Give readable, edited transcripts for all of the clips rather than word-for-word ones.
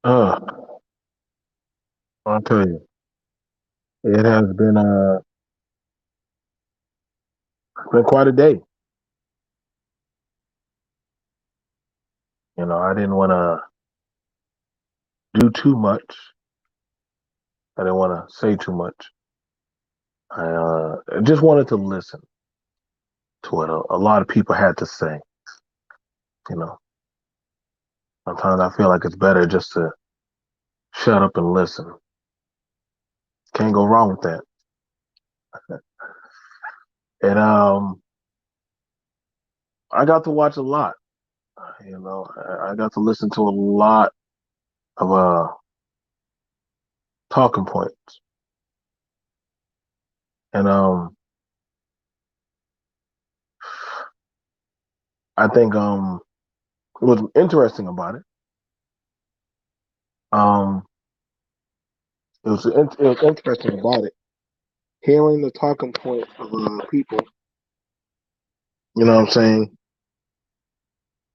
Uh, I'll tell you, it has been quite a day. I didn't want to do too much. I didn't want to say too much. I just wanted to listen to what a lot of people had to say. You know, Sometimes I feel like it's better just to shut up and listen. Can't go wrong with that. And I got to watch a lot. I got to listen to a lot of talking points. And I think what's interesting about it, um, it was interesting about it, hearing the talking point of people. You know what I'm saying?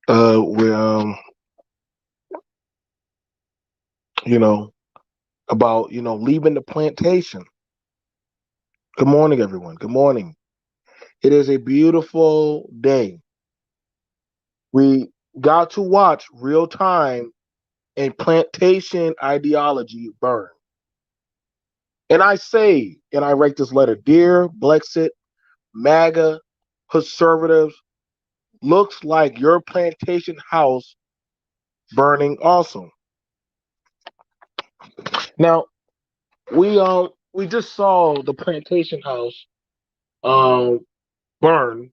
Where you know about leaving the plantation. Good morning, everyone. Good morning. It is a beautiful day. We got to watch real time a plantation ideology burn. And I say, and I write this letter, dear Blexit, MAGA, Hoodservative, looks like your plantation house burning also. Now we just saw the plantation house um burn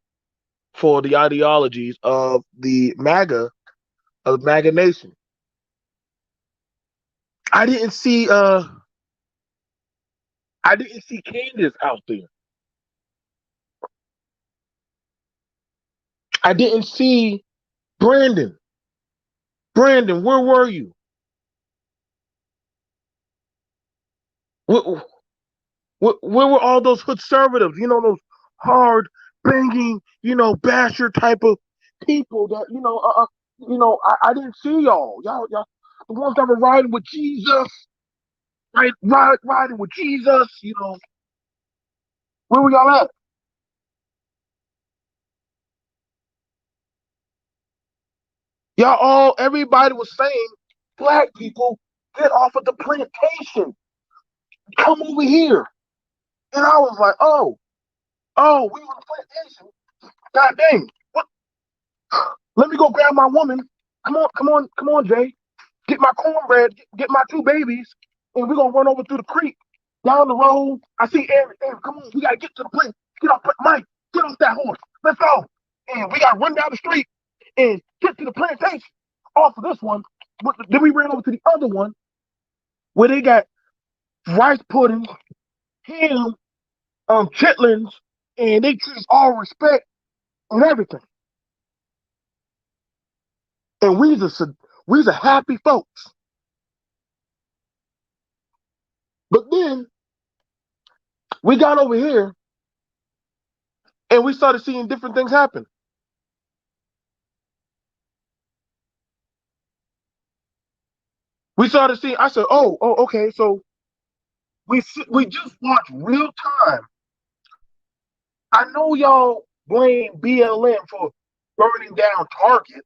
for the ideologies of MAGA Nation. I didn't see I didn't see Candace out there. I didn't see Brandon. Brandon, where were you? Where, where were all those conservatives? Those hard banging, basher type of people that I didn't see y'all. Y'all, the ones that were riding with Jesus, right? Riding with Jesus. Where were y'all at? Everybody was saying, black people, get off of the plantation. Come over here. And I was like, oh, we on the plantation. God dang. What? Let me go grab my woman. Come on, Jay. Get my cornbread, get my two babies, and we're gonna run over through the creek, down the road. I see Aaron. Aaron, come on, we gotta get to the place. Get off, Mike. Get off that horse. Let's go. And we gotta run down the street and get to the plantation. Off of this one, but then we ran over to the other one where they got rice pudding, ham, chitlins, and they treat us all respect and everything. And we's a happy folks. But then we got over here and we started seeing different things happen. We started seeing. I said, okay. So we just watched real time. I know y'all blame BLM for burning down Target.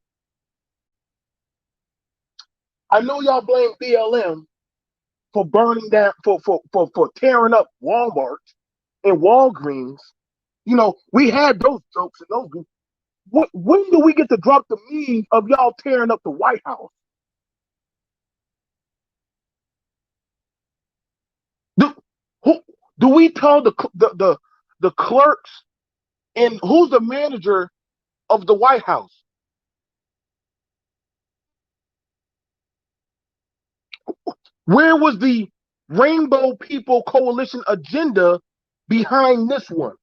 I know y'all blame BLM for burning down for tearing up Walmart and Walgreens. We had those jokes and those groups. When do we get to drop the meme of y'all tearing up the White House? Do who do we tell the clerks and who's the manager of the White House? Where was the Rainbow People Coalition agenda behind this one?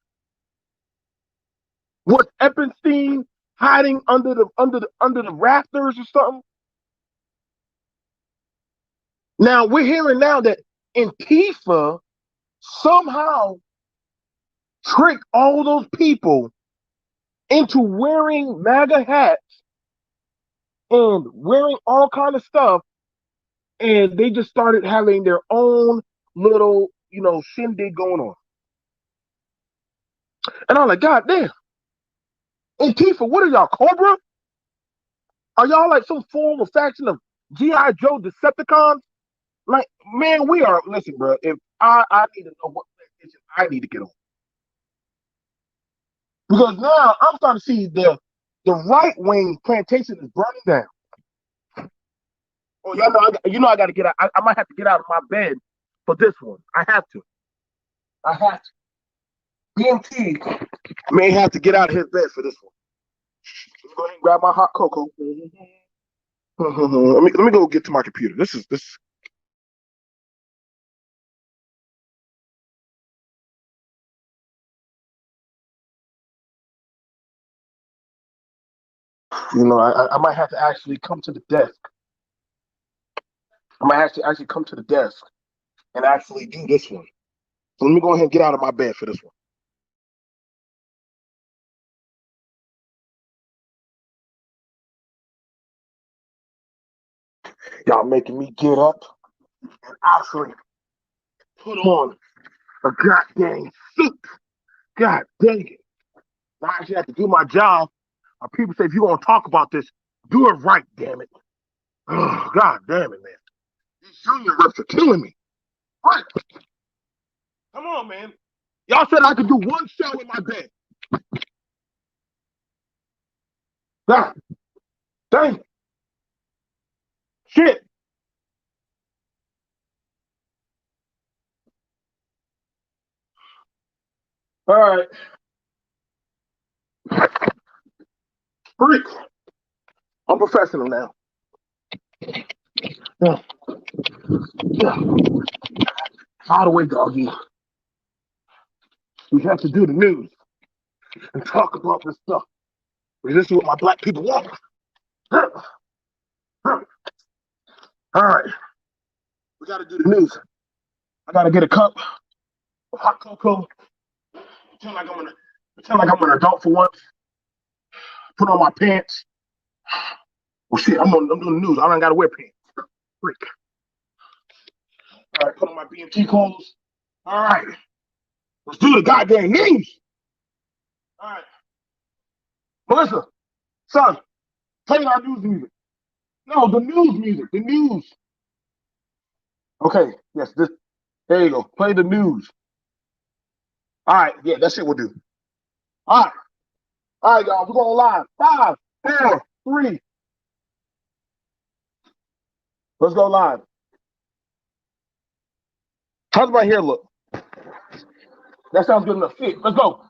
Was Epstein hiding under the rafters or something? Now we're hearing now that Antifa somehow tricked all those people into wearing MAGA hats and wearing all kind of stuff and they just started having their own little, shindig going on. And I'm like, God damn. Antifa, what are y'all, Cobra? Are y'all like some form of faction of G.I. Joe Decepticons? Like, man, we are, listen, bro, if I need to know what plantation I need to get on. Because now I'm starting to see the right wing plantation is burning down. Oh, y'all know, I got to get out. I might have to get out of my bed for this one. I have to. BMT may have to get out of his bed for this one. Let me go ahead and grab my hot cocoa. let me go get to my computer. This. I might have to actually come to the desk. I might have to actually come to the desk and actually do this one. So let me go ahead and get out of my bed for this one. Y'all making me get up and actually put on a goddamn suit. God dang it. I actually have to do my job. People say, if you're going to talk about this, do it right, damn it. Oh, God damn it, man. These union reps are killing me. Right. Come on, man. Y'all said I could do one show in my bed. God dang it. Shit. All right. Freak. I'm professional now. Yeah. Yeah. All the way, doggy. We have to do the news and talk about this stuff. This is what my black people want. All right. We got to do the news. I got to get a cup of hot cocoa. Pretend like I'm an adult for once. Put on my pants. Well, shit, I'm doing the news. I don't got to wear pants. Freak. All right, put on my BMT clothes. All right. Let's do the goddamn news. All right. Melissa, son, play our news music. No, the news music. The news. Okay. Yes, this. There you go. Play the news. All right. Yeah, that's it. We'll do. All right. All right, y'all. We're going live. 5, 4, 3. Let's go live. How's my hair look? That sounds good enough. Fit. Let's go.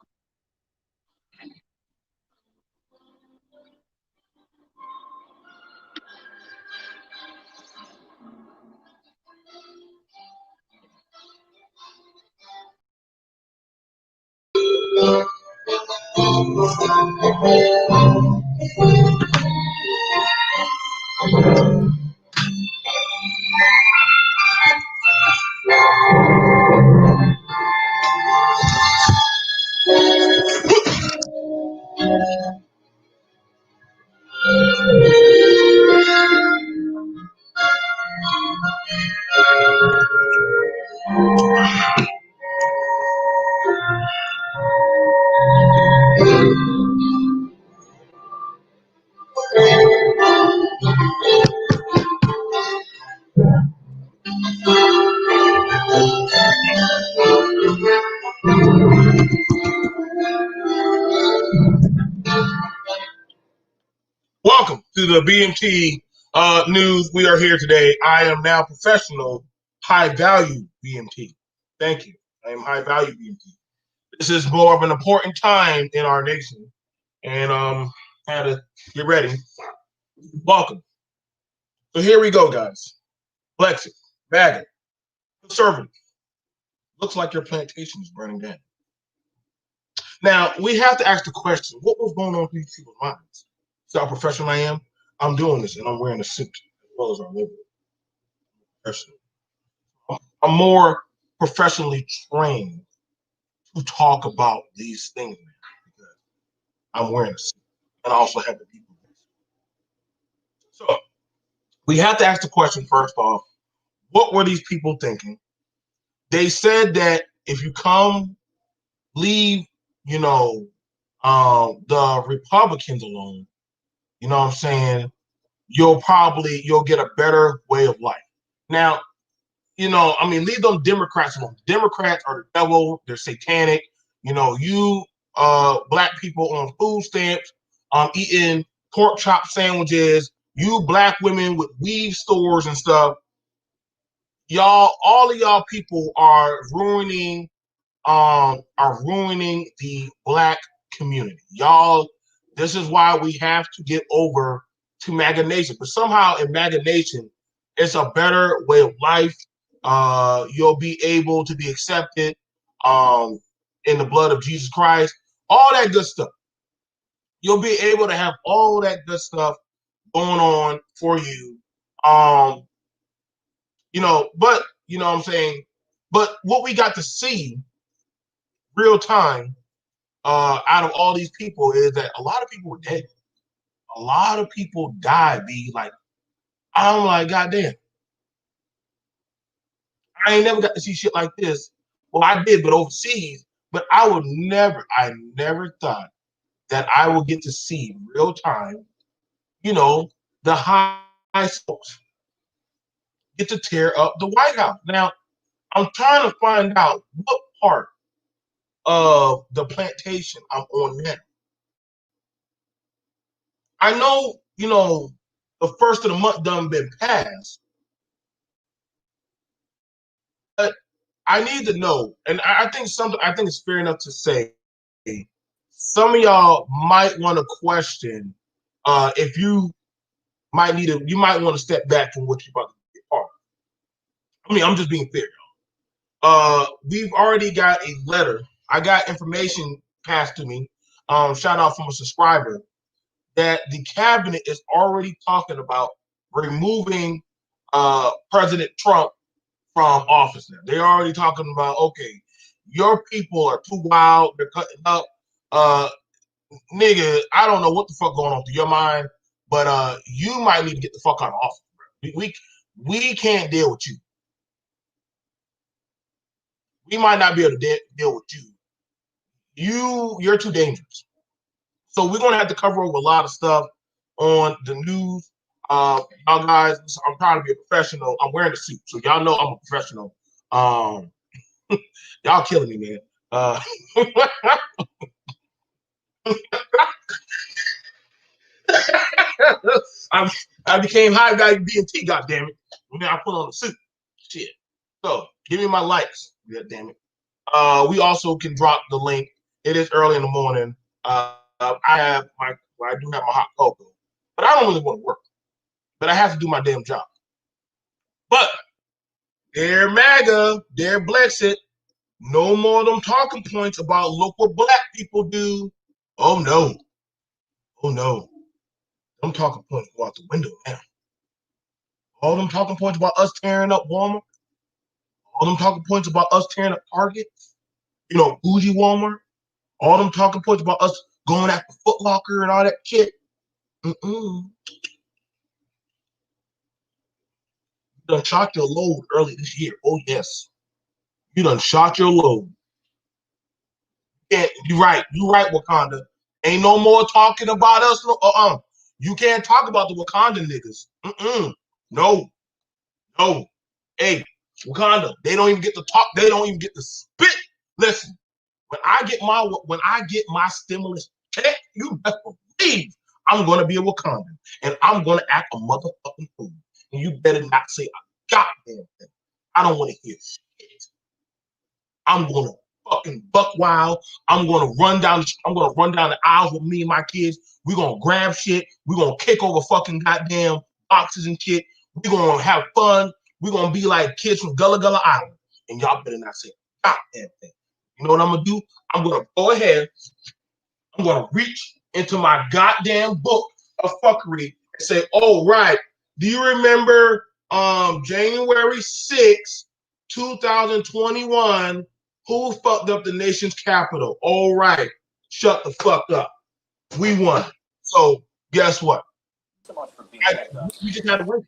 Welcome to the BMT news. We are here today. I am now professional high value BMT. Thank you. I am high value BMT. This is more of an important time in our nation, and had to get ready. Welcome. So here we go, guys. Blexit, MAGA, Hoodservative. Looks like your plantation is burning down. Now we have to ask the question: what was going on in these people's minds? See how professional I am? I'm doing this, and I'm wearing a suit as well as our liberal person. I'm more professionally trained to talk about these things because I'm wearing a suit, and I also have the people. So we have to ask the question first off: What were these people thinking? They said that if you come leave, the Republicans alone, you know what I'm saying, you'll get a better way of life. Now, leave them Democrats alone. Democrats are the devil. They're satanic. You black people on food stamps, eating pork chop sandwiches, you black women with weave stores and stuff, all of y'all people are ruining the black community. Y'all, this is why we have to get over to MAGA Nation. But somehow in MAGA Nation, it's a better way of life. You'll be able to be accepted in the blood of Jesus Christ. All that good stuff. You'll be able to have all that good stuff going on for you. But you know what I'm saying? But what we got to see real time out of all these people is that a lot of people were dead. A lot of people died. I'm like, goddamn. I ain't never got to see shit like this. Well, I did, but overseas. But I never thought that I would get to see real time, the high folks get to tear up the White House. Now, I'm trying to find out what part of the plantation I'm on now. I know, the first of the month done been passed, but I need to know, and I think it's fair enough to say some of y'all might want to question if you might want to step back from what you're about to get part of. I'm just being fair. We've already got a letter. I got information passed to me, shout out from a subscriber, that the cabinet is already talking about removing President Trump from office now. They're already talking about, okay, your people are too wild. They're cutting up. Nigga, I don't know what the fuck going on through your mind, but you might need to get the fuck out of office, bro. We can't deal with you. We might not be able to deal with you. You're too dangerous. So we're gonna have to cover over a lot of stuff on the news. Y'all guys, I'm trying to be a professional. I'm wearing a suit, so y'all know I'm a professional. Y'all killing me, man. I became high value BMT, goddammit. And then I put on a suit. Shit. So give me my likes, goddammit. We also can drop the link. It is early in the morning. I do have my hot cocoa, but I don't really want to work. But I have to do my damn job. But they're MAGA, they're Blexit. No more of them talking points about look what black people do. Oh no. Oh no. Them talking points go out the window now. All them talking points about us tearing up Walmart. All them talking points about us tearing up Target. Bougie Walmart. All them talking points about us going after Foot Locker and all that shit. You done shot your load early this year. Oh yes. You done shot your load. Yeah, you're right, Wakanda. Ain't no more talking about us. You can't talk about the Wakanda niggas. No. Hey, Wakanda, they don't even get to talk. They don't even get to spit. Listen, when I get my stimulus check, you best believe I'm gonna be a Wakandan and I'm gonna act a motherfucking fool. And you better not say a goddamn thing. I don't want to hear shit. I'm gonna fucking buck wild. I'm gonna run down the aisles with me and my kids. We're gonna grab shit. We're gonna kick over fucking goddamn boxes and shit. We're gonna have fun. We're gonna be like kids from Gullah Gullah Island. And y'all better not say a goddamn thing. You know what I'm gonna do? I'm gonna go ahead. I'm gonna reach into my goddamn book of fuckery and say, oh right, do you remember January 6, 2021? Who fucked up the nation's capital? All right, shut the fuck up. We won. So guess what? We just had to win.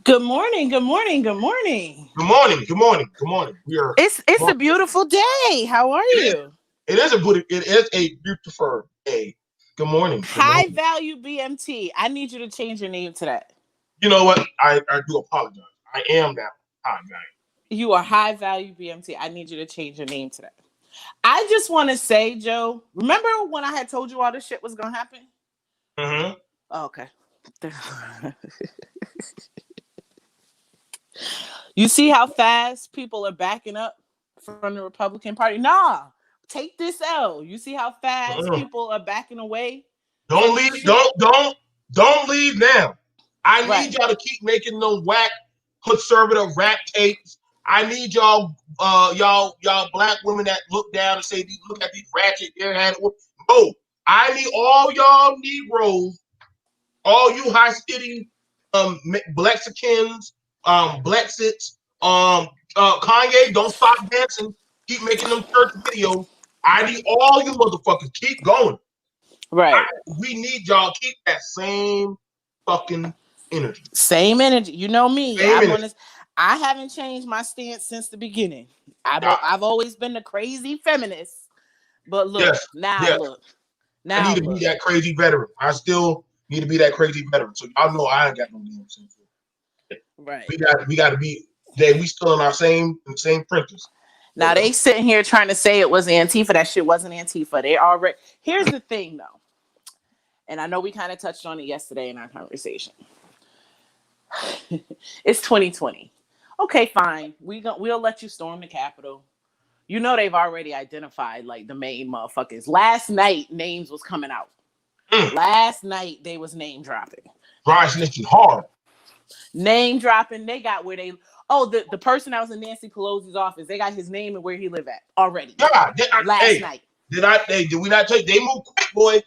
Good morning, good morning, good morning. Good morning. Good morning. Good morning. We are. It's a beautiful day. How are It is. you? It is a good. It is a beautiful day. Good morning. Good High morning. value BMT. I need you to change your name to that. You know what? I do apologize. I am now. Hi, guys. You are high value BMT. I need you to change your name to that. I just want to say, Joe, remember when I had told you all this shit was going to happen? Mm-hmm. Oh, okay. You see how fast people are backing up from the Republican Party? Nah, take this L. You see how fast Mm-hmm. people are backing away Don't from leave. this shit? Don't leave now. I need Right. y'all to keep making them whack conservative rap tapes. I need y'all black women that look down and say, look at these ratchet airhead. No, I need all y'all Negroes, all you high city Blexicans, Blexits, Kanye, don't stop dancing. Keep making them church videos. I need all you motherfuckers. Keep going. I, Right. we need y'all keep that same fucking energy. Same energy. You know me. Same I'm energy. on this. I haven't changed my stance since the beginning. Uh, I've always been the crazy feminist. But look, yes, now yes. look, I now need to be look. that crazy veteran. I still need to be that crazy veteran. So y'all know I ain't got no damn sense. Right. We got to be. We still in our same printers. Now they sitting here trying to say it was Antifa. That shit wasn't Antifa. They already. Here's the thing, though, and I know we kind of touched on it yesterday in our conversation. It's 2020. Okay, fine. We'll let you storm the Capitol. You know they've already identified like the main motherfuckers. Last night names was coming out. Last night they was name dropping. Dry snitching hard. Name dropping. They got where they. Oh, the person that was in Nancy Pelosi's office. They got his name and where he live at already. God, Last night. did we not take? They move quick, boy.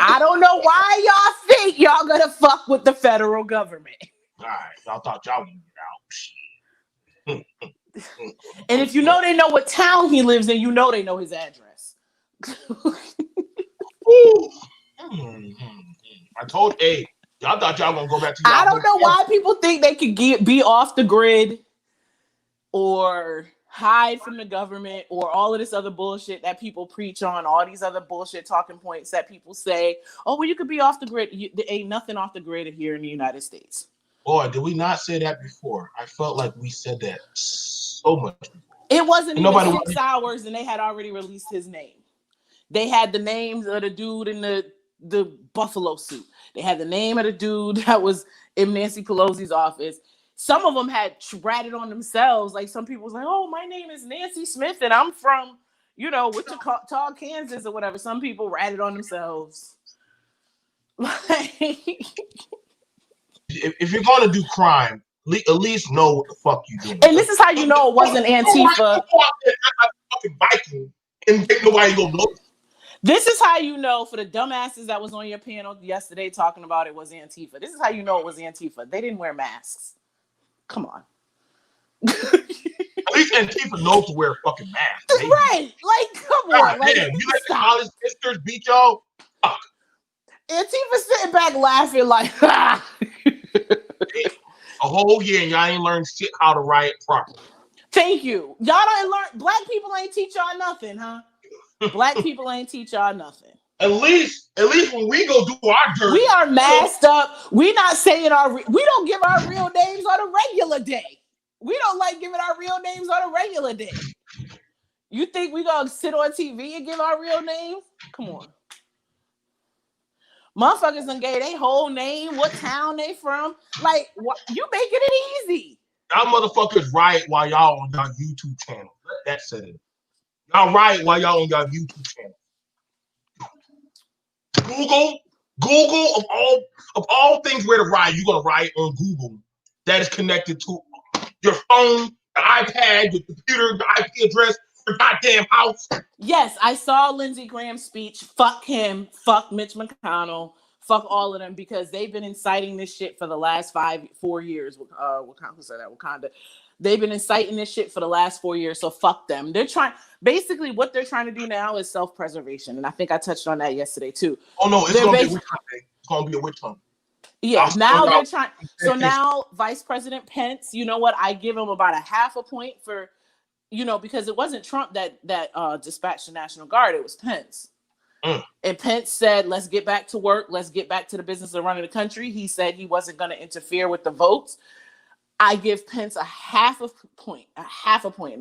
I don't know why y'all think y'all gonna fuck with the federal government. All right, y'all thought y'all would get out. And if you know they know what town he lives in, you know they know his address. I told, y'all thought y'all gonna go back to I y'all don't know hotel. why people think they could be off the grid or hide from the government or all of this other bullshit that people preach on, all these other bullshit talking points that people say, oh, well, you could be off the grid. There ain't nothing off the grid here in the United States. Boy, did we not say that before? I felt like we said that so much before. It wasn't And even nobody 6 hours and they had already released his name. They had the names of the dude in the buffalo suit. They had the name of the dude that was in Nancy Pelosi's office. Some of them had ratted on themselves. Like some people was like, "Oh, my name is Nancy Smith, and I'm from, Wichita, Kansas, or whatever." Some people ratted on themselves. if you're gonna do crime, at least know what the fuck you doing. And this is how you know it wasn't Antifa. Fucking Viking and think nobody gonna know. This is how you know, for the dumbasses that was on your panel yesterday talking about it was Antifa. This is how you know it was Antifa. They didn't wear masks. Come on. At least Antifa knows to wear a fucking mask. Right. Like, come on. Like, damn, you let the college sisters beat y'all? Fuck. Antifa sitting back laughing like, ah. A whole year and y'all ain't learned shit how to riot properly. Thank you. Y'all don't learn. Black people ain't teach y'all nothing, huh? Black people ain't teach y'all nothing. At least when we go do our dirt, we are masked up. We not saying we don't give our real names on a regular day. We don't like giving our real names on a regular day. You think we gonna sit on TV and give our real names? Come on. Motherfuckers done gave their whole name, what town they from. Like, you making it easy. Y'all motherfuckers riot while y'all on y'all YouTube channel. Let that set in. Y'all riot while y'all on y'all YouTube channel. Google of all things where to riot, you're gonna riot on Google. That is connected to your phone, your iPad, your computer, your IP address, your goddamn house. Yes, I saw Lindsey Graham's speech. Fuck him. Fuck Mitch McConnell. Fuck all of them because they've been inciting this shit for the last 4 years. Wakanda. They've been inciting this shit for the last 4 years. So fuck them. Basically what they're trying to do now is self-preservation. And I think I touched on that yesterday too. Oh no, it's gonna be a witch hunt. It's gonna be a witch hunt. Yeah, now they're trying. So now Vice President Pence, you know what? I give him about a half a point for, because it wasn't Trump that dispatched the National Guard. It was Pence. And Pence said, let's get back to work. Let's get back to the business of running the country. He said he wasn't going to interfere with the votes. I give Pence a half a point. And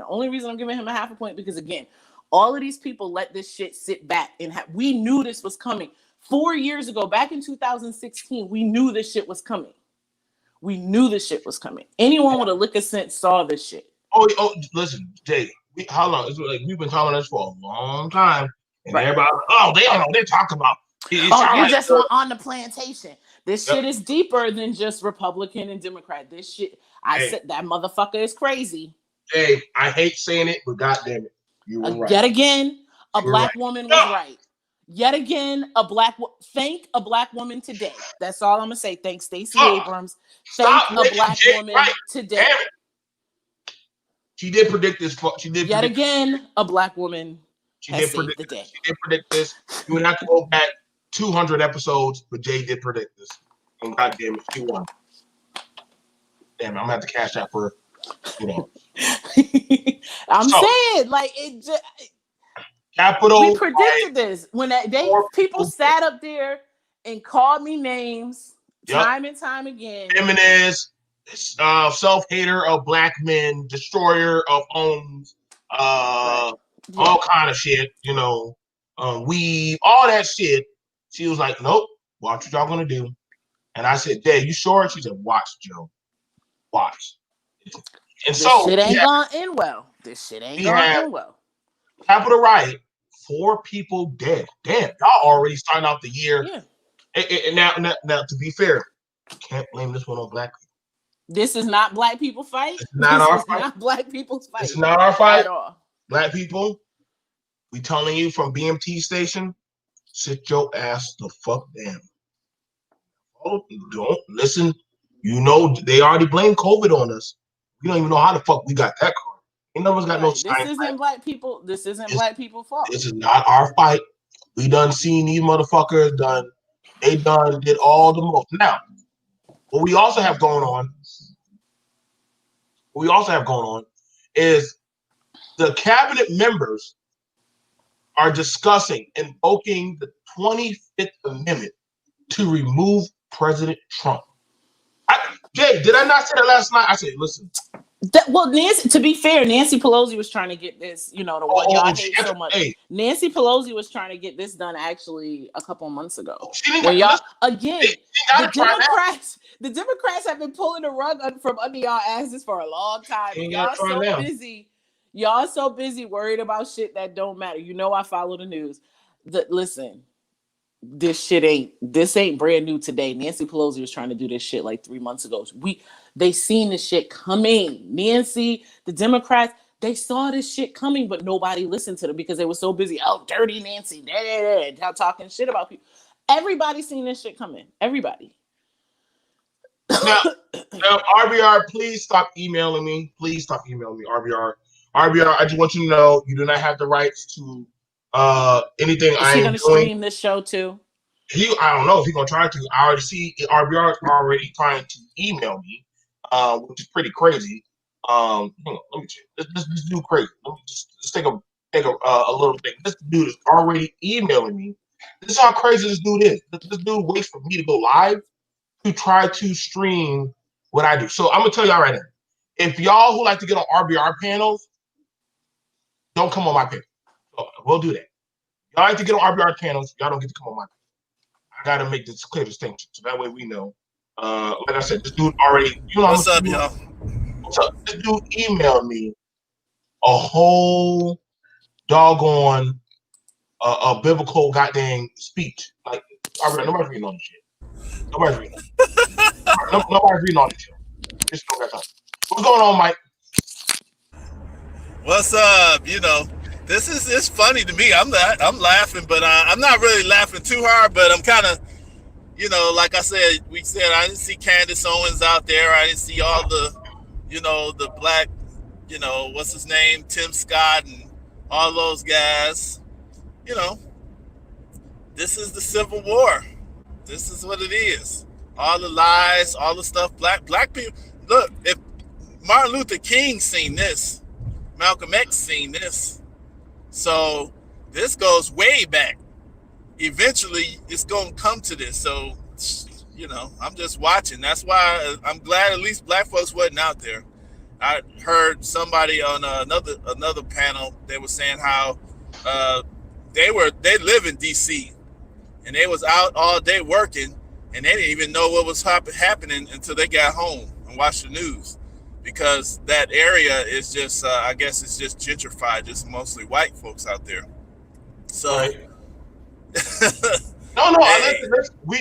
the only reason I'm giving him a half a point because, again, all of these people let this shit sit back. And we knew this was coming. 4 years ago, back in 2016, we knew this shit was coming. Anyone with a lick of sense saw this shit. Oh, listen, Jay. How long? It's like we've been talking this for a long time. And everybody, they don't know. They're talking about. You're just on the plantation. This shit is deeper than just Republican and Democrat. This shit, said that motherfucker is crazy. Hey, I hate saying it, but goddamn it, you were right. Yet again, a black woman was right. Yet again, thank a black woman today. That's all I'm gonna say. Thanks, Stacey Abrams. Thank a black woman today. She did predict this. Yet again, a black woman. She did predict this. You would have to go back 200 episodes, but Jay did predict this. And goddamn it, she won. Damn, I'm gonna have to cash that for her. I'm saying, like, it just. Capital. We predicted this when people sat up there and called me names time and time again. Feminist, self-hater of black men, destroyer of homes, all kind of shit, weave, all that shit. She was like, nope, watch what y'all gonna do. And I said, Dad, you sure? She said, watch, Joe. Watch. And this shit ain't gonna end well. Capitol riot, 4 people dead. Damn, y'all already starting out the year. Yeah. And now, to be fair, you can't blame this one on black people. This is not black people fight. It's not our fight. Not black people's fight. It's not our fight at all. Black people, we telling you from BMT station, sit your ass the fuck down. Oh, don't listen. They already blame COVID on us. We don't even know how the fuck we got that card. Ain't no one's got no sign. This isn't black people. This isn't black people's fault. This is not our fight. We done seen these motherfuckers done. They done did all the most. Now, what we also have going on is the cabinet members are discussing invoking the 25th Amendment to remove President Trump. Jay, did I not say that last night? I said, listen. Nancy, to be fair, Nancy Pelosi was trying to get this, the one y'all hate so much. Hey. Nancy Pelosi was trying to get this done actually a couple of months ago. The Democrats have been pulling the rug from under y'all asses for a long time. Y'all so busy worried about shit that don't matter. I follow the news. Listen, this ain't brand new today. Nancy Pelosi was trying to do this shit like 3 months ago. They seen this shit coming. Nancy, the Democrats, they saw this shit coming, but nobody listened to them because they were so busy. Oh, dirty Nancy, talking shit about people. Everybody seen this shit coming. Everybody. Now, RBR, please stop emailing me. RBR, I just want you to know you do not have the rights to anything. Is he going to stream this show too? I don't know if he's going to try to. I already see RBR is already trying to email me, which is pretty crazy. Let me check. This dude crazy. Let me just take a little thing. This dude is already emailing me. This is how crazy this dude is. This dude waits for me to go live to try to stream what I do. So I'm gonna tell y'all right now. If y'all who like to get on RBR panels, don't come on my panel. So we'll do that. Y'all like to get on RBR panels, y'all don't get to come on my panel. I gotta make this clear distinction so that way we know. Like I said, this dude already. What's up, y'all? What's up? This dude emailed me a whole doggone a biblical goddamn speech. Like, nobody's reading all this shit. Nobody's reading all this shit. Just don't got time. What's going on, Mike? What's up? It's funny to me. I'm laughing, but I'm not really laughing too hard. But I'm kind of, like I said, I didn't see Candace Owens out there. I didn't see all the, the black, what's his name, Tim Scott, and all those guys. This is the Civil War. This is what it is. all the lies, all the stuff. Black people. Look, if Martin Luther King seen this, Malcolm X seen this, so this goes way back. Eventually, it's gonna come to this. So, I'm just watching. That's why I'm glad at least black folks wasn't out there. I heard somebody on another panel. They were saying how uh, they live in D.C. and they was out all day working, and they didn't even know what was happening until they got home and watched the news, because that area is just I guess it's just gentrified, just mostly white folks out there. So, right. No, hey, we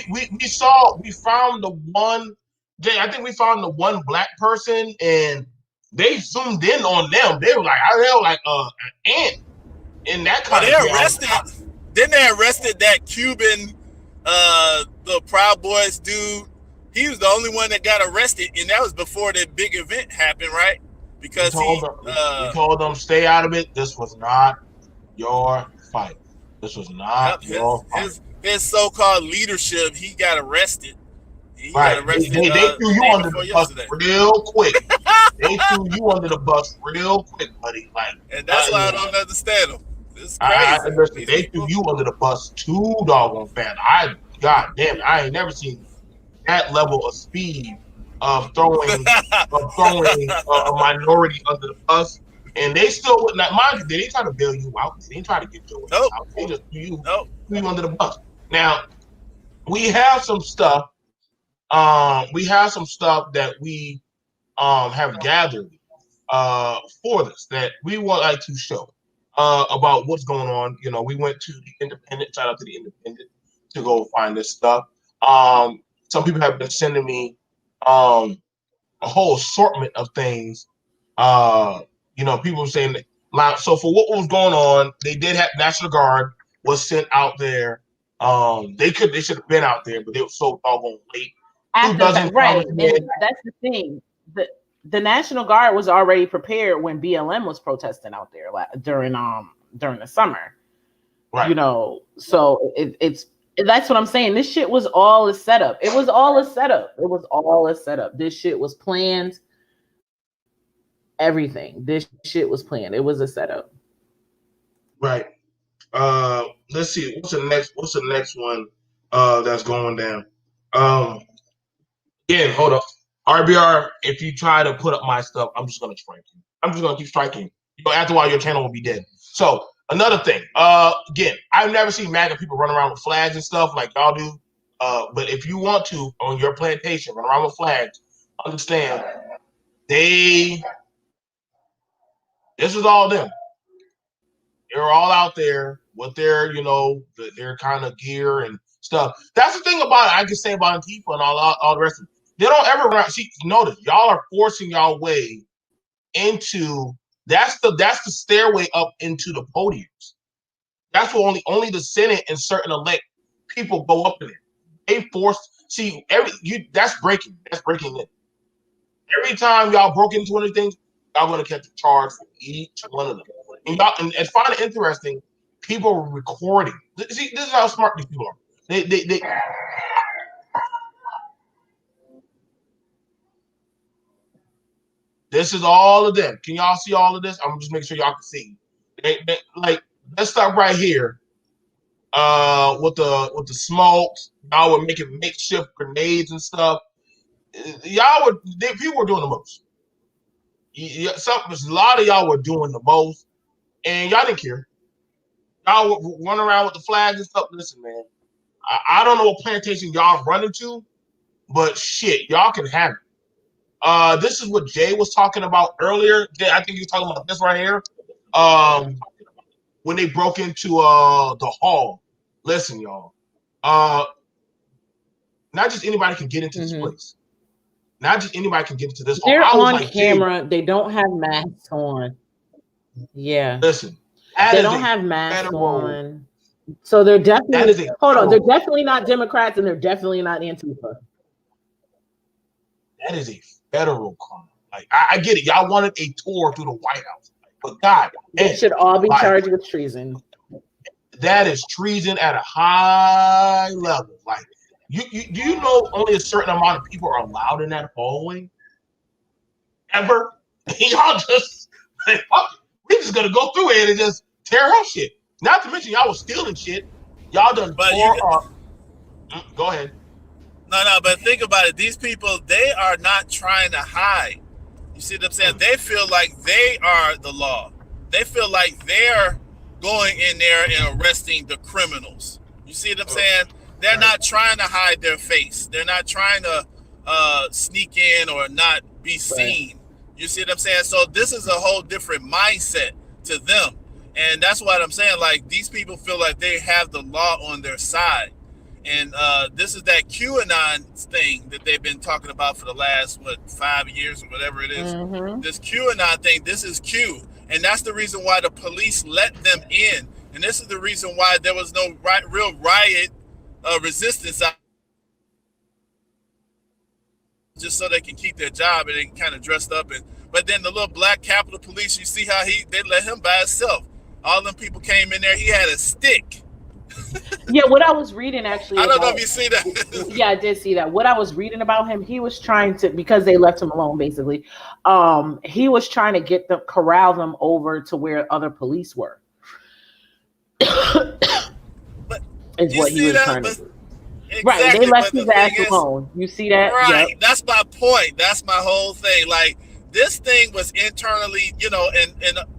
found the one. Jay, I think we found the one black person, and they zoomed in on them. They were like, I hell like an ant in that well, kind they of town. arrested. Then they arrested that Cuban, the Proud Boys dude. He was the only one that got arrested, and that was before the big event happened, right? We Because told he, them, we told them, stay out of it. This was not your fight. This was not yep, your his fight. his his so-called leadership, he got arrested. He got Right. arrested They threw the you day under the before bus yesterday, real quick. They threw you under the bus real quick, buddy. Like, and that's why I don't understand him. It's crazy. listen, These they threw people. you under the bus too doggone fast. God damn it, I ain't never seen that level of speed of throwing a minority under the bus, and they still would not mind you. They didn't try to bail you out. They didn't try to get your ass Nope, out. They just nope. threw you under the bus. Now we have some stuff. We have some stuff that we have gathered for this that we would like to show about what's going on. You know, we went to the Independent. Shout out to the Independent to go find this stuff. Some people have been sending me a whole assortment of things. People were saying that, like, so for what was going on, they did have National Guard was sent out there. They should have been out there, but they were so doggone late. Two After the dozen fact, right? congressmen. And that's the thing. The National Guard was already prepared when BLM was protesting out there during the summer. Right. So it's that's what I'm saying. This shit was all a setup. It was all a setup. It was all a setup. This shit was planned. Everything. This shit was planned. It was a setup. Right. Let's see. What's the next one that's going down? Again, hold up. RBR, if you try to put up my stuff, I'm just gonna strike you. I'm just gonna keep striking. After a while, your channel will be dead. So another thing. Again, I've never seen MAGA people run around with flags and stuff like y'all do. But if you want to on your plantation run around with flags, understand this is all them. They're all out there with their kind of gear and stuff. That's the thing about it. I can say about Antifa and all the rest of it. They don't ever run. See, notice y'all are forcing y'all way into that's the stairway up into the podiums. That's what only the Senate and certain elect people go up in there. They force that's breaking. That's breaking in. Every time y'all broke into anything, y'all gonna catch a charge for each one of them. And find it interesting, people were recording. See, this is how smart these people are. They This is all of them. Can y'all see all of this? I'm just making sure y'all can see. Like, let's start right here. With the smokes, y'all were making makeshift grenades and stuff. People were doing the most. A lot of y'all were doing the most, and y'all didn't care. Y'all were running around with the flags and stuff. Listen, man, I don't know what plantation y'all running to, but shit, y'all can have it. This is what Jay was talking about earlier. Jay, I think he was talking about this right here. When they broke into the hall. Listen, y'all. Not just anybody can get into this place. Not just anybody can get into this hall. They're I was on like, camera. They don't have masks on. Yeah. Listen, They don't have masks on. So they're definitely they're definitely not Democrats and they're definitely not Antifa. That is a federal crime. Like, I get it. Y'all wanted a tour through the White House. But God, they should all be charged with treason. That is treason at a high level. Like, Do you know only a certain amount of people are allowed in that hallway? Ever? Y'all just like, fuck it. We just gonna go through it and just tear up shit. Not to mention y'all was stealing shit. Y'all done But you tore up. Go ahead. no, but think about it. These people, they are not trying to hide. You see what I'm saying? They feel like they are the law. They feel like they're going in there and arresting the criminals. You see what I'm saying? They're Right. not trying to hide their face. They're not trying to sneak in or not be seen. You see what I'm saying? So this is a whole different mindset to them. And that's what I'm saying. Like, these people feel like they have the law on their side. And this is that QAnon thing that they've been talking about for the last, 5 years or whatever it is. Mm-hmm. This QAnon thing, this is Q. And that's the reason why the police let them in. And this is the reason why there was no real riot resistance out, just so they can keep their job and they can kind of dressed up. But then the little black Capitol Police, you see how they let him by himself. All them people came in there. He had a stick. Yeah, what I was reading actually. I don't know if you see that. Yeah, I did see that. What I was reading about him, he was trying to, because they left him alone, basically. He was trying to corral them over to where other police were. But is you what he see was that? trying But, to do. exactly, Right, they left but his the ass thing is, alone. You see that? right. Yep. That's my point. That's my whole thing. Like, this thing was internally, and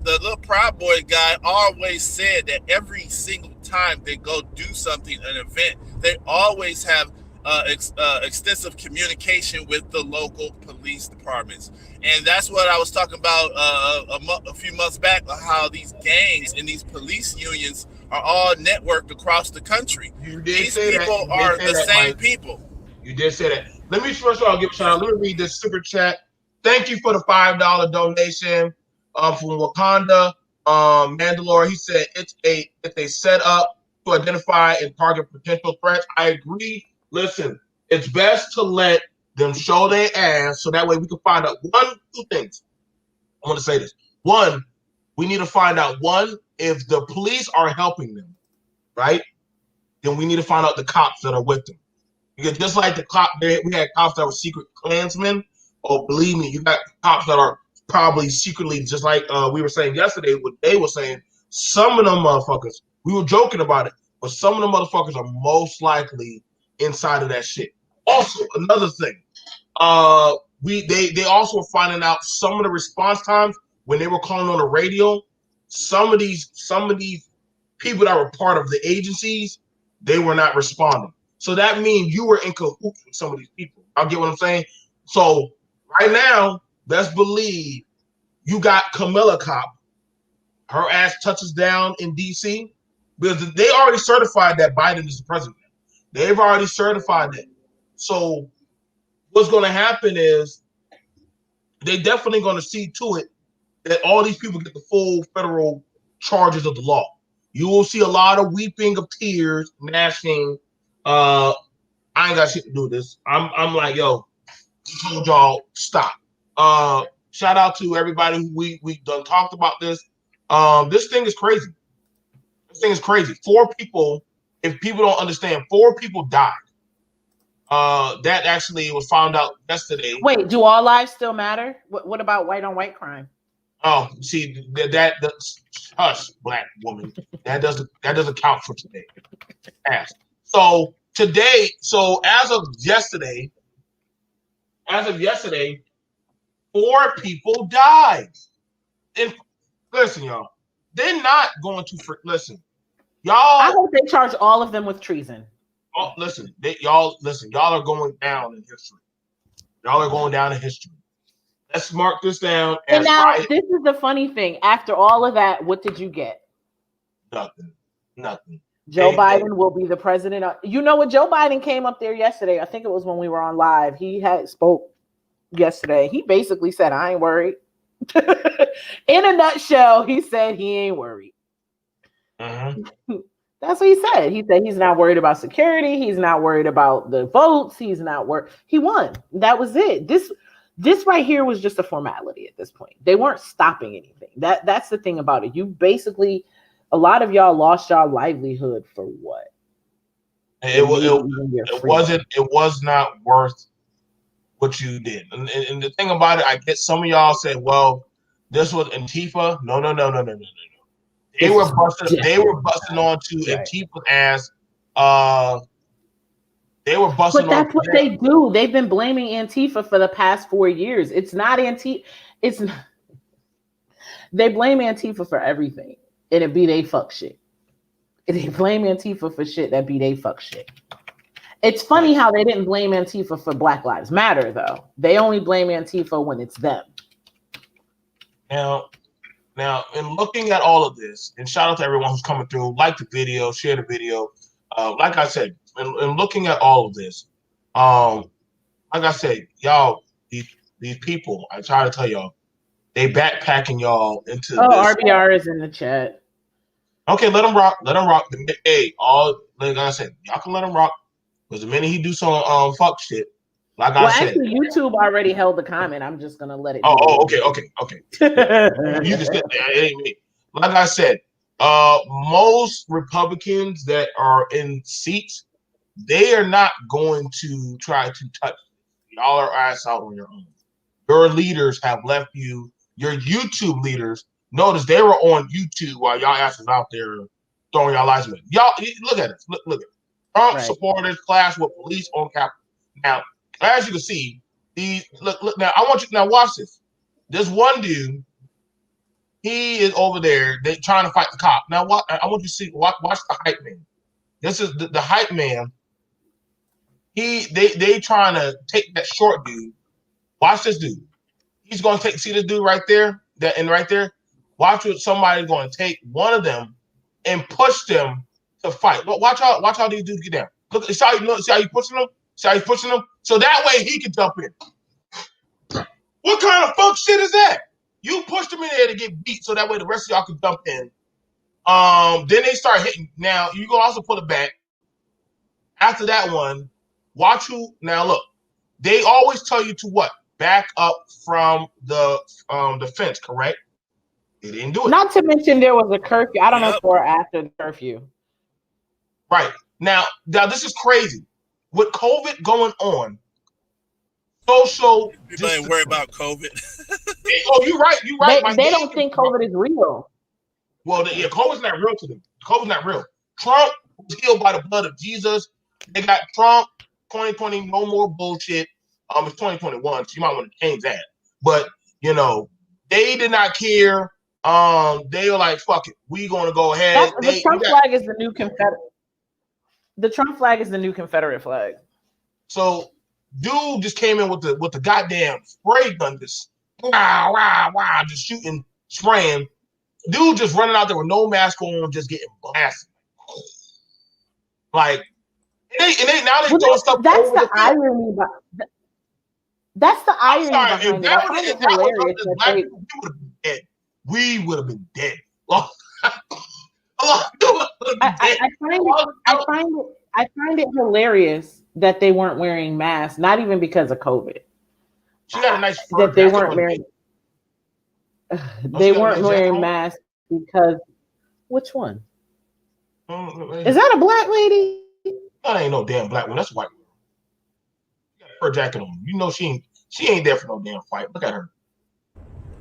the little Proud Boy guy always said that every single time they go do something, an event, they always have extensive communication with the local police departments. And that's what I was talking about a few months back, how these gangs and these police unions are all networked across the country. You did These say that. people You did are say the that, same Mike. people. You did say that. Let me first of all give a shout out. Let me read this super chat. Thank you for the $5 donation from Wakanda. Mandalore, he said it's a setup to identify and target potential threats. I agree. Listen, it's best to let them show their ass so that way we can find out two things. I want to say this. One, we need to find out if the police are helping them, right? Then we need to find out the cops that are with them. Because just like the cop, we had cops that were secret Klansmen. Oh, believe me, you got cops that are probably secretly, just like we were saying yesterday, what they were saying. Some of them motherfuckers, we were joking about it, but some of them motherfuckers are most likely inside of that shit. Also, another thing, they also were finding out some of the response times when they were calling on the radio. Some of these people that were part of the agencies, they were not responding. So that means you were in cahoots with some of these people. I'll get what I'm saying. So right now, let's believe you got Camilla Cop. Her ass touches down in DC because they already certified that Biden is the president. They've already certified that. So what's going to happen is they definitely going to see to it that all these people get the full federal charges of the law. You will see a lot of weeping of tears, gnashing. I ain't got shit to do with this. I'm like, yo, I told y'all stop. Shout out to everybody who we done talked about this. This thing is crazy. This thing is crazy. 4 people, if people don't understand, 4 people died. That actually was found out yesterday. Wait, do all lives still matter? What about white on white crime? Oh, see that hush, black woman. That doesn't count for today. Ask. So today, as of yesterday, 4 people died. And listen, y'all, they're not going to listen. Y'all, I hope they charge all of them with treason. Oh, listen, y'all are going down in history. Y'all are going down in history. Let's mark this down. And now, this is the funny thing. After all of that, what did you get? Nothing. Joe Biden will be the president. You know what? Joe Biden came up there yesterday. I think it was when we were on live. He had spoke yesterday. He basically said, I ain't worried. In a nutshell, he said he ain't worried. Mm-hmm. That's what he said. He said he's not worried about security. He's not worried about the votes. He's not worried. He won. That was it. This right here was just a formality at this point. They weren't stopping anything. That's the thing about it. You basically, a lot of y'all lost y'all livelihood for what? It was not worth what you did. And the thing about it, I get some of y'all say, well, this was Antifa. No. They were busting onto Antifa's ass. They were busting But that's what they do. They've been blaming Antifa for the past 4 years. It's not Antifa. It's not. They blame Antifa for everything, and it be they fuck shit. They blame Antifa for shit that be they fuck shit. It's funny how they didn't blame Antifa for Black Lives Matter, though. They only blame Antifa when it's them. Now, in looking at all of this, and shout out to everyone who's coming through, like the video, share the video. Like I said, in looking at all of this, like I said, y'all, these people, I try to tell y'all, they backpacking y'all into this. RBR is in the chat. Okay, let them rock. Hey, like I said, y'all can let them rock. Because the minute he do some fuck shit, like I said. Actually, YouTube already held the comment. I'm just gonna let it. Okay. You can sit there. It ain't me. Like I said, most Republicans that are in seats, they are not going to try to touch y'all are ass out on your own. Your leaders have left you. Your YouTube leaders, notice they were on YouTube while y'all asses out there throwing y'all lives away. Y'all look at it. Look at it. Trump supporters clash with police on Capitol. Now, as you can see, look. Now, I want you now watch this. This one dude, he is over there. They trying to fight the cop. Now, I want you to see. Watch the hype man. This is the hype man. They trying to take that short dude. Watch this dude. He's going to see this dude right there. Right there. Watch what somebody's going to take one of them and push them to fight. But watch how these dudes get down. Look, see how you pushing them? See how you pushing them? So that way he can jump in. What kind of fuck shit is that? You pushed them in there to get beat so that way the rest of y'all can jump in. Then they start hitting. Now you can also pull it back. After that one, watch who. Now look, they always tell you to what? Back up from the fence, correct? They didn't do it. Not to mention there was a curfew. I don't know for after the curfew. Right. Now this is crazy. With COVID going on, social. People ain't worried about COVID. You're right. They don't think COVID is real. Well, COVID's not real to them. COVID's not real. Trump was healed by the blood of Jesus. They got Trump 2020, no more bullshit. It's 2021, so you might want to change that. But they did not care. They were like, "Fuck it, we gonna go ahead." The Trump flag is the new Confederate. The Trump flag is the new Confederate flag. So, dude just came in with the goddamn spray gun, just just shooting, spraying. Dude just running out there with no mask on, just getting blasted. Like, and now they throwing stuff. That's the irony. That's the irony behind it. I find it hilarious that black people, we would have been dead. We would have been dead. I find it hilarious that they weren't wearing masks, not even because of COVID. She got a nice that they weren't wearing. They weren't wearing masks because which one? Is that a black lady? That ain't no damn black one. That's a white woman. She got a fur jacket on. You know she ain't there for no damn fight. Look at her.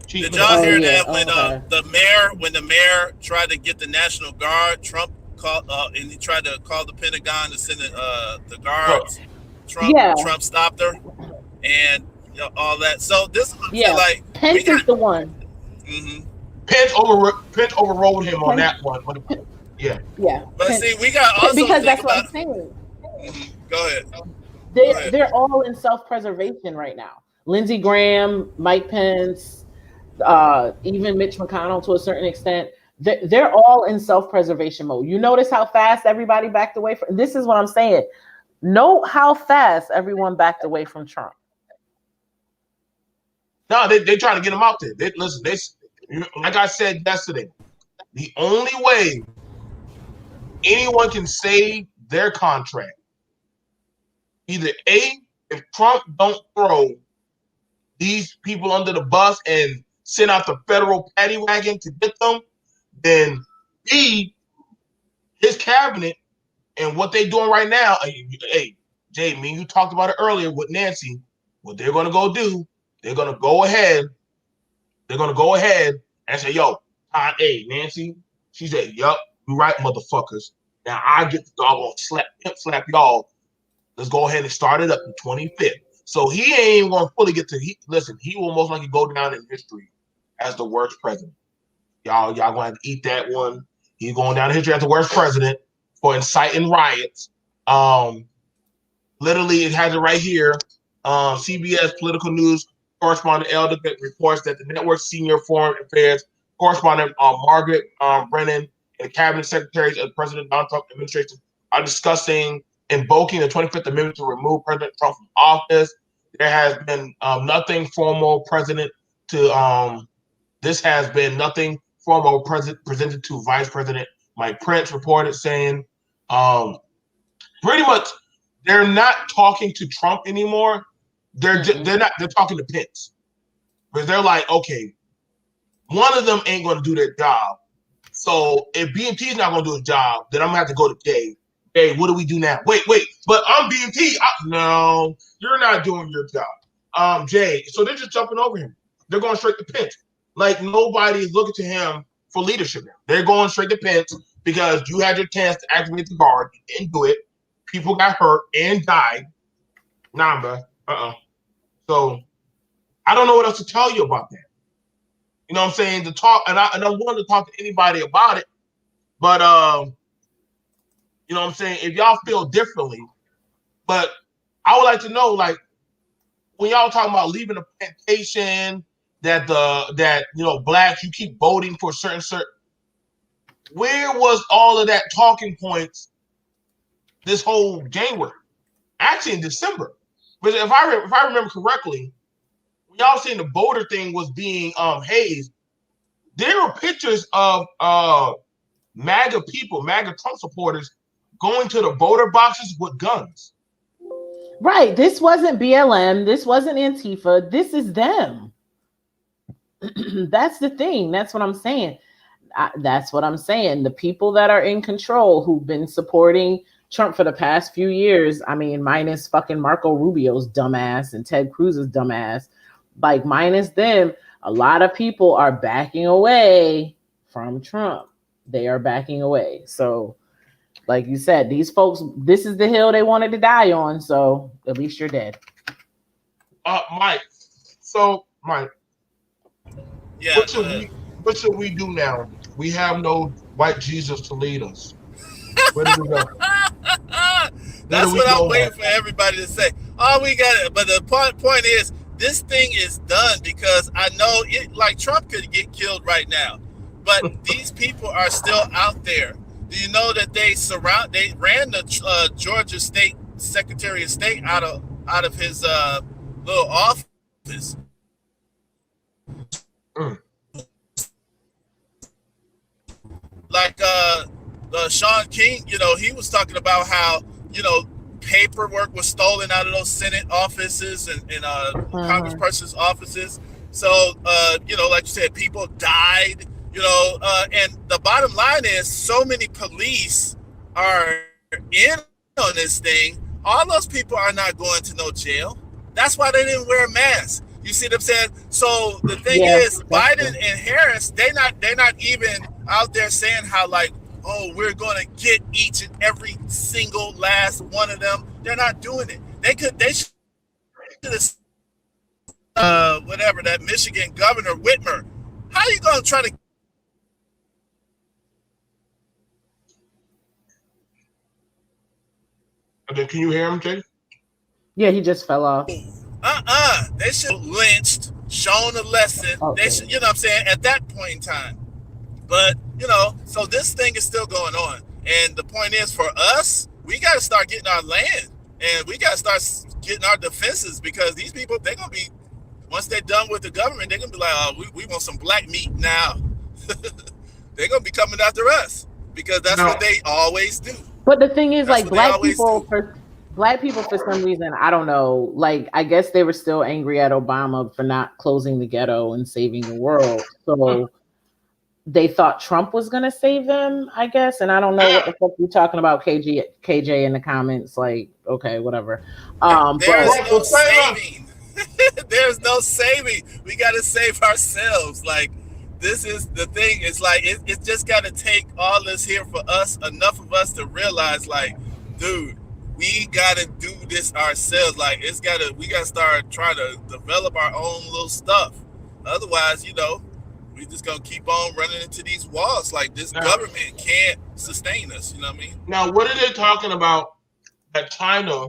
Did y'all hear that when the mayor tried to get the National Guard, Trump called and he tried to call the Pentagon to send the guards. Trump stopped her and all that. So this like Pence is the one. Mm-hmm. Pence overrode him on that one. Yeah. But Pence, see, we got also because that's what I'm saying. Mm-hmm. Go ahead. They're all in self-preservation right now. Lindsey Graham, Mike Pence, even Mitch McConnell to a certain extent. They're all in self-preservation mode. You notice how fast everybody backed away from. This is what I'm saying. Note how fast everyone backed away from Trump. No, they trying to get him out there. Listen, like I said yesterday, the only way anyone can save their contract, either A, if Trump don't throw these people under the bus and send out the federal paddy wagon to get them, then B, his cabinet And what they doing right now, hey, Jay, me and you talked about it earlier with Nancy. What they're gonna go do, they're gonna go ahead and say, yo, hey, Nancy. She said, yup, you right, motherfuckers. Now I get the doggone slap y'all. Let's go ahead and start it up the 25th. So he ain't even gonna fully get to listen, he will most likely go down in history as the worst president. Y'all gonna have to eat that one. He's going down in history as the worst president for inciting riots. Literally, it has it right here. CBS political news correspondent Elder reports that the network's senior foreign affairs correspondent Margaret Brennan and cabinet secretaries of President Donald Trump administration are discussing invoking the 25th Amendment to remove President Trump from office. There has been nothing formal presented to this has been nothing formal presented to Vice President Mike Pence, reported saying pretty much they're not talking to Trump anymore. They're talking to Pence. Because they're like, okay, one of them ain't gonna do their job. So if BMT is not gonna do his job, then I'm gonna have to go to Jay. Hey, what do we do now? Wait, but I'm BMT. No, you're not doing your job. Jay. So they're just jumping over him. They're going straight to Pence. Like nobody's looking to him for leadership now. They're going straight to Pence because you had your chance to activate the guard. You didn't do it. People got hurt and died. Nah, bro. So I don't know what else to tell you about that. You know what I'm saying? To talk, and I wanted to talk to anybody about it, but you know what I'm saying? If y'all feel differently, but I would like to know, like, when y'all talking about leaving the plantation, that blacks, you keep voting for certain. Where was all of that talking points this whole January? Actually, in December. But if I remember correctly, when y'all saying the voter thing was being hazed, there were pictures of MAGA people, MAGA Trump supporters, going to the voter boxes with guns. Right. This wasn't BLM. This wasn't Antifa. This is them. That's the thing. That's what I'm saying. That's what I'm saying. The people that are in control, who've been supporting Trump for the past few years, I mean, minus fucking Marco Rubio's dumbass and Ted Cruz's dumbass, like minus them, a lot of people are backing away from Trump. They are backing away. So, like you said, these folks, this is the hill they wanted to die on. So at least you're dead. Mike. So, Mike. Yeah. What should we do now? We have no white Jesus to lead us. Where do we go? That's what I'm waiting for everybody to say. Oh, we got it. But the point is, this thing is done because I know it. Like Trump could get killed right now, but these people are still out there. Do you know that they ran the Georgia State Secretary of State out of his little office? Like Sean King, he was talking about how paperwork was stolen out of those Senate offices and Congressperson's offices. So like you said, people died. And the bottom line is, so many police are in on this thing. All those people are not going to no jail. That's why they didn't wear masks. You see what I'm saying? So the thing is, Biden and Harris, they're not even out there saying how, like, oh, we're going to get each and every single last one of them. They're not doing it. They should have, whatever, that Michigan Governor Whitmer. How are you going to try to? Okay, can you hear him, Jay? Yeah, he just fell off. They should have lynched, shown a lesson. Okay. They should, you know what I'm saying, at that point in time. But, so this thing is still going on. And the point is, for us, we got to start getting our land. And we got to start getting our defenses, because these people, they're going to be, once they're done with the government, they're going to be like, oh, we want some black meat now. They're going to be coming after us, because that's what they always do. But the thing is, like, black people, for some reason, I don't know, like, I guess they were still angry at Obama for not closing the ghetto and saving the world. So they thought Trump was gonna save them, I guess. And I don't know what the fuck you're talking about, KJ in the comments. Like, okay, whatever. There But is no saving. There's no saving. We got to save ourselves. Like, this is the thing. It's like it's just got to take all this here for us. Enough of us to realize, like, dude, we got to do this ourselves. Like, we got to start trying to develop our own little stuff. Otherwise, we just gonna keep on running into these walls. Like, this government can't sustain us. You know what I mean? Now, what are they talking about? That China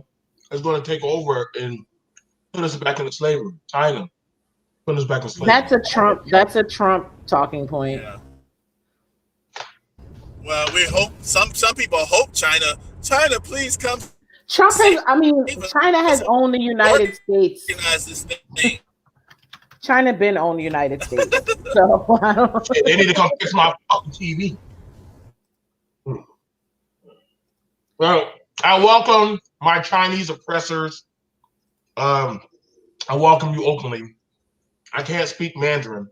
is going to take over and put us back into slavery. China put us back in slavery. That's a Trump talking point. Yeah. Well, we hope some people hope China, please come. China has owned the United States. This thing. China been owned the United States. So I don't... They need to come fix my fucking TV. Well, I welcome my Chinese oppressors. I welcome you openly. I can't speak Mandarin,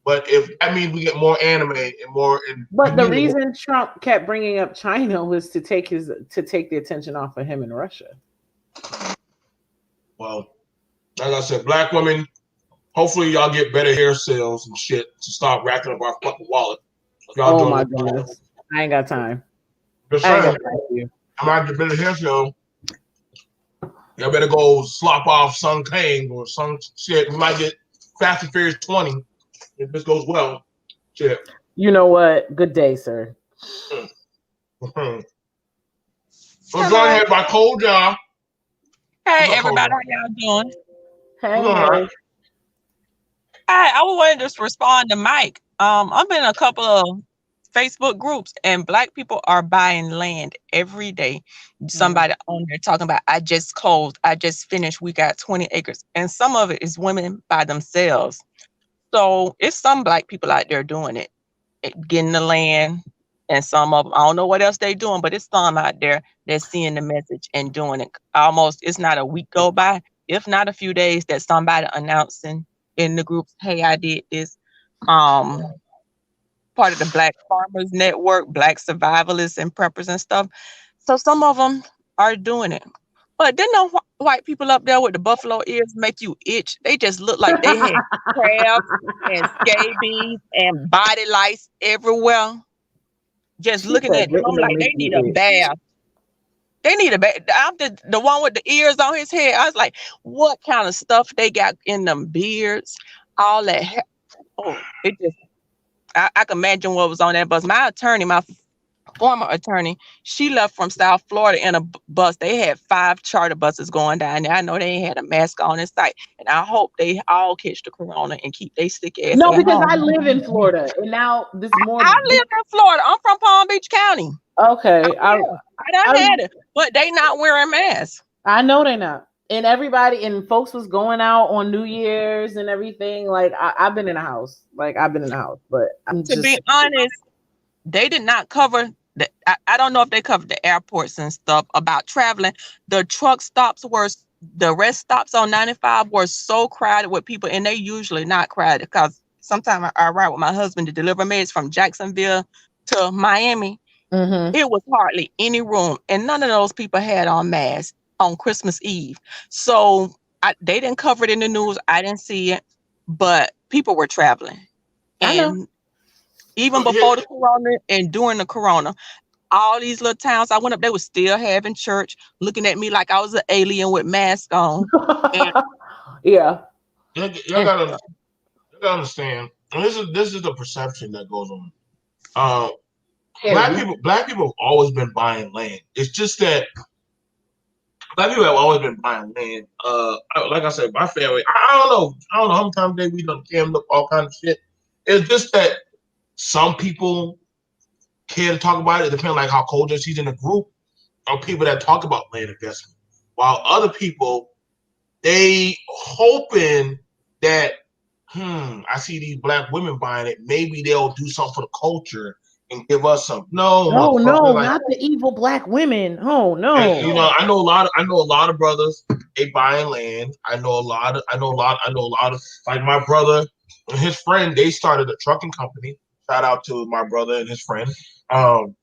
but if that means we get more anime and more. But the reason Trump kept bringing up China was to take the attention off of him in Russia. Well, like I said, black women, hopefully y'all get better hair sales and shit to stop racking up our fucking wallet. Oh my goodness, I ain't got time. Just saying, I might get better hair sale. Y'all better go slop off Sun Kang or some shit. We might get Fast and Furious 20 if this goes well. Shit. You know what? Good day, sir. We're going ahead by Cold Y'all. Hey, everybody, how y'all doing? Hey. I wanted to just respond to Mike. I'm in a couple of Facebook groups, and black people are buying land every day. Somebody on there talking about, I just closed, I just finished, we got 20 acres. And some of it is women by themselves. So it's some black people out there doing it, getting the land. And some of them, I don't know what else they're doing, but it's some out there that's seeing the message and doing it. Almost, it's not a week go by, if not a few days, that somebody announcing in the groups, hey, I did this. Part of the Black Farmers Network, Black Survivalists and Preppers and stuff. So some of them are doing it. But then no white people up there with the buffalo ears make you itch. They just look like they had crabs and scabies and body lice everywhere. Just looking at them, I'm like, they need a bath. They need a bath. I'm the one with the ears on his head. I was like, what kind of stuff they got in them beards? All that hair. Oh, it just, I can imagine what was on that bus. My attorney, my former attorney, she left from South Florida in a bus. They had 5 charter buses going down there. I know they ain't had a mask on in sight. And I hope they all catch the corona and keep they sick ass. No, because home. I live in Florida. And now this morning. I live in Florida. I'm from Palm Beach County. Okay. I done had it. But they not wearing masks. I know they're not. And everybody and folks was going out on New Year's and everything. Like I've been in the house. But I'm to be honest, they did not cover the. I don't know if they covered the airports and stuff about traveling. The truck stops the rest stops on 95 were so crowded with people, and they usually not crowded because sometimes I ride with my husband to deliver meds from Jacksonville to Miami. Mm-hmm. It was hardly any room, and none of those people had on masks on Christmas Eve. So they didn't cover it in the news. I didn't see it, but people were traveling. And even before the corona and during the corona, all these little towns I went up, they were still having church, looking at me like I was an alien with mask on. Yeah. You gotta understand. And this is the perception that goes on. Black people have always been buying land. It's just that black people have always been buying land. Like I said, my family, I don't know how many times we done cammed up all kinds of shit. It's just that some people care to talk about it. It depends like how cold she's in the group of people that talk about land investment. While other people, they hoping that, I see these black women buying it. Maybe they'll do something for the culture and give us some. No, not the evil black women. Oh no. And, I know a lot of brothers, they buying land. I know a lot of like my brother and his friend, they started a trucking company. Shout out to my brother and his friend. Um,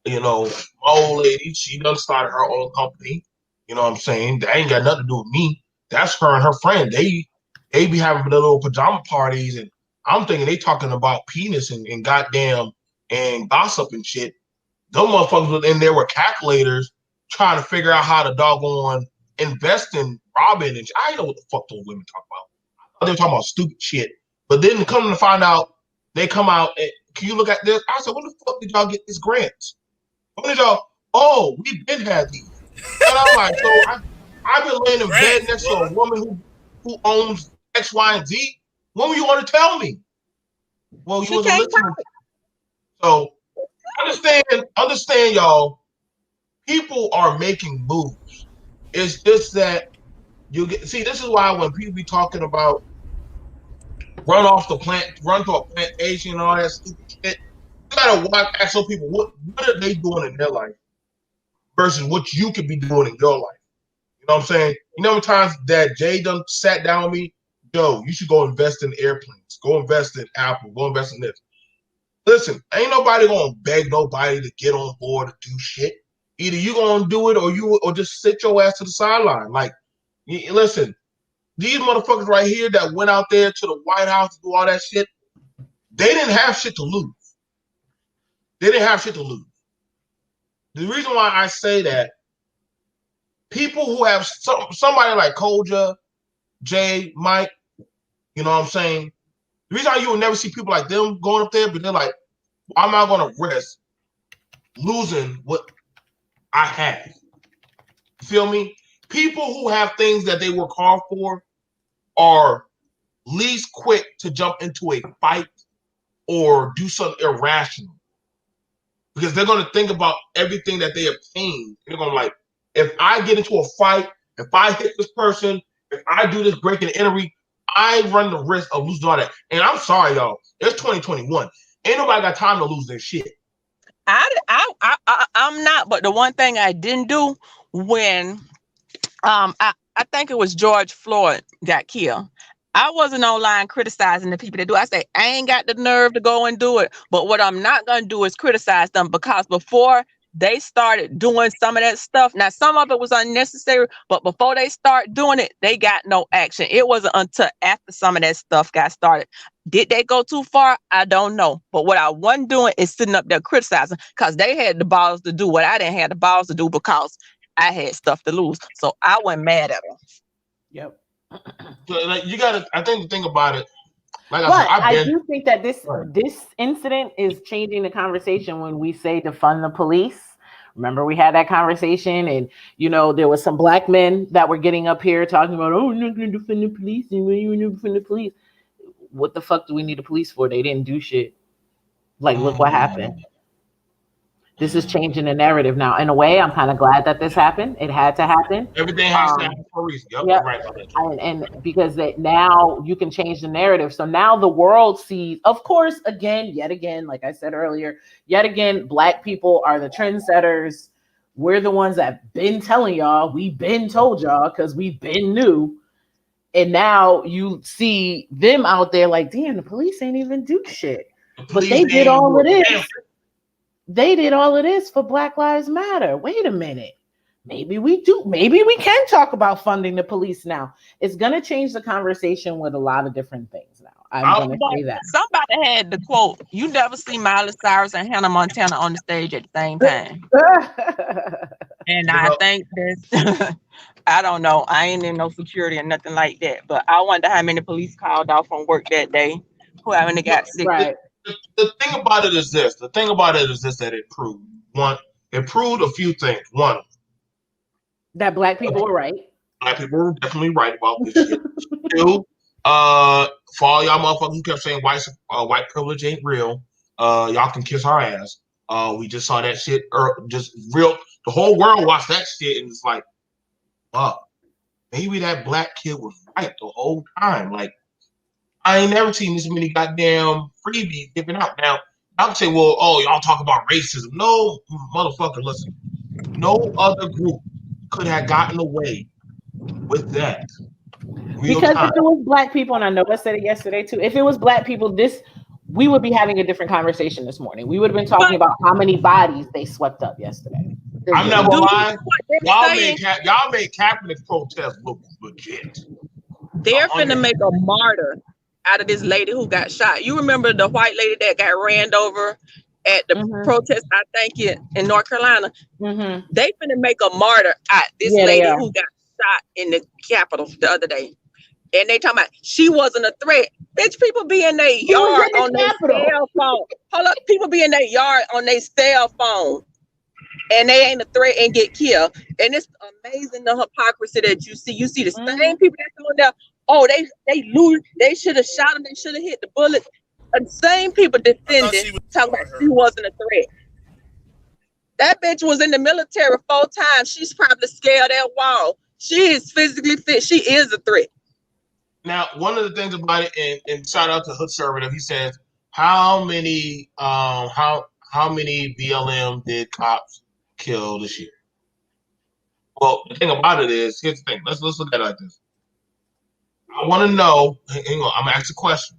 my old lady, she done started her own company. You know what I'm saying? That ain't got nothing to do with me. That's her and her friend. They be having the little pajama parties, and I'm thinking they talking about penis and goddamn and gossip and shit. Those motherfuckers was in there with calculators trying to figure out how to doggone invest in Robin and I know what the fuck those women talk about. They're talking about stupid shit. But then come to find out, they come out and can you look at this? I said, when the fuck did y'all get these grants? When did y'all? Oh, we did have these. And I'm like, so I've been laying in bed Grants, next to a boy. woman who owns X, Y, and Z. When were you going to tell me? Well, you She wasn't can't listening. So understand, y'all. People are making moves. It's just that you get see. This is why when people be talking about run to a plantation and all that stupid shit, you gotta ask those people what are they doing in their life versus what you could be doing in your life. You know what I'm saying? You know how many times that Jay done sat down with me, yo, you should go invest in airplanes, go invest in Apple, go invest in this. Listen, ain't nobody gonna beg nobody to get on board to do shit. Either you gonna do it or just sit your ass to the sideline. Like, listen, these motherfuckers right here that went out there to the White House to do all that shit, they didn't have shit to lose. They didn't have shit to lose. The reason why I say that, people who have somebody like Koja, Jay, Mike, you know what I'm saying? The reason why you will never see people like them going up there, but they're like, why am I going to risk losing what I have? You feel me? People who have things that they work hard for are least quick to jump into a fight or do something irrational because they're going to think about everything that they obtained. They're going to like, if I get into a fight, if I hit this person, if I do this break and entry, I run the risk of losing all that. And I'm sorry, y'all. It's 2021. Ain't nobody got time to lose their shit. I'm not, but the one thing I didn't do when I think it was George Floyd got killed. I wasn't online criticizing the people that do. I say I ain't got the nerve to go and do it. But what I'm not gonna do is criticize them because before they started doing some of that stuff, now some of it was unnecessary, but before they start doing it, they got no action. It wasn't until after some of that stuff got started. Did they go too far? I don't know. But what I wasn't doing is sitting up there criticizing because they had the balls to do what I didn't have the balls to do because I had stuff to lose. So I wasn't mad at them. Yep. So, like, you got to, I think the thing about it, like But I said, do think that this right. this incident is changing the conversation when we say defund the police. Remember, we had that conversation, and there was some black men that were getting up here talking about, oh, we're not going to defend the police, and we're going to defend the police. What the fuck do we need the police for? They didn't do shit. Like, look what happened. This is changing the narrative now. In a way, I'm kind of glad that this happened. It had to happen. Everything has to happen for a reason. Yep, Yep. right about that. And because now you can change the narrative. So now the world sees, of course, yet again, like I said earlier, yet again, black people are the trendsetters. We're the ones that been telling y'all, we've been told y'all because we've been new. And now you see them out there like, damn, the police ain't even do shit. But they did all of this. They did all of this for Black Lives Matter. Wait a minute. Maybe we can talk about funding the police now. It's going to change the conversation with a lot of different things now. I'm going to say that. Somebody had the quote, you never see Miley Cyrus and Hannah Montana on the stage at the same time. And I think that's, I don't know. I ain't in no security or nothing like that. But I wonder how many police called off from work that day. Who haven't got sick. Right. The thing about it is this. The thing about it is this, that it proved. One, it proved a few things. One, that black people were right. Black people were definitely right about this shit. Two, for all y'all motherfuckers who kept saying white privilege ain't real, y'all can kiss our ass. We just saw that shit, just real. The whole world watched that shit, and it's like, fuck, maybe that black kid was right the whole time. Like, I ain't never seen this many goddamn freebies given out. Now, y'all say, well, oh, y'all talk about racism. No, motherfucker, listen. No other group could have gotten away with that. Because if it was black people, and I know I said it yesterday too, if it was black people, this we would be having a different conversation this morning. We would have been talking about how many bodies they swept up yesterday. I'm not gonna lie. Y'all made Kaepernick's protest look legit. They're finna make a martyr out of this lady who got shot. You remember the white lady that got ran over at the protest, I think in North Carolina? They finna make a martyr out this lady who got shot in the Capitol the other day. And they talking about she wasn't a threat. Bitch, people be in their yard on their cell phone. Hold up, people be in their yard on their cell phone. And they ain't a threat and get killed. And it's amazing the hypocrisy that you see. You see the same people that's going there. Oh, they lose. They should have shot him. They should have hit the bullet. The same people defending, talking about she wasn't a threat. That bitch was in the military 4 times. She's probably scared that wall. She is physically fit. She is a threat. Now, one of the things about it, and shout out to Hoodservative, he says, how many BLM did cops kill this year? Well, the thing about it is, here's the thing. Let's look at it like this. I want to know. Hang on, I'm gonna ask a question.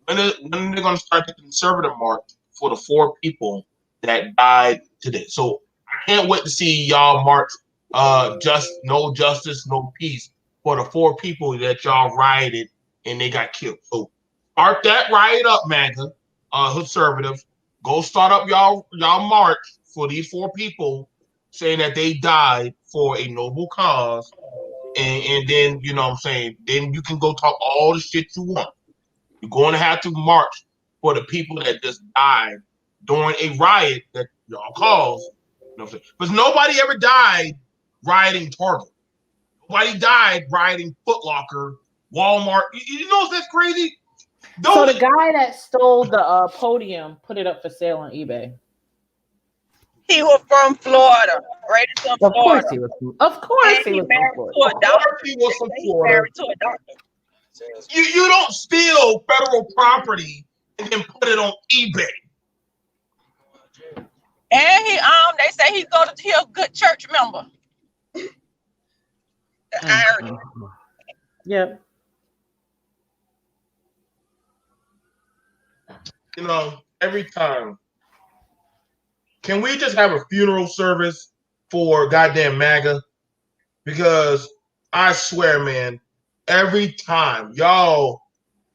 When are they gonna start the conservative mark for the 4 people that died today? So I can't wait to see y'all march. No justice, no peace for the 4 people that y'all rioted and they got killed. So start that riot up, MAGA, Hoodservative. Go start up y'all march for these 4 people saying that they died for a noble cause. And then, you know what I'm saying, then you can go talk all the shit you want. You're going to have to march for the people that just died during a riot that y'all caused. You know what I'm saying? Because nobody ever died rioting Target. Nobody died rioting Foot Locker, Walmart. You know that's crazy? So the guy that stole the podium put it up for sale on eBay. He was from Florida, raised in Florida. Of course he was from Florida. You don't steal federal property and then put it on eBay. And they say he a good church member. The irony. Yep. You know, every time. Can we just have a funeral service for goddamn MAGA? Because I swear, man, every time y'all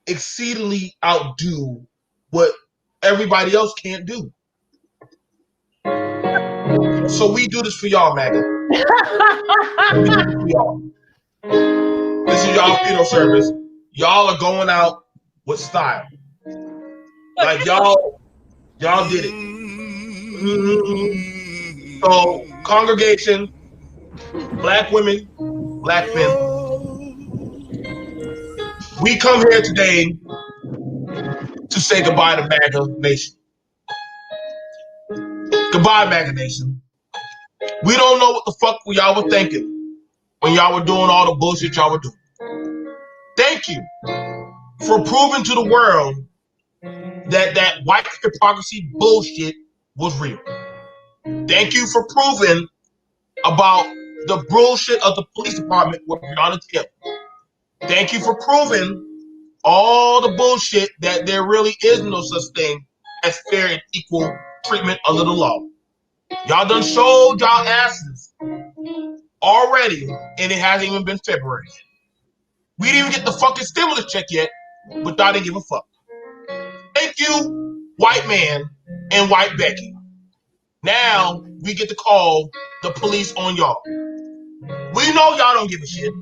exceedingly outdo what everybody else can't do. So we do this for y'all, MAGA. We do this for y'all. This is y'all funeral service. Y'all are going out with style. Like y'all did it. So, congregation, black women, black men, we come here today to say goodbye to MAGA Nation. Goodbye, MAGA Nation. We don't know what the fuck y'all were thinking when y'all were doing all the bullshit y'all were doing. Thank you for proving to the world that white hypocrisy bullshit was real. Thank you for proving about the bullshit of the police department with Breonna Taylor. Thank you for proving all the bullshit that there really is no such thing as fair and equal treatment under the law. Y'all done showed y'all asses already, and it hasn't even been February. We didn't even get the fucking stimulus check yet, but y'all didn't give a fuck. Thank you, white man and white Becky. Now we get to call the police on y'all. We know y'all don't give a shit.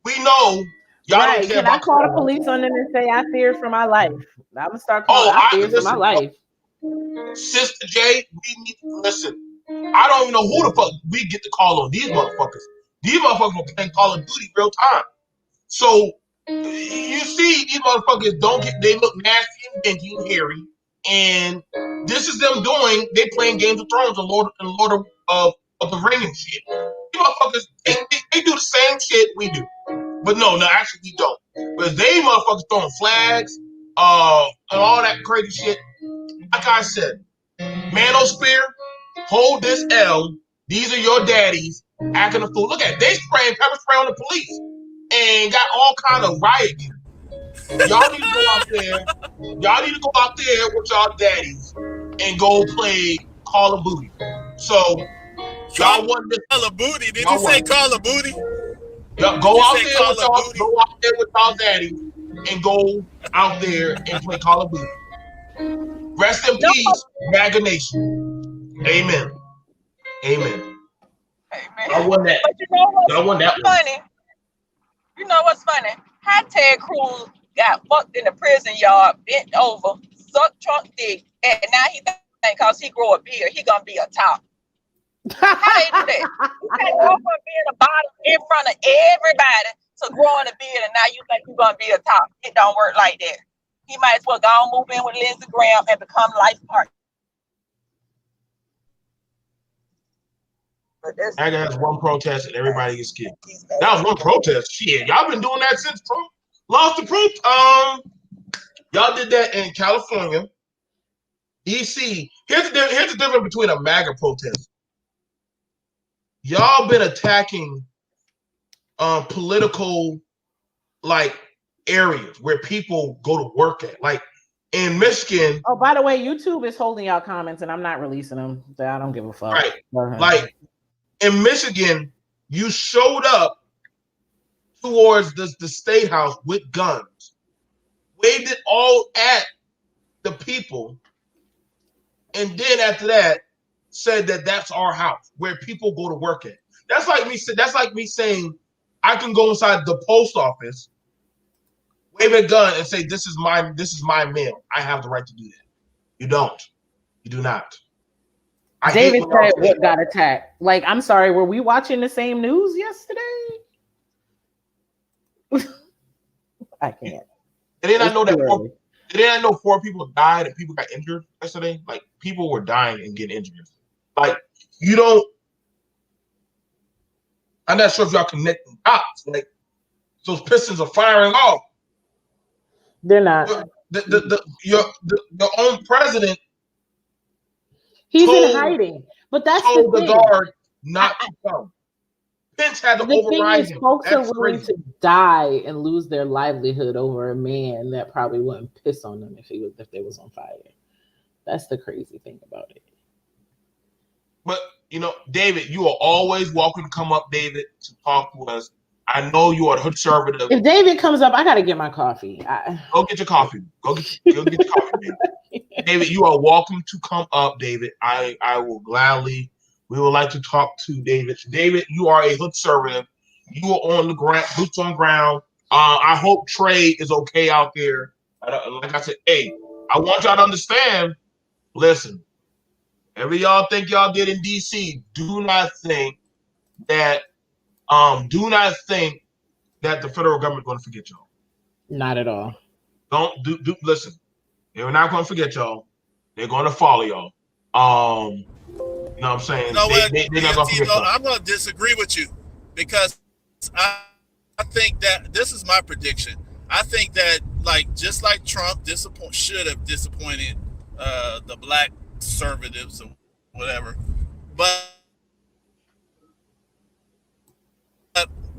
We know y'all don't care. Can I call the police on them and say I feared for my life? I'm gonna start calling. I feared for my life. Sister J, we need to listen. I don't even know who the fuck we get to call on these motherfuckers. These motherfuckers are playing Call of Duty real time. So you see, these motherfuckers they look nasty and dingy and hairy. And this is them they playing Games of Thrones and Lord of the Rings and shit. These motherfuckers, they do the same shit we do. But no, actually we don't. Because they motherfuckers throwing flags, and all that crazy shit. Like I said, Manosphere, hold this L. These are your daddies acting a fool. Look at it. They spraying pepper spray on the police and got all kind of riot gear. Y'all need to go out there. Y'all need to go out there with y'all daddies and go play Call of Booty. So Call y'all won this of one. Booty. Did he Y'all say won. Call of Booty? Y'all Did go you out say there Call with of y'all. Booty? Go out there with y'all daddies and go out there and play Call of Booty. Rest in No, peace, MAGA Nation. Amen. Amen. I amen. won that. But you know what's I won that one. funny? You know what's funny? How Ted Cruz got fucked in the prison yard, bent over, sucked Trump dick, and now he think because he grow a beard, he gonna be a top. How they do that? You can't go from being a bottom in front of everybody to growing a beard, and now you think you're gonna be a top. It don't work like that. He might as well go and move in with Lindsey Graham and become life partner. But that's MAGA has one protest and everybody gets killed. That was one protest. Shit, y'all been doing that since Trump lost the proof. Y'all did that in California, DC. Here's the difference between a MAGA protest. Y'all been attacking political like areas where people go to work at. Like in Michigan. Oh, by the way, YouTube is holding y'all comments and I'm not releasing them. So I don't give a fuck. Right. Like in Michigan, you showed up towards the state house with guns, waved it all at the people, and then after that said that that's our house where people go to work at. That's like me saying I can go inside the post office, wave a gun, and say this is my mail. I have the right to do that. You don't. You do not. David said what got attacked. Like, I'm sorry, were we watching the same news yesterday? I can't. And then I know 4 people died and people got injured yesterday. Like people were dying and getting injured. Like you don't. I'm not sure if y'all connecting dots. Like those pistons are firing off. They're not. Your own president. He's in hiding, but that's told the the guard not to come. Pence had to override him. Folks are willing to die and lose their livelihood over a man that probably wouldn't piss on them if they was on fire. That's the crazy thing about it. But David, you are always welcome to come up, David, to talk to us. I know you are Hoodservative. If David comes up, I gotta get my coffee. Go get your coffee. Go get your coffee, David. David, you are welcome to come up, David. I will gladly. We would like to talk to David. David, you are a Hoodservative. You are on the ground, boots on ground. I hope Trey is okay out there. Like I said, hey, I want y'all to understand. Listen, whatever y'all think y'all did in DC, do not think that the federal government is going to forget y'all. Not at all. Don't listen. They're not going to forget y'all. They're going to follow y'all. You know what I'm saying? You know what? They're not going to forget y'all. I'm going to disagree with you because I think that this is my prediction. I think that just like Trump should have disappointed the black conservatives or whatever, but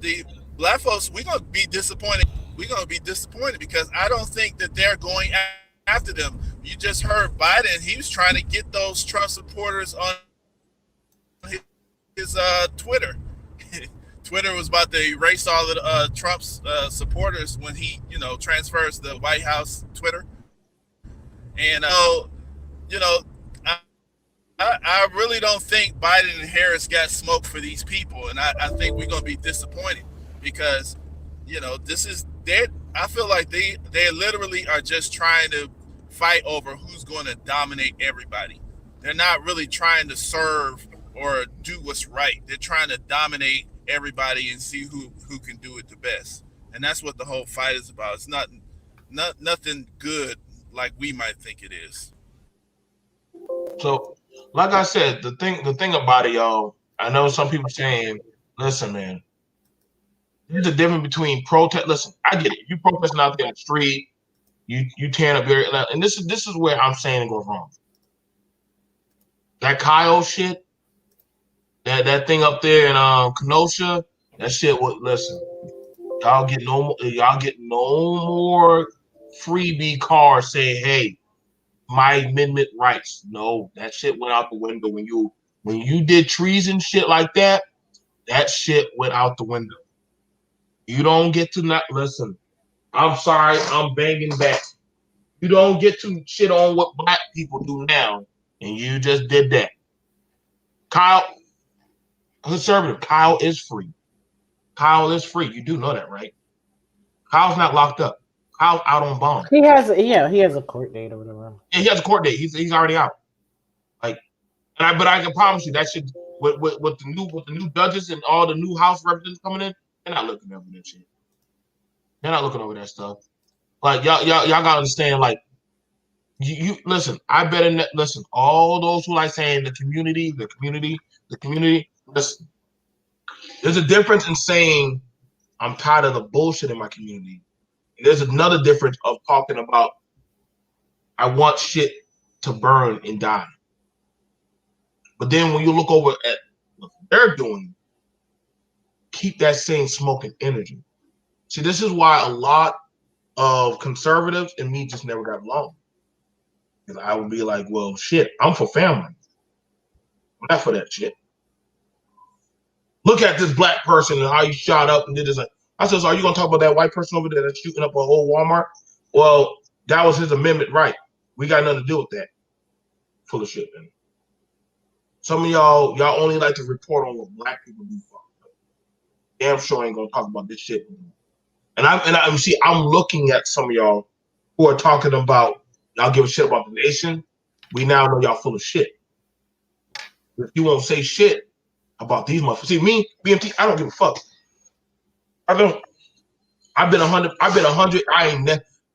the black folks, we're going to be disappointed. We're going to be disappointed because I don't think that they're going after them. You just heard Biden. He was trying to get those Trump supporters on his Twitter. Twitter was about to erase all of Trump's supporters when he, transfers the White House Twitter. And, I really don't think Biden and Harris got smoke for these people. And I think we're going to be disappointed because, I feel like they literally are just trying to fight over who's going to dominate everybody. They're not really trying to serve or do what's right. They're trying to dominate everybody and see who can do it the best. And that's what the whole fight is about. It's nothing good like we might think it is. So, like I said, the thing about it, y'all, I know some people saying, listen, man, there's a difference between protest. Listen, I get it. You protesting out there in the street, you tearing up your, and this is where I'm saying it goes wrong. That Kyle shit, that thing up there in Kenosha, that shit. Listen, y'all get no more freebie card saying, "Hey, my amendment rights." No, that shit went out the window when you did treason shit like that. That shit went out the window. You don't get to not listen. I'm sorry, I'm banging back. You don't get to shit on what black people do now, and you just did that. Kyle, Hoodservative, Kyle is free. Kyle is free. You do know that, right? Kyle's not locked up. Kyle's out on bond. He has a court date or whatever. Yeah, he has a court date. He's already out. Like, but I can promise you that shit with the new judges and all the new House representatives coming in, they're not looking over that shit. They're not looking over that stuff. Like y'all gotta understand. Like you listen. I better listen. All those who like saying the community. Listen, there's a difference in saying I'm tired of the bullshit in my community. And there's another difference of talking about I want shit to burn and die. But then when you look over at what they're doing, keep that same smoking energy. See, this is why a lot of conservatives and me just never got along. Because I would be like, well, shit, I'm for family. I'm not for that shit. Look at this black person and how he shot up and did this. I said, so are you going to talk about that white person over there that's shooting up a whole Walmart? Well, that was his amendment right. We got nothing to do with that. Full of shit, man. Some of y'all only like to report on what black people do. Damn sure ain't going to talk about this shit. And I see, I'm looking at some of y'all who are talking about y'all give a shit about the nation. We now know y'all full of shit. If you won't say shit about these motherfuckers. See, me, BMT, I don't give a fuck. I don't. I've been 100.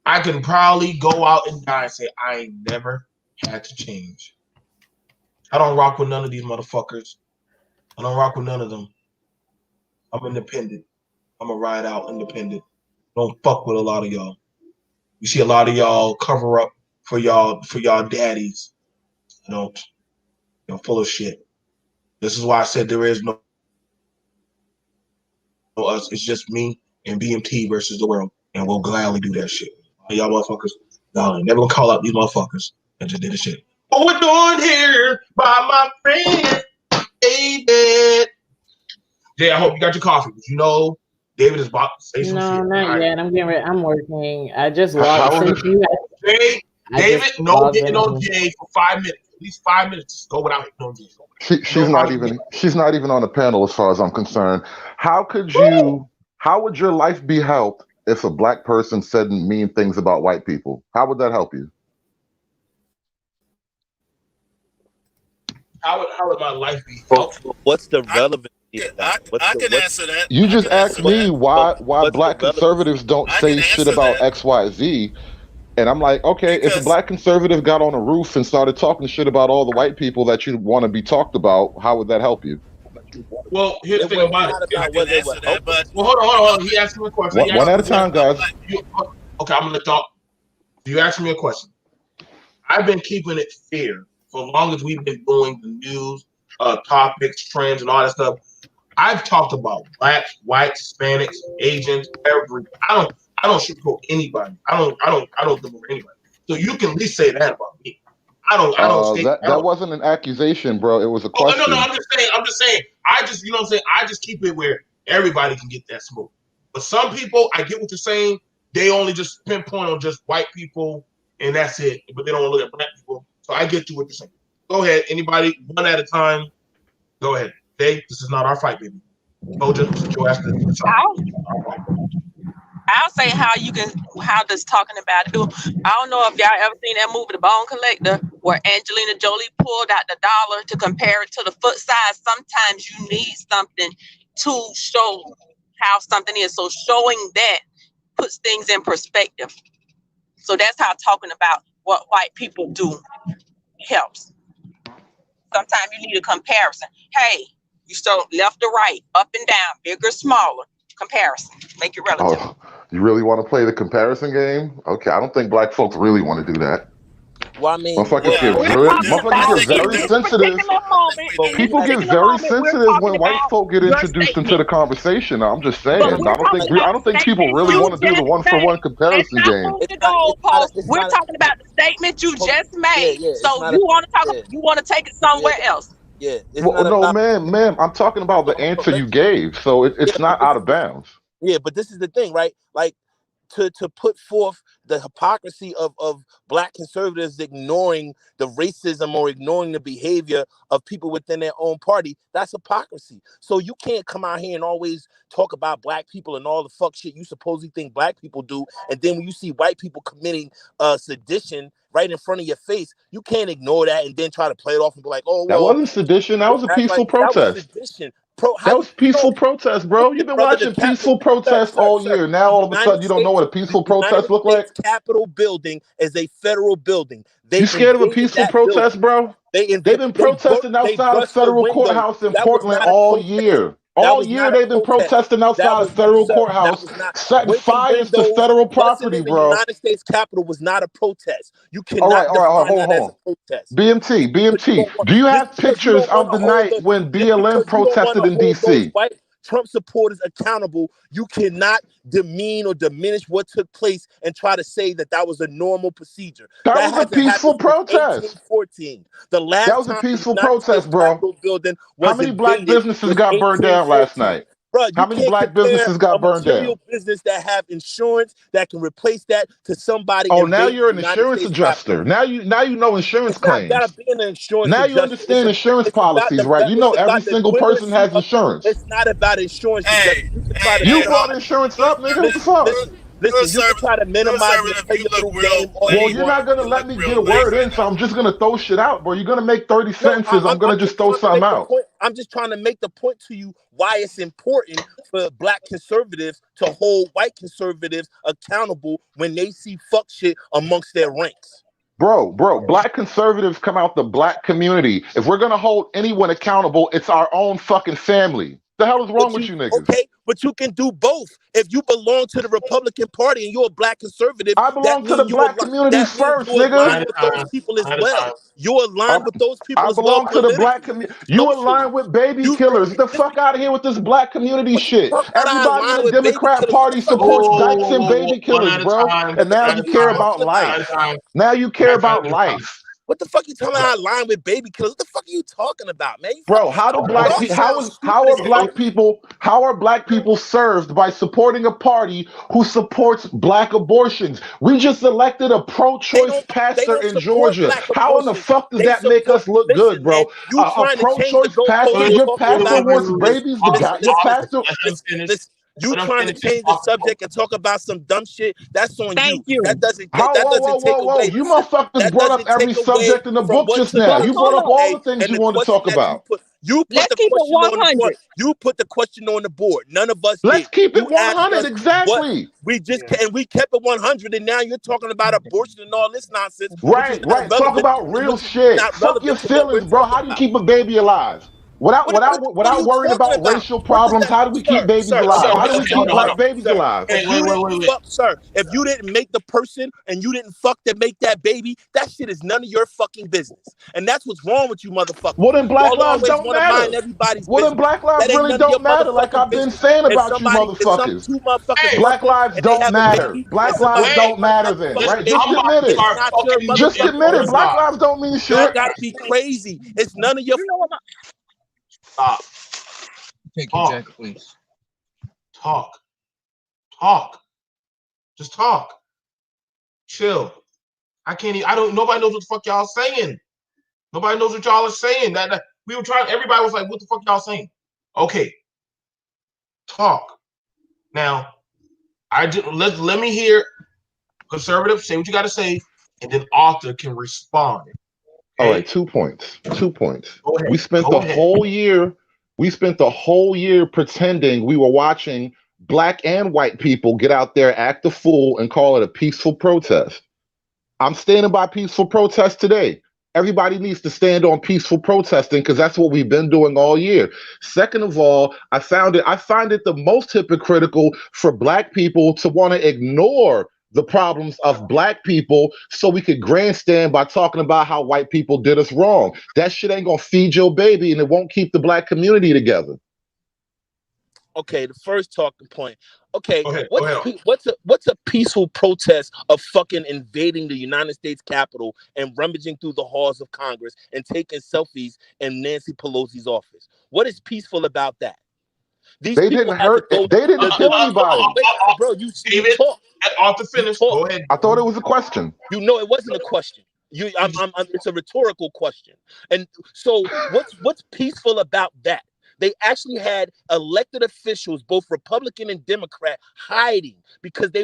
I can probably go out and die and say I ain't never had to change. I don't rock with none of these motherfuckers. I don't rock with none of them. I'm independent. I'm a ride out independent. Don't fuck with a lot of y'all. You see a lot of y'all cover up for y'all daddies. You're full of shit. This is why I said there is no us. It's just me and BMT versus the world, and we'll gladly do that shit. Y'all motherfuckers, y'all ain't never gonna call out these motherfuckers and just did the shit. What we're doing here by my friend David. Jay, I hope you got your coffee, because David is about to say some shit. No, not yet. I'm getting ready. I'm working. I just logged in. David, no getting on Jay for 5 minutes. At least 5 minutes. Just go without hitting on Jay. She's not even on the panel as far as I'm concerned. How would your life be helped if a black person said mean things about white people? How would that help you? How would my life be helped? What's the relevance? I can answer that. You just asked me why black conservatives don't say shit about XYZ. And I'm like, okay, if a black conservative got on a roof and started talking shit about all the white people that you want to be talked about, how would that help you? Well, here's the thing about it. Well, hold on. He asked me a question. One at a time, guys. Okay, I'm going to let y'all. You asked me a question. I've been keeping it fair for as long as we've been doing the news, topics, trends, and all that stuff. I've talked about blacks, whites, Hispanics, Asians, I don't sugarcoat anybody. I don't deliver anybody. So you can at least say that about me. I don't. That wasn't an accusation, bro. It was a question. No. I'm just saying. I just, you know what I'm saying. I just keep it where everybody can get that smoke. But some people, I get what you're saying. They only just pinpoint on just white people, and that's it. But they don't look at black people. So I get you what you're saying. Go ahead, anybody, one at a time. Go ahead. Dave, this is not our fight, baby. I'll say how this talking about it. I don't know if y'all ever seen that movie, The Bone Collector, where Angelina Jolie pulled out the dollar to compare it to the foot size. Sometimes you need something to show how something is. So showing that puts things in perspective. So that's how talking about what white people do helps. Sometimes you need a comparison. Hey, you start left or right, up and down, bigger, smaller. Comparison. Make it relative. Oh, you really want to play the comparison game? Okay, I don't think black folks really want to do that. Well, I mean, Motherfuckers get We're real, talking motherfuckers about get in very this sensitive. particular moment. but In we this People gotta get particular very moment, we're sensitive talking when white about folk get your introduced into statement. the conversation. I'm just saying. But I we're don't think talking I about don't the think people statement really you want to do the just one-for-one made. Let's comparison not game. move the goalpost. We're talking about the statement you just yeah, made. yeah. It's So not you a want to talk? yeah, You want to take it yeah, somewhere else? yeah. It's Well, not no, about ma'am, I'm talking about the but answer you listen, gave, so yeah, it's but not out of bounds. but this is the thing, right? Like to put forth the hypocrisy of black conservatives ignoring the racism or ignoring the behavior of people within their own party, that's hypocrisy. So you can't come out here and always talk about black people and all the fuck shit you supposedly think black people do, and then when you see white people committing sedition right in front of your face, you can't ignore that and then try to play it off and be like, oh That well, wasn't sedition. That was a act peaceful like that was protest. sedition. How That you was peaceful know? protest, bro. You've been Brother, the watching cap, peaceful sir, protests sir, all sir. year. Now The all of a sudden United you don't know States, what a the peaceful United protest look like? States Capitol building is a federal building. You They scared of a invaded peaceful that building. protest, bro? They've been protesting They outside of brushed the federal window. courthouse in That was Portland not a all protest. year. That All was year not a they've been protest. protesting That outside of was not, federal sir. That courthouse, was not setting breaking fires to windows. federal Busting property, in the bro. United States Capitol was not a protest. You All right, cannot all right, define hold that as a on. protest. BMT, BMT. Do you Just have because you pictures don't want of to the hold night the when just BLM because you don't want protested to in hold those DC? white Trump supporters accountable, you cannot demean or diminish what took place and try to say that that was a normal procedure. That That was a hasn't happened peaceful since protest. 1814. The That last was a time the peaceful United States protest, bro. Capitol building How was many black invaded businesses was got burned down last 1814. night? Bro, How you many can't black compare businesses a got burned down? material business that have insurance that can replace that to somebody Oh, now invading you're the an United insurance States Capitol. adjuster. Now you know insurance It's not claims. about being an insurance Now you adjuster. understand insurance It's about policies, the right? You know it's every about the single person equivalency has of. insurance. It's not about insurance adjuster. Hey, You can try hey, to You hey, brought minimize. insurance up, nigga. What the Listen, fuck? listen, listen. You can try to minimize it and Hoodservative, play you your look little real game all Well, you lame. you're want. not gonna You let look me get real a lame word right in, so now. I'm just gonna throw shit out, bro. You're gonna make 30 No, sentences. I'm gonna I'm just just throw trying to something make the out. point. I'm just trying to make the point to you why it's important for black conservatives to hold white conservatives accountable when they see fuck shit amongst their ranks. Bro, black conservatives come out the black community. If we're gonna hold anyone accountable, it's our own fucking family. The hell is wrong with you niggas? But you can do both. If you belong to the Republican Party and you're a black conservative, I belong to the black community first, you nigga. align with those people as At a well. time. You I, align with those people I as well belong to the black politically, community. You socially. align with baby You killers. Get the fuck out of here with this black community what you shit. talking about? I Everybody in align the with baby Democrat killers. What the Party fuck are you supports dykes talking and about? baby One killers, at a bro. time. What And the now fuck At are a you you care time. about talking At about? a life. time. Now you care At about a time. life. What the fuck you telling me I align with baby killers? What the fuck are you talking about, man? You Bro, fucking how do black y'all people sound stupid as hell. how are black people served by supporting a party who supports black abortions? We just elected a They pro-choice don't they pastor don't in support Georgia. black How in the abortions. fuck does They that make support us look good, listen, man, bro? you A trying to change the pro-choice goalpost pastor, and your talk pastor about wants listen, babies to listen, die. Your listen, listen, pastor, Let him listen, finish. listen. You Let him trying to finish his change the talking. subject and talk about some dumb shit, that's on Thank you. you. how That whoa, doesn't whoa, take whoa, whoa. away, You listen, motherfuckers that brought up doesn't every take away subject in the from book what just took now. But You place brought hold up on. all the yesterday things and you the wanted to question talk that about. you put Let's the keep it question on the board. 100. You put the question on the board. None of us Let's did. keep it You asked 100 us what exactly. we kept it 100, and now you're talking about abortion and all this nonsense, which is Right, not right. Talk relevant, about real which is shit. not Fuck your relevant to what we're feelings, bro. talking How do you about. keep a baby alive? Without What are without you worrying talking about about? racial What does problems, that, how do we keep babies alive? How do we Okay, keep hold on, hold on. black babies sir? alive? If you didn't fuck, sir, if you didn't make the person and you didn't fuck to make that baby, that shit is none of your fucking business. And that's what's wrong with you motherfuckers. Well, then black Y'all lives always don't want to mind matter. everybody's Well, then business. black lives That ain't really none of your don't matter, like motherfucking I've been business. saying If about you somebody, if some motherfuckers. two motherfuckers Hey, Black fucking lives and they don't have a matter. baby and Black lives somebody wait. don't else want to matter come then, fuck the right? I'm Just baby, about admit to it's it. start not your fucking Just in admit motherfucking it. first Black business. off. lives don't mean Y'all shit. gotta be crazy. It's none of your. You know what? Stop. Take your Talk. jacket, please. Talk. Talk. Just talk. Chill. I can't even, I don't, nobody knows what the fuck y'all saying. Nobody knows what y'all are saying. We were trying, everybody was like, what the fuck y'all saying? Okay. Talk. Now, let me hear conservative, say what you gotta say, and then author can respond. Okay? All right, 2 points. 2 points. Go ahead. We spent Go the ahead. whole year, pretending we were watching black and white people get out there, act a fool, and call it a peaceful protest. I'm standing by peaceful protest today. Everybody needs to stand on peaceful protesting because that's what we've been doing all year. Second of all, I find it the most hypocritical for black people to want to ignore the problems of black people so we could grandstand by talking about how white people did us wrong. That shit ain't gonna feed your baby, and it won't keep the black community together. Okay, the first talking point. Okay, Go ahead. what's a peaceful protest of fucking invading the United States Capitol and rummaging through the halls of Congress and taking selfies in Nancy Pelosi's office? What is peaceful about that? These They people didn't had to hurt. go. They didn't kill anybody. Wait, bro, you David, talk. off the finish. You talk. Go ahead. I thought it was a question. You know, it wasn't a question. It's a rhetorical question. And so, what's peaceful about that? They actually had elected officials, both Republican and Democrat, hiding because they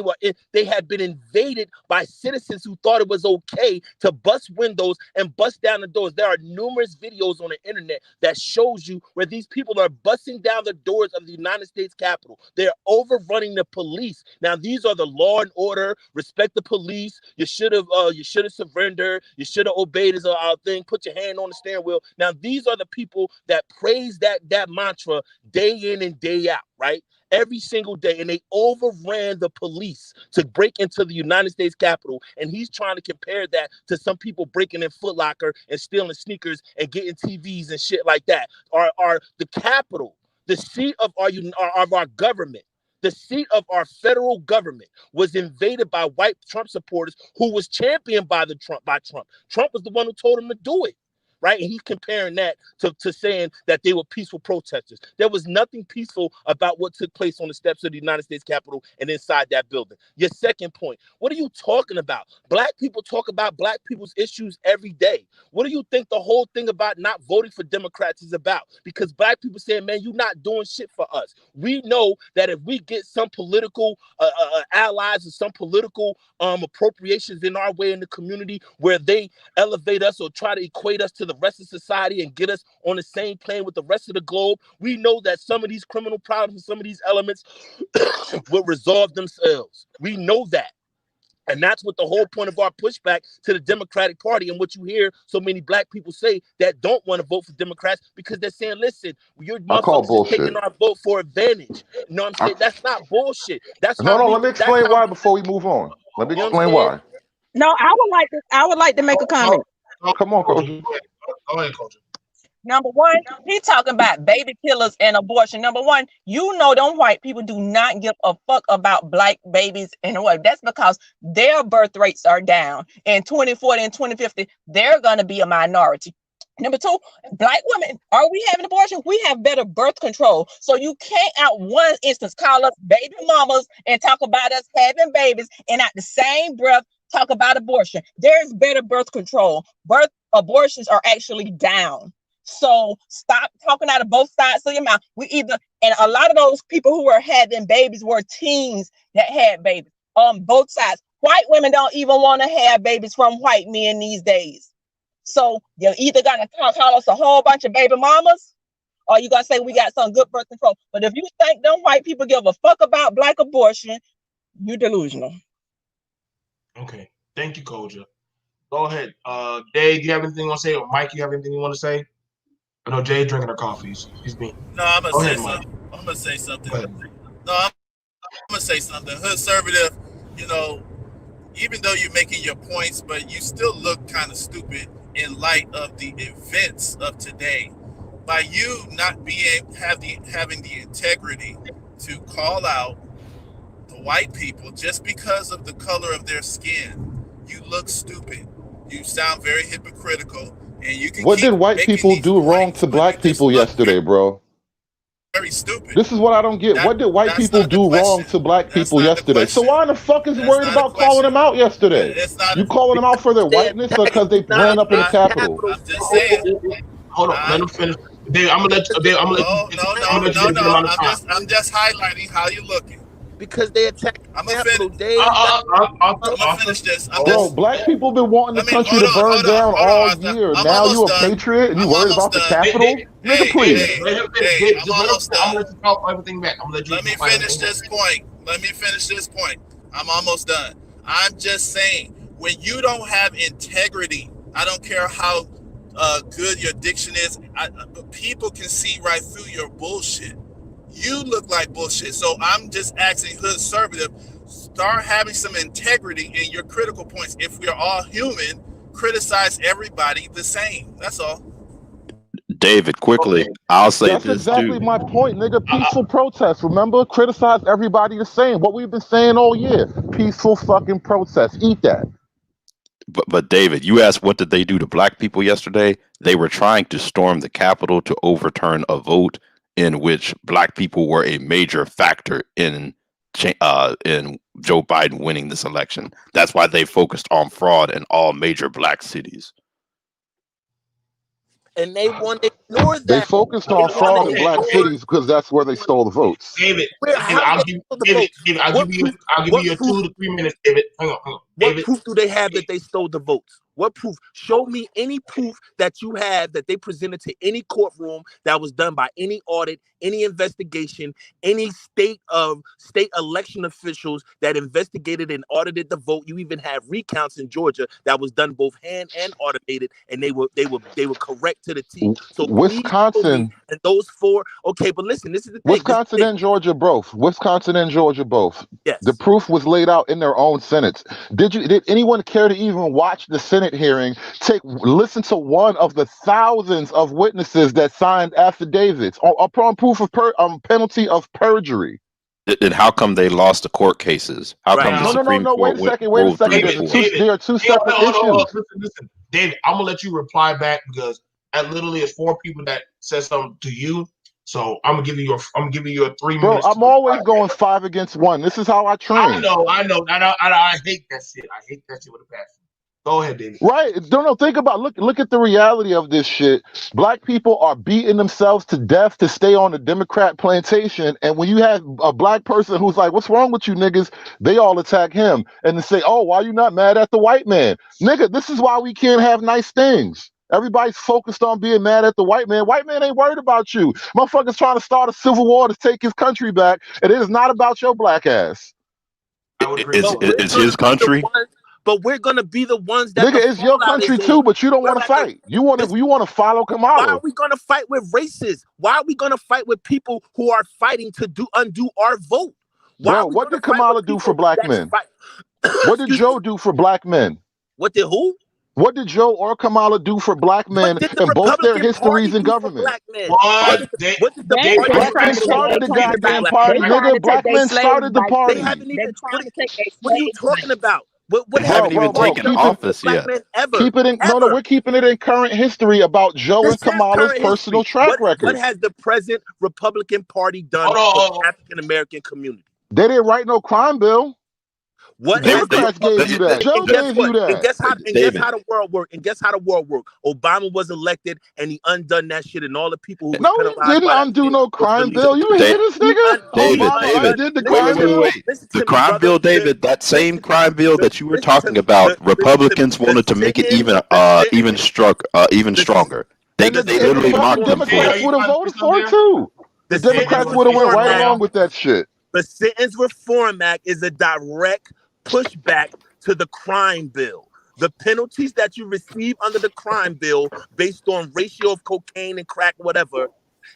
had been invaded by citizens who thought it was okay to bust windows and bust down the doors. There are numerous videos on the internet that shows you where these people are busting down the doors of the United States Capitol. They're overrunning the police. Now, these are the law and order, respect the police. You should have surrendered. You should have obeyed his thing. Put your hand on the steering wheel. Now, these are the people that praise that mantra day in and day out, right? Every single day. And they overran the police to break into the United States Capitol. And he's trying to compare that to some people breaking in Foot Locker and stealing sneakers and getting TVs and shit like that. Are the Capitol, the seat of our government, the seat of our federal government, was invaded by white Trump supporters who was championed by Trump. Trump was the one who told him to do it. Right. And he's comparing that to saying that they were peaceful protesters. There was nothing peaceful about what took place on the steps of the United States Capitol and inside that building. Your second point, what are you talking about? Black people talk about black people's issues every day. What do you think the whole thing about not voting for Democrats is about? Because black people saying, man, you're not doing shit for us. We know that if we get some political allies or some political appropriations in our way in the community where they elevate us or try to equate us to the rest of society and get us on the same plane with the rest of the globe, we know that some of these criminal problems and some of these elements will resolve themselves. We know that. And that's what the whole point of our pushback to the Democratic Party, and what you hear so many black people say that don't want to vote for Democrats, because they're saying, listen, your motherfuckers is taking our vote for advantage. You know what I'm saying? That's not bullshit. That's No, let me explain why before we move on. Let me explain why. No, I would like to make a comment. Come on, Coach. Go ahead, Coach. Number one, he talking about baby killers and abortion. Number one, you know them white people do not give a fuck about black babies and what. That's because their birth rates are down. In 2040 and 2050, they're going to be a minority. Number two, black women, are we having abortion? We have better birth control. So you can't out one instance call us baby mamas and talk about us having babies and at the same breath talk about abortion. There's better birth control. Abortions are actually down. So stop talking out of both sides of your mouth. And a lot of those people who were having babies were teens that had babies on both sides. White women don't even want to have babies from white men these days. So you're either gonna call us a whole bunch of baby mamas, or you're gonna say we got some good birth control. But if you think them white people give a fuck about black abortion, you're delusional. Okay. Thank you, Koja. Go ahead. Dave, do you have anything you want to say? Or Mike, you have anything you want to say? I know Jay drinking her coffee. He's being. No, I'm gonna say something. I'm gonna say something. No, I'm gonna say something. Hoodservative, you know, even though you're making your points, but you still look kind of stupid in light of the events of today. By you not having the integrity to call out the white people just because of the color of their skin, you look stupid. You sound very hypocritical, and you can. What did white people do wrong to black people yesterday, bro? Very stupid. This is what I don't get. What did white people do wrong to black people yesterday? So why in the fuck is worried about calling them out yesterday? You calling them out for their whiteness or because they ran up in the Capitol? I'm just saying. Hold on, let him finish. Dave, I'm gonna let you. Dave, I'm gonna let you. No. I'm just highlighting how you're looking. Because they attacked. I'm gonna finish this. Bro, black people been wanting the country to burn down all year. Now you a patriot and you worried about the Capitol? Nigga, please. I'm almost done. I'm gonna let you talk everything back. Let me finish this point. I'm almost done. I'm just saying, when you don't have integrity, I don't care how good your diction is, people can see right through your bullshit. You look like bullshit. So I'm just asking Hoodservative, start having some integrity in your critical points. If we are all human, criticize everybody the same. That's all. David, quickly, I'll say That's this exactly too. my point, nigga. Peaceful protest. Remember, criticize everybody the same. What we've been saying all year. Peaceful fucking protest. Eat that. But David, you asked what did they do to black people yesterday? They were trying to storm the Capitol to overturn a vote in which black people were a major factor in Joe Biden winning this election. That's why they focused on fraud in all major black cities. And they want to ignore They that. focused They on want fraud to in black ignore. cities because that's where they stole the votes. David, How did they steal the votes? David, I'll give you 2 to 3 minutes, David. Hang on. What David, proof do they have that they stole the votes? What proof? Show me any proof that you have that they presented to any courtroom that was done by any audit, any investigation, any state election officials that investigated and audited the vote. You even have recounts in Georgia that was done both hand and automated, and they were correct to the T. So please show me. Wisconsin, And those 4. Okay, but listen, this is the thing. Wisconsin and Georgia both. Wisconsin and Georgia both. Yes. The proof was laid out in their own Senates. Did anyone care to even watch the Senate hearing? Listen to one of the thousands of witnesses that signed affidavits upon proof of penalty of perjury. And how come they lost the court cases? How come the Supreme No. Court Wait a second. ruled 3 David, to 4? There are two separate issues. Listen. David, I'm gonna let you reply back because that literally is 4 people that said something to you. So I'm gonna give you your 3 minutes. Bro, I'm always going 5 against 1. This is how I train. I know. I hate that shit. I hate that shit with a passion. Go ahead, David. Right. No, think about look at the reality of this shit. Black people are beating themselves to death to stay on the Democrat plantation. And when you have a black person who's like, what's wrong with you niggas? They all attack him and they say, oh, why you not mad at the white man? Nigga, this is why we can't have nice things. Everybody's focused on being mad at the white man. White man ain't worried about you. Motherfucker's trying to start a civil war to take his country back. And it is not about your black ass. It's his country. But we're gonna be the ones that. Nigga, it's your country too, but you don't want to fight. You want to follow Kamala. Why are we gonna fight with racists? Why are we gonna fight with people who are fighting to undo our vote? Bro, what did Kamala do for black men? What did Joe do for black men? What did who? What did Joe or Kamala do for black men in both their histories in government? What did the Black men started the goddamn party, nigga. Black men started the party. They haven't even. What are you talking about? They haven't even taken office yet. Keep it in. No, we're keeping it in current history about Joe and Kamala's personal track record. What has the present Republican Party done for the African American community? They didn't write no crime bill. What Democrats gave you that? Joe gave you that. And guess how the world worked. And guess how the world worked. Obama was elected, and he undone that shit, and all the people who no, he didn't undo no crime bill. You hear this nigga? David, did the crime bill. The crime bill, David. That same crime bill that you were talking about, Republicans wanted to make it even stronger. They literally mocked them for Democrats it. would have voted for it too. The Democrats would have went right along with that shit. The Sentence Reform Act is a direct pushback to the crime bill. The penalties that you receive under the crime bill based on ratio of cocaine and crack, whatever,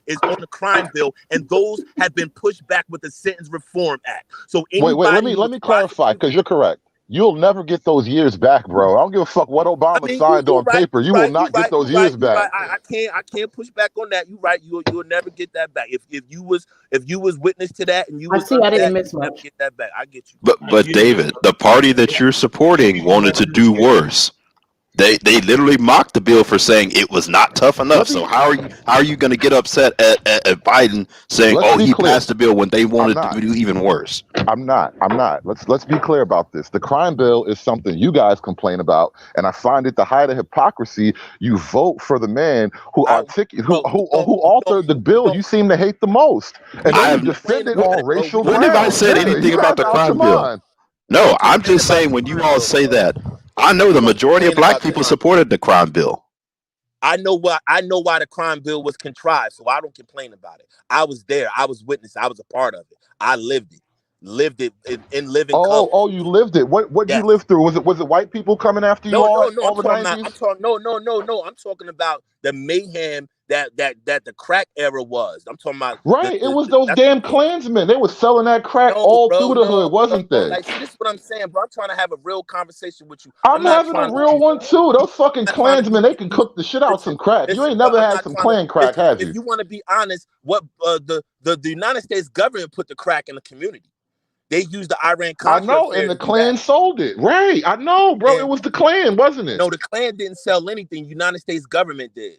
is on the crime bill, and those have been pushed back with the Sentence Reform Act. So wait, let me clarify, because you're correct. You'll never get those years back, bro. I don't give a fuck what Obama signed on paper. You will not get those years back. I can't push back on that. You're right. You'll never get that back. If you was witness to that and you was I didn't miss much. Never get that back. I get you. But David, the party that you're supporting wanted to do worse. They literally mocked the bill for saying it was not tough enough. So how are you going to get upset at Biden saying, "Oh, he passed the bill," when they wanted to do even worse? I'm not. Let's be clear about this. The crime bill is something you guys complain about, and I find it the height of hypocrisy. You vote for the man who authored the bill you seem to hate the most, and then you defend it on racial grounds. When have I said anything about the crime bill? No, I'm just saying when you all say that. I know the majority of black people supported the crime bill. I know why the crime bill was contrived, so I don't complain about it. I was there. I was witness. I was a part of it. I lived it in living color. Oh, you lived it. What did you live through? Was it white people coming after you all the 90s? I'm talking about the mayhem that the crack era was. I'm talking about right. It was those damn Klansmen. They were selling that crack all through the hood, wasn't they? Like, see, this is what I'm saying, bro. I'm trying to have a real conversation with you. I'm not having a real one too. Those fucking Klansmen, they can cook the shit out some crack. You ain't never had some Klan crack, have you? If you want to be honest, what the United States government put the crack in the community. They used the Iran-Contra. I know, and the Klan sold it. Right. I know, bro. It was the Klan, wasn't it? No, the Klan didn't sell anything. United States government did.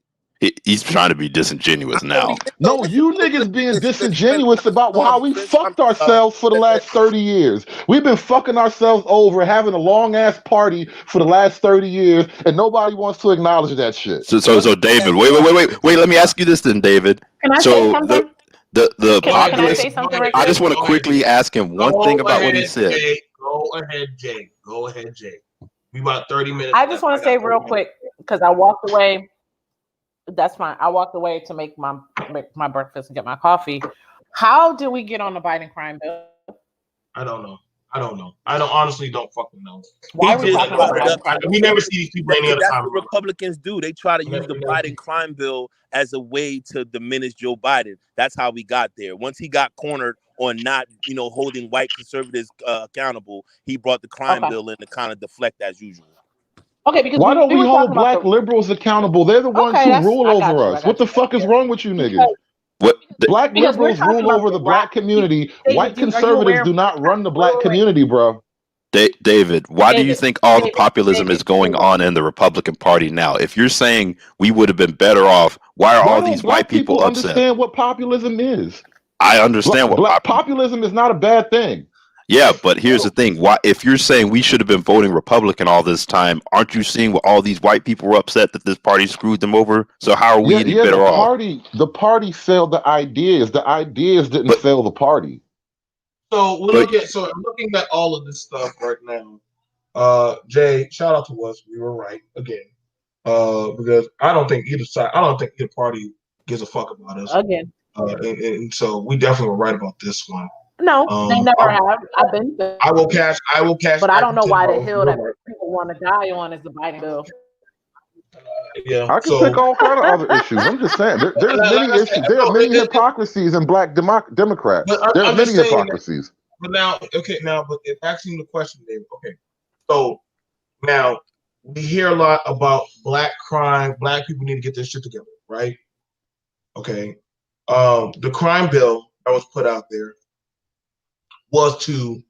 He's trying to be disingenuous now. No, you niggas being disingenuous about how we fucked ourselves for the last 30 years. We've been fucking ourselves over, having a long-ass party for the last 30 years, and nobody wants to acknowledge that shit. So David, wait. Let me ask you this then, David. Can I say something? The populace. Can I say something right I just want to quickly ask him one thing about what he said. Go ahead, Jay. We about 30 minutes. I just want to say real quick, because I walked away. That's fine. I walked away to make my breakfast and get my coffee. How did we get on the Biden crime bill? I don't know. I honestly don't fucking know. Why are we talking about Biden? We never see these people any other time. That's what Republicans do. They try to use the Biden crime bill as a way to diminish Joe Biden. That's how we got there. Once he got cornered on not, holding white conservatives accountable, he brought the crime bill in to kind of deflect as usual. Okay, because why don't we hold black liberals accountable? They're the ones who rule over us. What the fuck is wrong with you niggas? Black liberals rule over the black community. White conservatives do not run the black community, bro. David, why do you think all the populism is going on in the Republican Party now? If you're saying we would have been better off, why are all these white people upset? Understand what populism is. I understand what populism is. Not a bad thing. Yeah, but here's the thing. Why, if you're saying we should have been voting Republican all this time, aren't you seeing what all these white people were upset that this party screwed them over? So how are we any better off? The party failed the ideas. The ideas didn't fail the party. So I'm looking at all of this stuff right now. Jay, shout out to us. We were right again. Because I don't think either party gives a fuck about us. Again. And so we definitely were right about this one. No, they never have. I've been there. I will cash. But I don't know why the hill that people want to die on is the Biden bill. Yeah, I can pick all kind of other issues. I'm just saying there's many issues. There are many hypocrisies in black Democrats. There are many hypocrisies. But asking the question, David. Okay, so now we hear a lot about black crime. Black people need to get their shit together, right? Okay, the crime bill that was put out there was to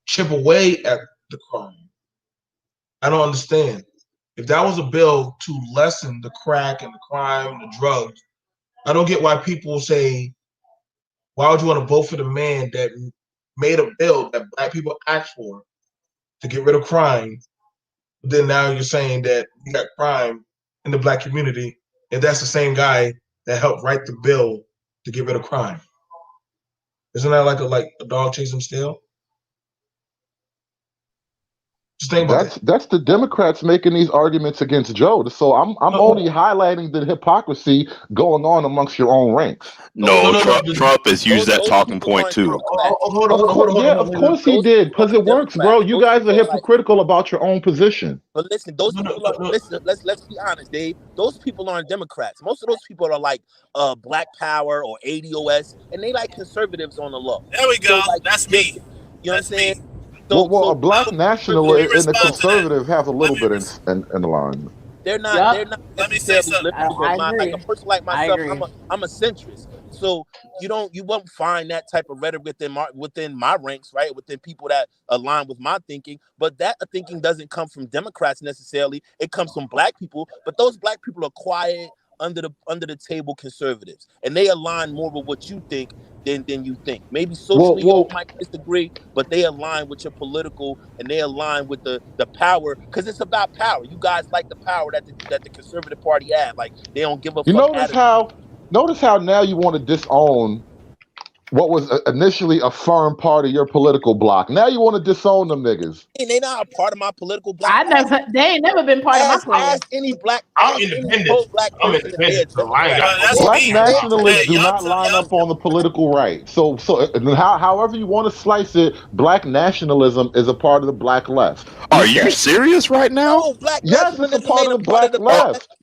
chip away at the crime. I don't understand. If that was a bill to lessen the crack and the crime and the drugs, I don't get why people say, why would you want to vote for the man that made a bill that black people asked for to get rid of crime? But then now you're saying that we got crime in the black community, and that's the same guy that helped write the bill to get rid of crime. Isn't that like a dog chasing tail? That's the Democrats making these arguments against Joe. So I'm only highlighting the hypocrisy going on amongst your own ranks. No, Trump has used that talking point too. Hold on. Of course he did, because it works, bro. You guys are hypocritical about your own position. But listen, those people are, listen, let's be honest, Dave. Those people aren't Democrats. Most of those people are like Black Power or ADOS, and they like conservatives on the low. There we go. So, like, that's me. You know what I'm saying? Well, a black national and the conservative have a little bit in alignment. They're not. They're not. Let me say something. Like a person like myself, I'm a centrist. So you won't find that type of rhetoric within my ranks, right? Within people that align with my thinking. But that thinking doesn't come from Democrats necessarily. It comes from black people. But those black people are quiet, under the table conservatives, and they align more with what you think than you think. Maybe socially you might disagree, but they align with your political, and they align with the power, because it's about power. You guys like the power that the conservative party had. Like, they don't give a fuck. Notice how now you want to disown what was initially a firm part of your political bloc. Now you want to disown them niggas. And they not a part of my political bloc. They ain't never been part of my plan. Ask any I'm any independent. pro-black I'm person if they a independent, so I ain't got Democrat. no that's Black me. nationalists do Hey, not line up on the political right. So however you want to slice it, black nationalism is a part of the black left. Are Eat you that. serious right now? No, black Yes, it's a nationalism part ain't of a the part of black the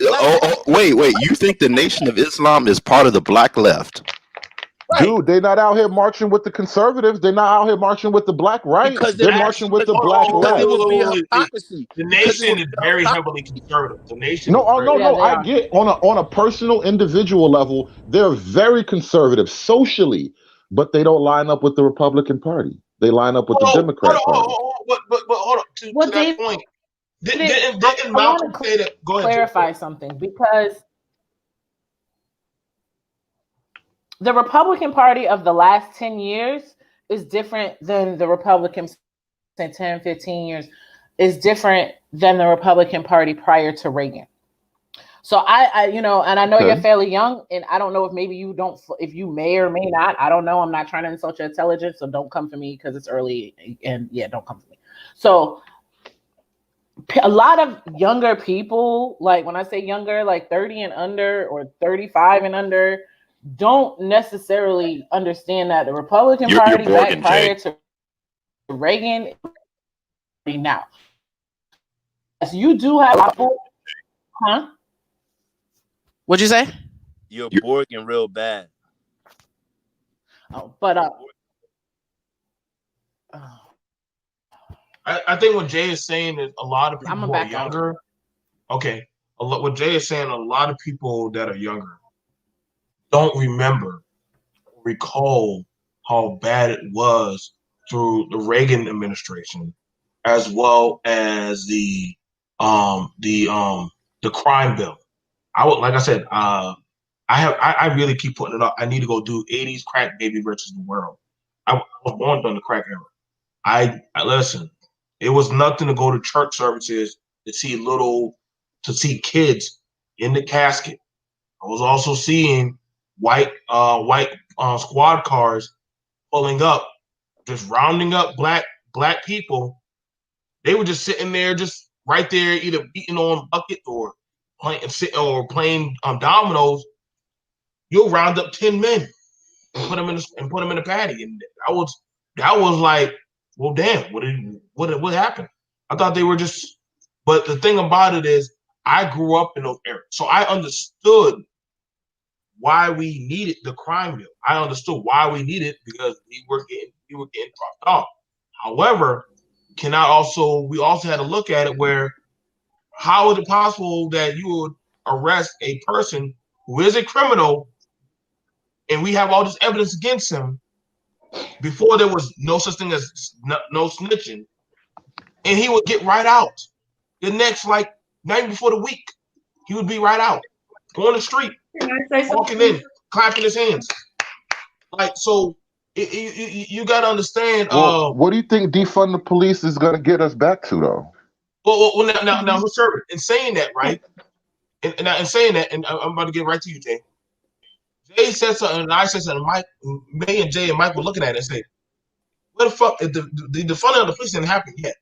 black. left. Wait. You think the Nation of Islam is part of the black left? Right. Dude, they're not out here marching with the conservatives. They're not out here marching with the black right. Because They're marching with the Hold black on, because it left. would be a wait. hypocrisy. The Because it nation would is be a very hypocrisy. heavily conservative. The nation No, is oh very no, they I are. get on a personal, individual level, they're very conservative socially, but they don't line up with the Republican Party. They line up with the Democrat Party. But hold on. To that Dave, point, didn't I Malcolm want to say that? Go ahead. clarify something, because the Republican Party of the last 10 years is different than the Republicans in 10, 15 years, is different than the Republican Party prior to Reagan. So I and I know you're fairly young, and I don't know if maybe you don't, if you may or may not. I don't know. I'm not trying to insult your intelligence, so don't come for me because it's early, and don't come for me. So a lot of younger people, like when I say younger, like 30 and under or 35 and under, don't necessarily understand that the Republican Party back prior to Reagan now. Yes, you do have huh? What'd you say? You're Borging real bad. Oh, but I think what Jay is saying is a lot of people who are younger. Okay, what Jay is saying, a lot of people that are younger don't recall how bad it was through the Reagan administration, as well as the crime bill. Like I said, I really keep putting it up. I need to go do 80s crack baby versus the world. I was born during the crack era. I listen. It was nothing to go to church services to see kids in the casket. I was also seeing white squad cars pulling up, just rounding up black people. They were just sitting there, just right there, either beating on bucket or playing dominoes. You'll round up 10 men and put them in a paddy, and that was like, well, damn, what happened? I thought they were just. But the thing about it is, I grew up in those areas, so I understood why we needed the crime bill. I understood why we needed it because we were getting dropped off. However, we also had to look at it where, how is it possible that you would arrest a person who is a criminal and we have all this evidence against him before there was no such thing as no snitching, and he would get right out the next, like, night before the week, he would be right out on the street, walking in, clapping his hands. Like, so you got to understand. What do you think defund the police is going to get us back to, though? Well, now, who's serving? In saying that, right? And saying that, and I'm about to get right to you, Jay. Jay said something, and I said something. Mike, me and Jay and Mike were looking at it and say, "Where the fuck? If the defunding of the police didn't happen yet,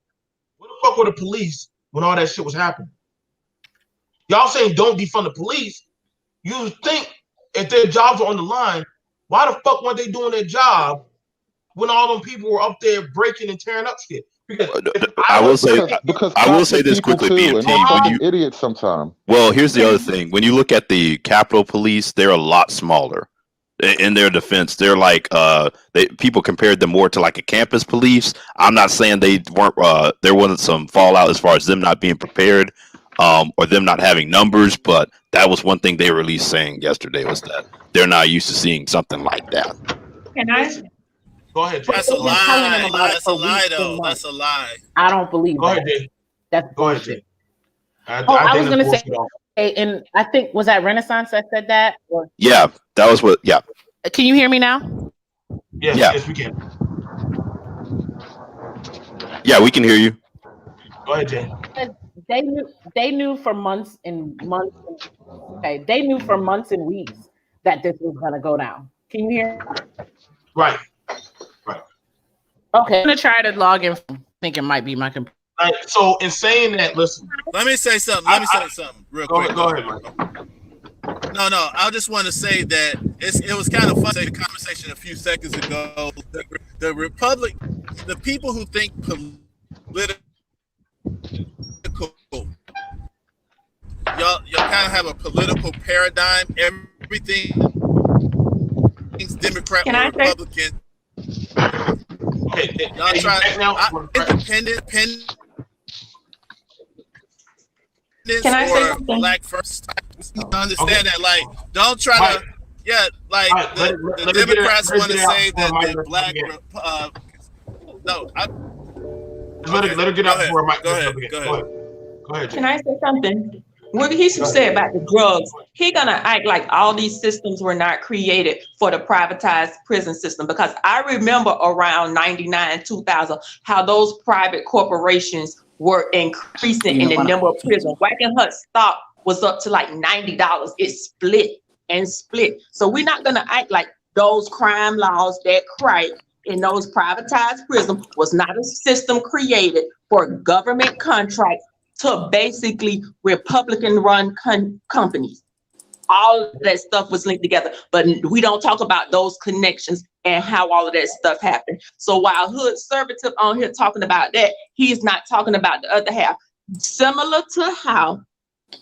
where the fuck were the police when all that shit was happening? Y'all saying don't defund the police? You think if their jobs are on the line, why the fuck weren't they doing their job when all them people were up there breaking and tearing up shit?" Because I will say this quickly, too, and they're fucking BMT. idiots sometimes. Well, here's the other thing. When you look at the Capitol Police, they're a lot smaller. In their defense, they're like people compared them more to like a campus police. I'm not saying they weren't. There wasn't some fallout as far as them not being prepared, or them not having numbers. But that was one thing they were at least saying yesterday, was that they're not used to seeing something like that. Can I? Go ahead, Jay. That's a lie. That's a lie, though. That's a lie. I don't believe that. Go ahead, Jay. That's bullshit. Go ahead, Jay. I was going to say, and I think, was that Renaissance that said that? Or? Yeah, that was what. Yeah. Can you hear me now? Yes, we can. Yeah, we can hear you. Go ahead, Jay. They knew for months and months. Okay, they knew for months and weeks that this was going to go down. Can you hear? Right. Okay, I'm gonna try to log in. I think it might be my computer. Right. So in saying that, listen. Let me say something. Real quick. Go ahead, Mike. No. I just want to say that it was kind of fun to say the conversation a few seconds ago. The people who think political, y'all kind of have a political paradigm. Everything's Democrat or Republican. Okay, y'all try independent. Can I say something? Black first. Understand that, like, don't try to, the Democrats want to say that the black. Let her get out before Mike. Go ahead. Can I say something? What he said about the drugs, he gonna act like all these systems were not created for the privatized prison system, because I remember around 99, 2000, how those private corporations were increasing in the number of prisons. Wackenhut stock was up to like $90. It split and split. So we're not gonna act like those crime laws that crack in those privatized prisons was not a system created for government contracts to basically Republican-run companies. All of that stuff was linked together, but we don't talk about those connections and how all of that stuff happened. So while Hoodservative on here talking about that, he's not talking about the other half. Similar to how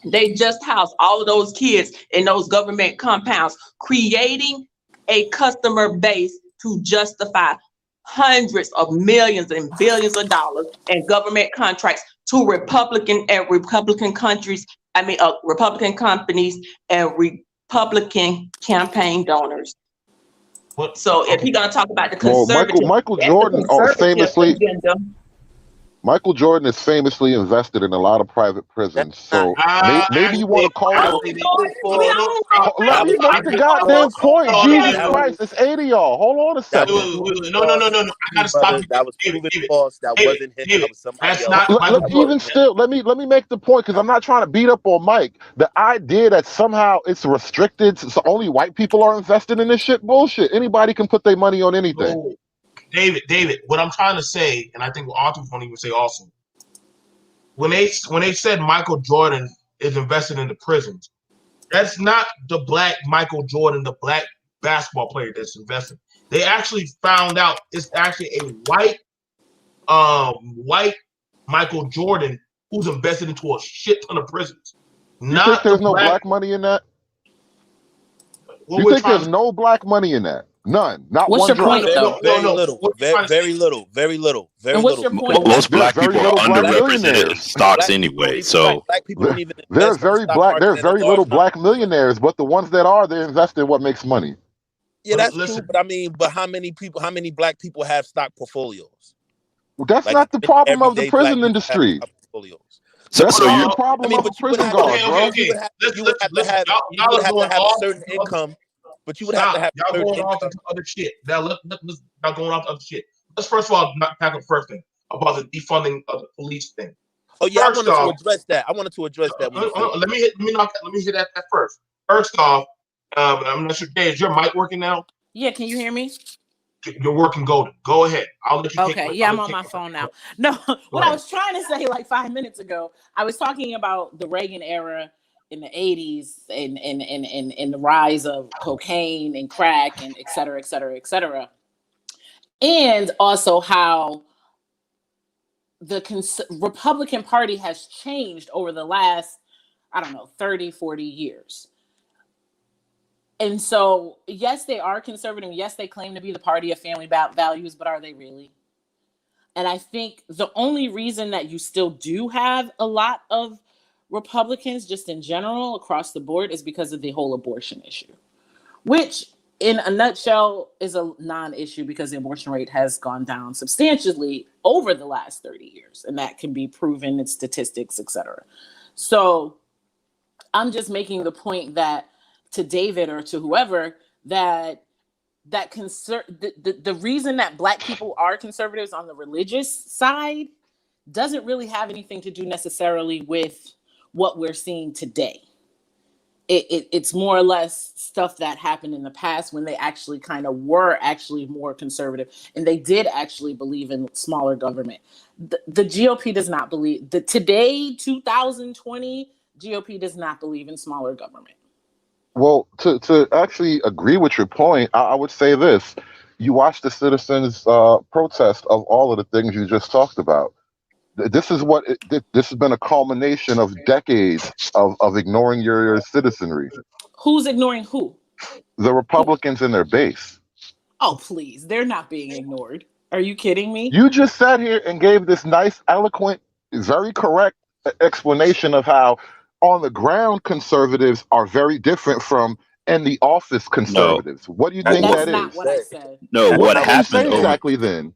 they just housed all of those kids in those government compounds, creating a customer base to justify hundreds of millions and billions of dollars in government contracts to Republican countries, Republican companies and Republican campaign donors. So if you're gonna talk about the conservative, Michael Jordan Michael Jordan is famously invested in a lot of private prisons. So maybe you want to call it. Let me make the goddamn point. Jesus Christ, it's 8 of y'all. Hold on a second. No. I gotta stop. That was proven false. That wasn't him. That was somebody else. Even still, let me make the point, because I'm not trying to beat up on Mike. The idea that somehow it's restricted, so only white people are invested in this shit, bullshit. Anybody can put their money on anything. No. David, what I'm trying to say, and I think authors don't even say also, when they said Michael Jordan is invested in the prisons, that's not the black Michael Jordan, the black basketball player that's invested. They actually found out it's actually a white Michael Jordan who's invested into a shit ton of prisons. You think there's no black money in that? You think there's no black money in that? None. Not What's one your point, though? Very little. And what's your point? Most black people are underrepresented in stocks anyway. So black people don't even there's very little black millionaires, but the ones that are, they invest in what makes money. Yeah, that's true. But how many black people have stock portfolios? Well, that's not the problem of the prison industry. So that's you're the problem of a prison guard, bro. You would have to have a certain income. But you would have to have y'all going off into other shit. Now let's not going off other shit. Let's first of all tackle the first thing about the defunding of the police thing. Oh yeah, I wanted to address that. Let me hit that first. First off, I'm not sure, Dave, is your mic working now? Yeah, can you hear me? You're working golden. Go ahead. I'll let you. Okay, I'm on my phone now. No, what I was trying to say like 5 minutes ago, I was talking about the Reagan era in the 80s and the rise of cocaine and crack and et cetera, et cetera, et cetera. And also how the Republican Party has changed over the last, 30, 40 years. And so, yes, they are conservative. Yes, they claim to be the party of family values, but are they really? And I think the only reason that you still do have a lot of Republicans just in general across the board is because of the whole abortion issue, which in a nutshell is a non-issue because the abortion rate has gone down substantially over the last 30 years. And that can be proven in statistics, et cetera. So I'm just making the point that to David or to whoever the reason that Black people are conservatives on the religious side doesn't really have anything to do necessarily with what we're seeing today. it's more or less stuff that happened in the past when they actually kind of were actually more conservative and they did actually believe in smaller government. The GOP does not believe that today, 2020, GOP does not believe in smaller government. Well, to actually agree with your point, I would say this. You watch the citizens' protest of all of the things you just talked about. This is this has been a culmination of decades of ignoring your citizenry. Who's ignoring who? The Republicans in their base. Oh, please. They're not being ignored. Are you kidding me? You just sat here and gave this nice, eloquent, very correct explanation of how on the ground conservatives are very different from in the office conservatives. What do you think That's that not is? what I said. No, What what did you happened say over exactly then?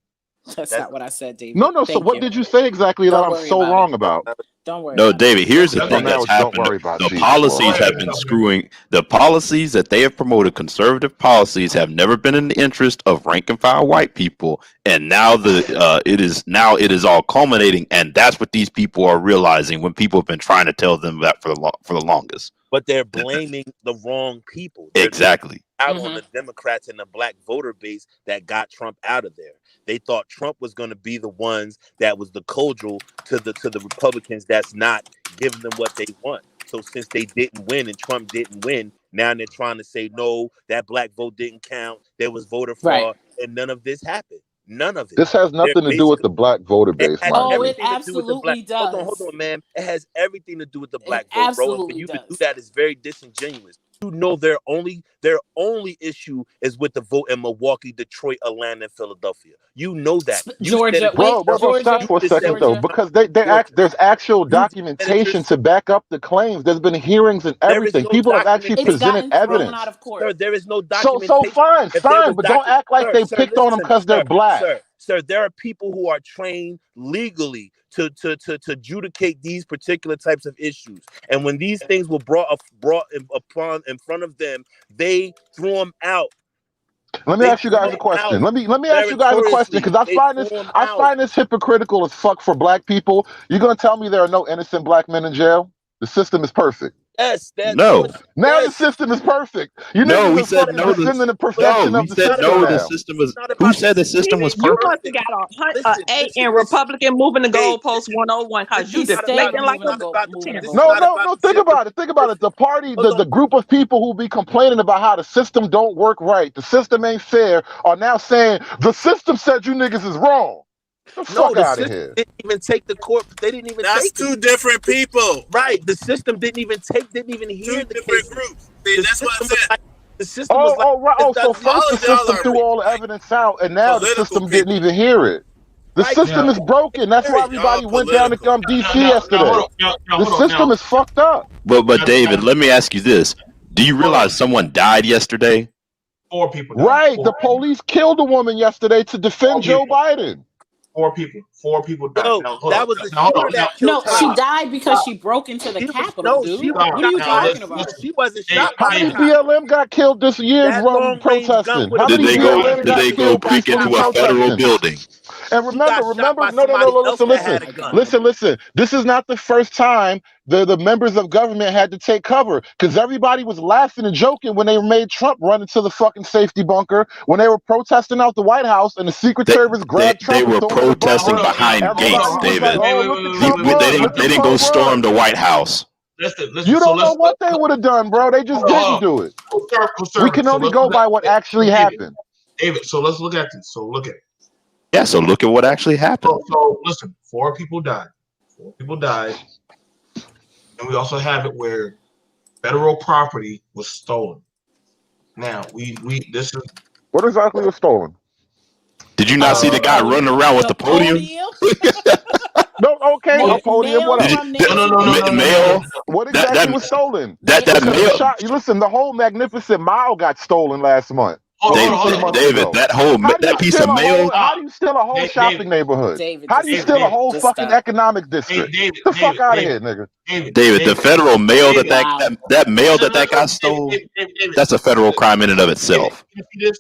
That's not what I said, David. No. So what did you say exactly that I'm so wrong about? Don't worry. No, about David, here's the Don't thing now that's it's don't happened. worry about The Jesus, policies Lord. have been screwing. The policies that they have promoted, conservative policies, have never been in the interest of rank and file white people. And now it is all culminating, and that's what these people are realizing when people have been trying to tell them that for the longest. But they're blaming the wrong people. They're Exactly. out on the Democrats and the black voter base that got Trump out of there. They thought Trump was going to be the ones that was the cordial to the Republicans that's not giving them what they want. So since they didn't win and Trump didn't win, now they're trying to say, no, that black vote didn't count. There was voter fraud, and none of this happened. None of it. This has nothing to do with the black voter base, Oh, man. it absolutely does. Hold on, man. It has everything to do with the black vote, bro. And for you to do that is very disingenuous. You know their only issue is with the vote in Milwaukee, Detroit, Atlanta, and Philadelphia. You know that. Georgia, bro, stop for a second though, because there's actual documentation to back up the claims. There's been hearings and everything. People have actually presented evidence. Out of court. Sir, there is no documentation. So fine, but don't act like they picked on them because they're black. Sir, there are people who are trained legally to adjudicate these particular types of issues, and when these things were brought upon in front of them, they threw them out. Let me ask you guys a question. Let me ask you guys a question, because I find this hypocritical as fuck for black people. You're gonna tell me there are no innocent black men in jail? The system is perfect. Yes, no. Now the system is perfect. No, we said no. Descending the perfection of the system. No, the system was. Who said the system was You perfect? must have got an A in Republican moving the goalpost 101 because you deflecting like a No. Think about it. The party, the group of people who be complaining about how the system don't work right, the system ain't fair, are now saying the system said you niggas is wrong. The fuck out of here. Didn't even take the court. They didn't even. That's two different people. Right. The system didn't even hear the different groups. That's what I said. The system was right. So first the system threw all the evidence out, and now the system didn't even hear it. The system is broken. That's why everybody went down to DC yesterday. The system is fucked up. But David, let me ask you this: do you realize someone died yesterday? 4 people died. Right. The police killed a woman yesterday to defend Joe Biden. 4 people died. No, she died because she broke into the Capitol, dude. What are you talking about? She wasn't shot. How many BLM got killed this year protesting? How many did they go break into a federal building? And remember, listen. This is not the first time the members of government had to take cover, because everybody was laughing and joking when they made Trump run into the fucking safety bunker, when they were protesting out the White House and the Secret Service grabbed Trump. They were protesting behind gates, David. They didn't go storm the White House. Listen, you don't know what they would have done, bro. They just didn't do it. We can only go by what actually happened. David, so let's look at this. So look at it. Yeah, so look at what actually happened. So listen, 4 people died. 4 people died. And we also have it where federal property was stolen. Now, this is... What exactly was stolen? Did you not see the guy running around with the podium? No, okay, a podium, whatever. Mail. What exactly was stolen? That mail. Listen, the whole Magnificent Mile got stolen last month. David, that piece of mail. How do you steal a whole shopping neighborhood? How do you steal a whole fucking economic district? Get the fuck out of here, nigga. David, the federal mail that mail that guy stole, that's a federal crime in and of itself.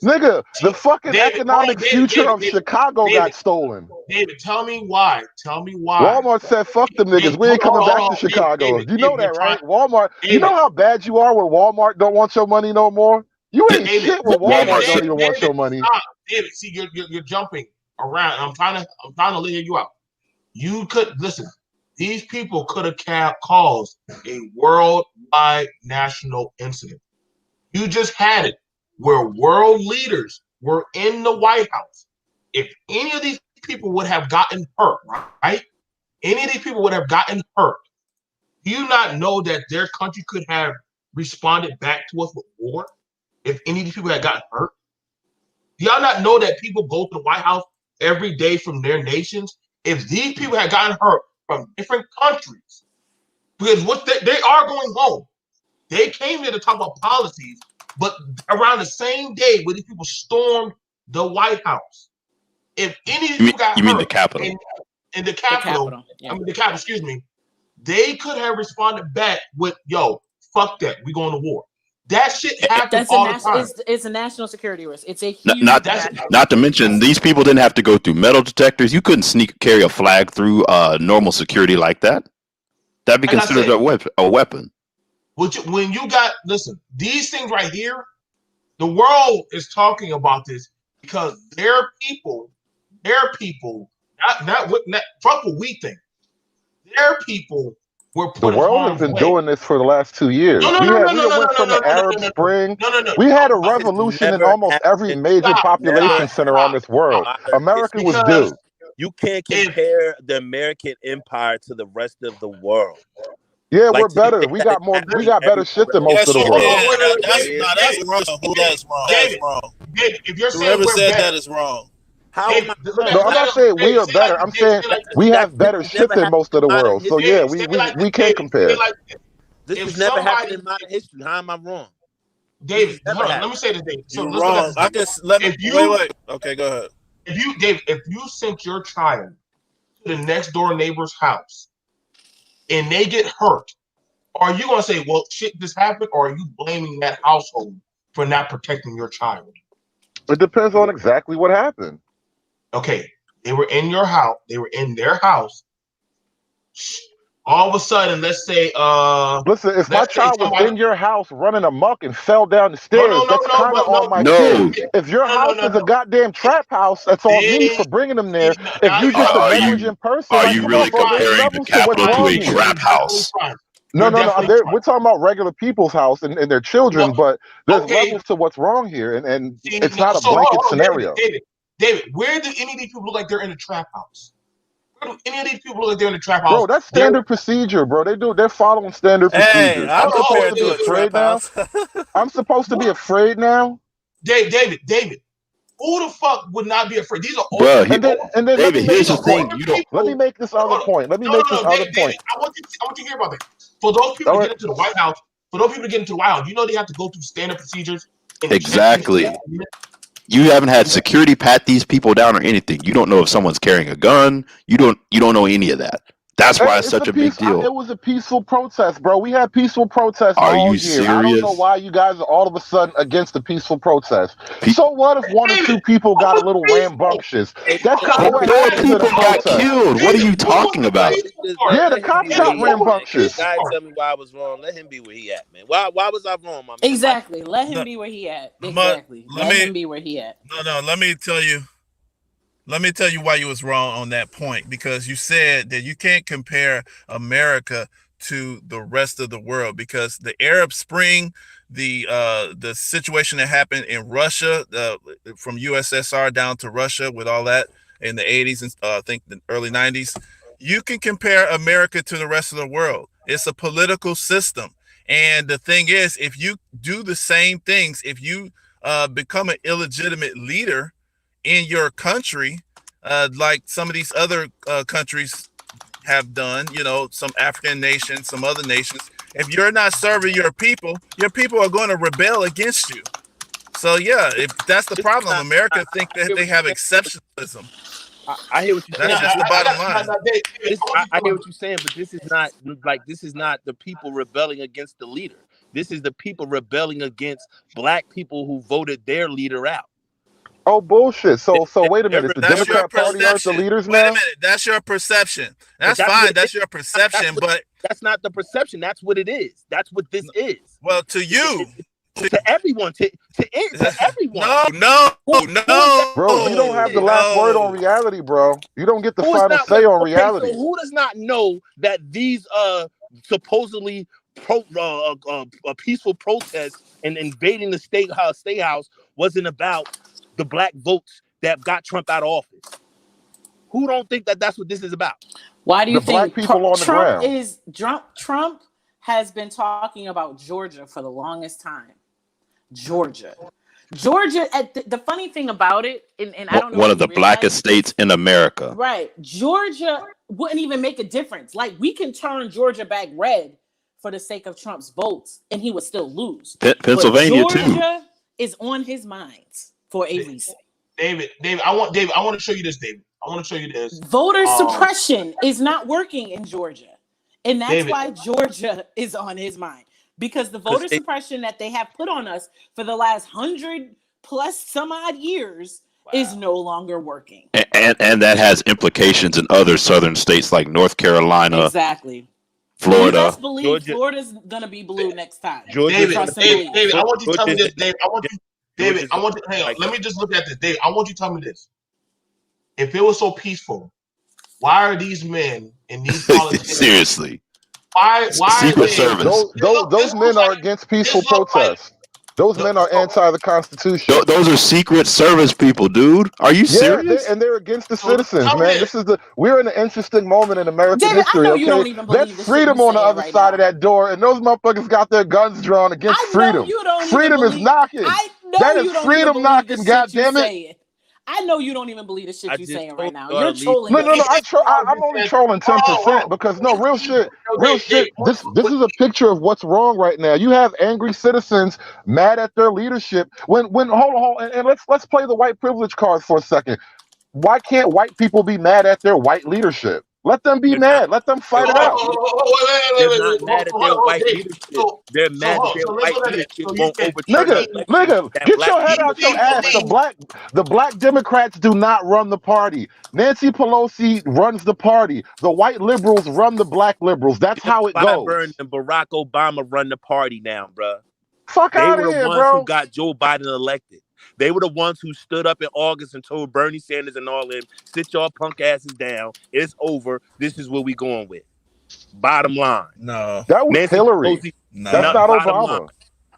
Nigga, the fucking economic future of Chicago got stolen. David, tell me why. Walmart said, fuck them niggas. We ain't coming back to Chicago. You know that, right? Walmart. You know how bad you are when Walmart don't want your money no more? You ain't shit when Walmart don't even want your money. David, see, you're jumping around. I'm trying to lay you out. You could listen. These people could have caused a worldwide national incident. You just had it where world leaders were in the White House. If any of these people would have gotten hurt, right? Any of these people would have gotten hurt. Do you not know that their country could have responded back to us with war if any of these people had gotten hurt? Do y'all not know that people go to the White House every day from their nations? If these people had gotten hurt from different countries, because they are going home. They came here to talk about policies, but around the same day when these people stormed the White House, if any of these people got hurt, mean the Capitol? In the Capitol, yeah. I mean the Capitol. Excuse me. They could have responded back with, "Yo, fuck that, we going to war." That shit happens all the time. It's a national security risk. It's a huge. Not to mention, these people didn't have to go through metal detectors. You couldn't carry a flag through normal security like that. That'd be considered a weapon. When you got, listen, these things right here, the world is talking about this because their people, not fuck what we think. Their people were put. The world has been doing this for the last 2 years. We went from the Arab Spring. We had a revolution in almost every major population center on this world. America was due. You can't compare the American empire to the rest of the world. Yeah, we're better. We got better shit than most of the world. That's wrong. That's wrong. If you're saying whoever said that is wrong. No, I'm not saying we are better. I'm saying we have better shit than most of the world. So yeah, we can't compare. This has never happened in modern history. How am I wrong? David, let me say this, David. So you're wrong. I just wait. Okay, go ahead. If you sent your child to the next door neighbor's house and they get hurt, are you gonna say, "Well, shit, this happened," or are you blaming that household for not protecting your child? It depends on exactly what happened. Okay, they were in your house. They were in their house. All of a sudden, let's say, listen, if my child was in your house running amok and fell down the stairs, that's kind of on my kid. If your house is a goddamn trap house, that's on me for bringing them there. If you just a negligent person, are you really comparing the Capitol to a trap house? No. We're talking about regular people's house and their children, but there's levels to what's wrong here, and it's not a blanket scenario. David, where do any of these people look like they're in a trap house? Where do any of these people look like they're in a trap house? Bro, that's standard procedure, bro. They're following standard procedures. I'm supposed to be afraid now. I'm supposed to be afraid now. David, who the fuck would not be afraid? These are old people. And then David, here's the thing. Let me make this other point. David, I want you to hear about that. For those people to get into the White House, you know they have to go through standard procedures. Exactly. You haven't had security pat these people down or anything. You don't know if someone's carrying a gun. You don't know any of that. That's why it's such a big deal. It was a peaceful protest, bro. We had peaceful protests all year. Serious? I don't know why you guys are all of a sudden against the peaceful protest. So what if one or two people got a little rambunctious? That's kind of what happened to the protest. Got killed. What are you talking about? Yeah, the cops got rambunctious. Guys, tell me why I was wrong. Let him be where he at, man. Why was I wrong, my man? Exactly. Let him be where he at. Exactly. Let him be where he at. No. Let me tell you why you was wrong on that point, because you said that you can't compare America to the rest of the world, because the Arab Spring, the situation that happened in Russia, from USSR down to Russia with all that in the 80s and I think the early 90s, you can compare America to the rest of the world. It's a political system. And the thing is, if you do the same things, if you become an illegitimate leader in your country, like some of these other countries have done, some African nations, some other nations, if you're not serving your people are going to rebel against you. So yeah, if that's the problem, America think that they have exceptionalism. I hear what you're saying. That's just the bottom line. I hear what you're saying, but this is not the people rebelling against the leader. This is the people rebelling against black people who voted their leader out. Oh, bullshit. So wait a minute. The Democrat Party aren't the leaders now? Wait a minute. That's your perception. That's fine. That's your perception, but that's not the perception. That's what it is. That's what this is. Well, to you. To everyone, to everyone. No. Bro, you don't have the last word on reality, bro. You don't get the final say on reality. So who does not know that these supposedly peaceful protests and invading the state house wasn't about the black votes that got Trump out of office? Who don't think that that's what this is about? Why do you think Trump has been talking about Georgia for the longest time? Georgia, the funny thing about it, and I don't know, one of the blackest states in America. Right. Georgia wouldn't even make a difference. Like, we can turn Georgia back red for the sake of Trump's votes, and he would still lose. Pennsylvania but Georgia too is on his mind for a reason. David, I want to show you this, David. I want to show you this. Voter suppression is not working in Georgia. And that's why Georgia is on his mind. Because the voter suppression that they have put on us for the last 100+ some odd years is no longer working. And that has implications in other southern states like North Carolina. Exactly. Florida. Best believe Florida's gonna be blue next time. David, I want you to tell me this, David. Hang on. Let me just look at this, David. I want you to tell me this. If it was so peaceful, why are these men and these politicians seriously? Why Secret Service? Those men are against peaceful protests. Those men are anti the Constitution. Those are Secret Service people, dude. Are you serious? And they're against the citizens, man. We're in an interesting moment in American history. I know you don't even believe That's freedom on the other side of that door, and those motherfuckers got their guns drawn against freedom. Freedom is knocking. That is freedom knocking. Goddamn it! I know you don't even believe the shit you're saying right now. You're trolling. No. I'm only trolling 10% because real shit. This is a picture of what's wrong right now. You have angry citizens mad at their leadership. When hold on, and let's play the white privilege card for a second. Why can't white people be mad at their white leadership? Let them be mad. Let them fight it out. They're not mad at their white leadership. They're mad at their white leadership won't overturn. Nigga, get your head out your ass. The black Democrats do not run the party. Nancy Pelosi runs the party. The white liberals run the black liberals. That's how it goes. Burn and Barack Obama run the party now, bro. Fuck out of here, bro. They were the ones who got Joe Biden elected. They were the ones who stood up in August and told Bernie Sanders and all them, sit your punk asses down. It's over. This is what we going with. Bottom line. No. That was Nancy Hillary. Pelosi, no. That's not Obama.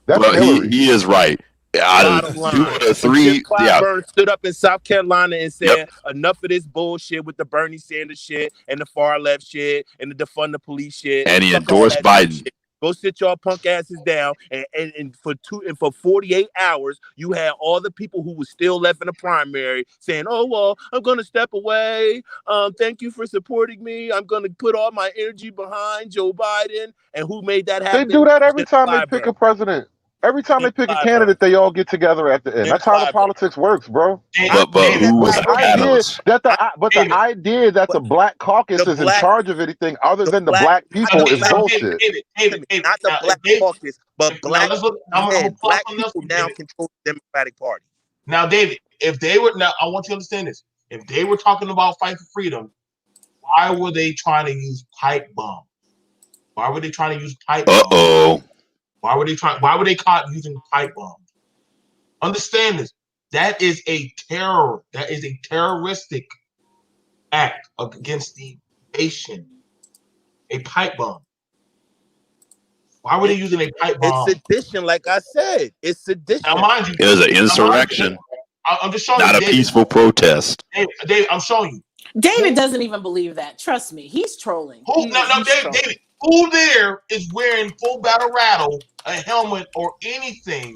That's Hillary. He is right. Out of 2 of the 3, Clyburn stood up in South Carolina and said, enough of this bullshit with the Bernie Sanders shit and the far left shit and the defund the police shit. And he endorsed Biden. Go sit your punk asses down, and for 48 hours, you had all the people who were still left in the primary saying, "Oh well, I'm gonna step away. Thank you for supporting me. I'm gonna put all my energy behind Joe Biden." And who made that happen? They do that every time they pick a president. Every time they pick a candidate, they all get together at the end. That's how the politics works, bro. But who was the catalyst? The idea that the black caucus is in charge of anything other than the black people is bullshit. Not the black caucus, but black people now control the Democratic Party. Now, David, if they were I want you to understand this. If they were talking about fight for freedom, why were they trying to use pipe bombs? Why were they trying to use pipe bombs? Why were they caught using pipe bombs? Understand this. That is a terroristic act against the nation. A pipe bomb. Why were they using a pipe bomb? It's sedition, like I said. It's sedition. Now, mind you, it was an insurrection. I'm just showing not you. Not a peaceful protest. David, I'm showing you. David doesn't even believe that. Trust me. He's trolling. David. Who there is wearing full battle rattle, a helmet, or anything